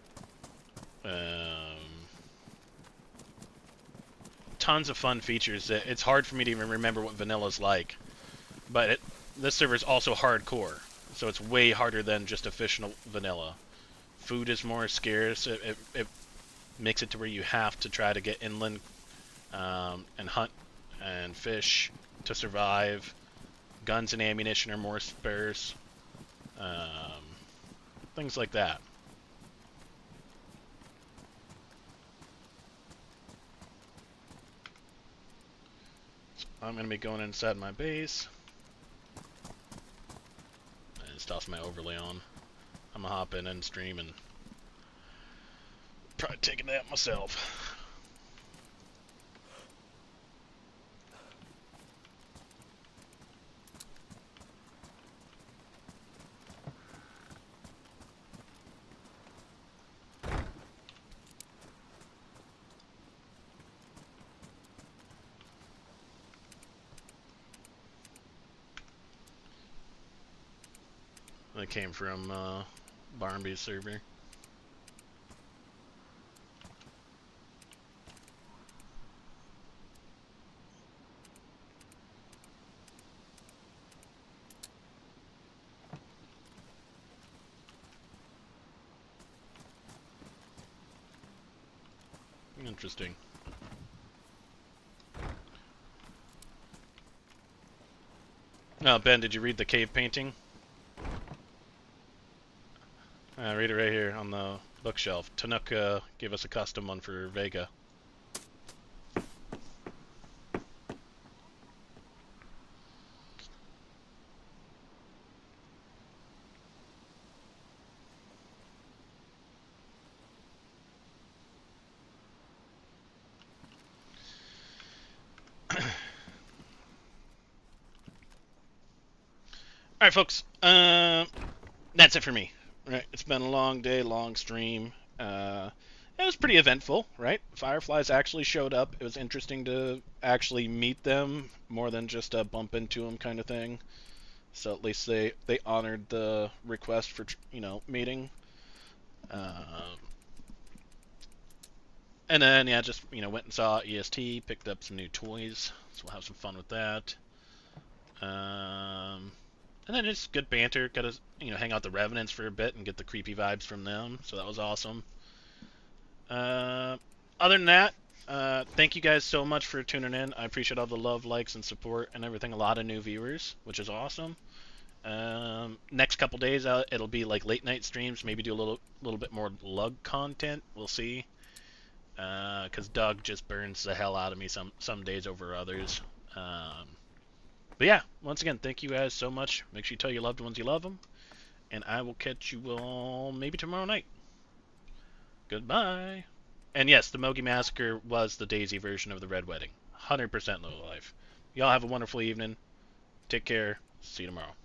Tons of fun features that it's hard for me to even remember what vanilla's like. But this server is also hardcore. So it's way harder than just official vanilla. Food is more scarce. It makes it to where you have to try to get inland and hunt and fish to survive. Guns and ammunition are more sparse. Things like that. So I'm going to be going inside my base. Toss my overlay on. I'm gonna hop in and stream and probably take a nap myself. They came from Barnby's server. interesting. Ben, did you read the cave painting? Read it right here on the bookshelf. Tanuka gave us a custom one for Vega. Alright, folks. That's it for me. Right, it's been a long day, long stream. It was pretty eventful, right? Fireflies actually showed up. It was interesting to actually meet them more than just a bump into them kind of thing. So at least they honored the request for, you know, meeting. And then, yeah, just, you know, went and saw EST, picked up some new toys, so we'll have some fun with that. And then just good banter, got to, you know, hang out the Revenants for a bit and get the creepy vibes from them, so that was awesome. Other than that, thank you guys so much for tuning in. I appreciate all the love, likes, and support and everything. A lot of new viewers, which is awesome. Next couple days, it'll be like late night streams, maybe do a little bit more lug content. We'll see. Because Doug just burns the hell out of me some days over others. But yeah, once again, thank you guys so much. Make sure you tell your loved ones you love them. And I will catch you all maybe tomorrow night. Goodbye. And yes, the Mogi Massacre was the DayZ version of the Red Wedding. 100% low life. Y'all have a wonderful evening. Take care. See you tomorrow.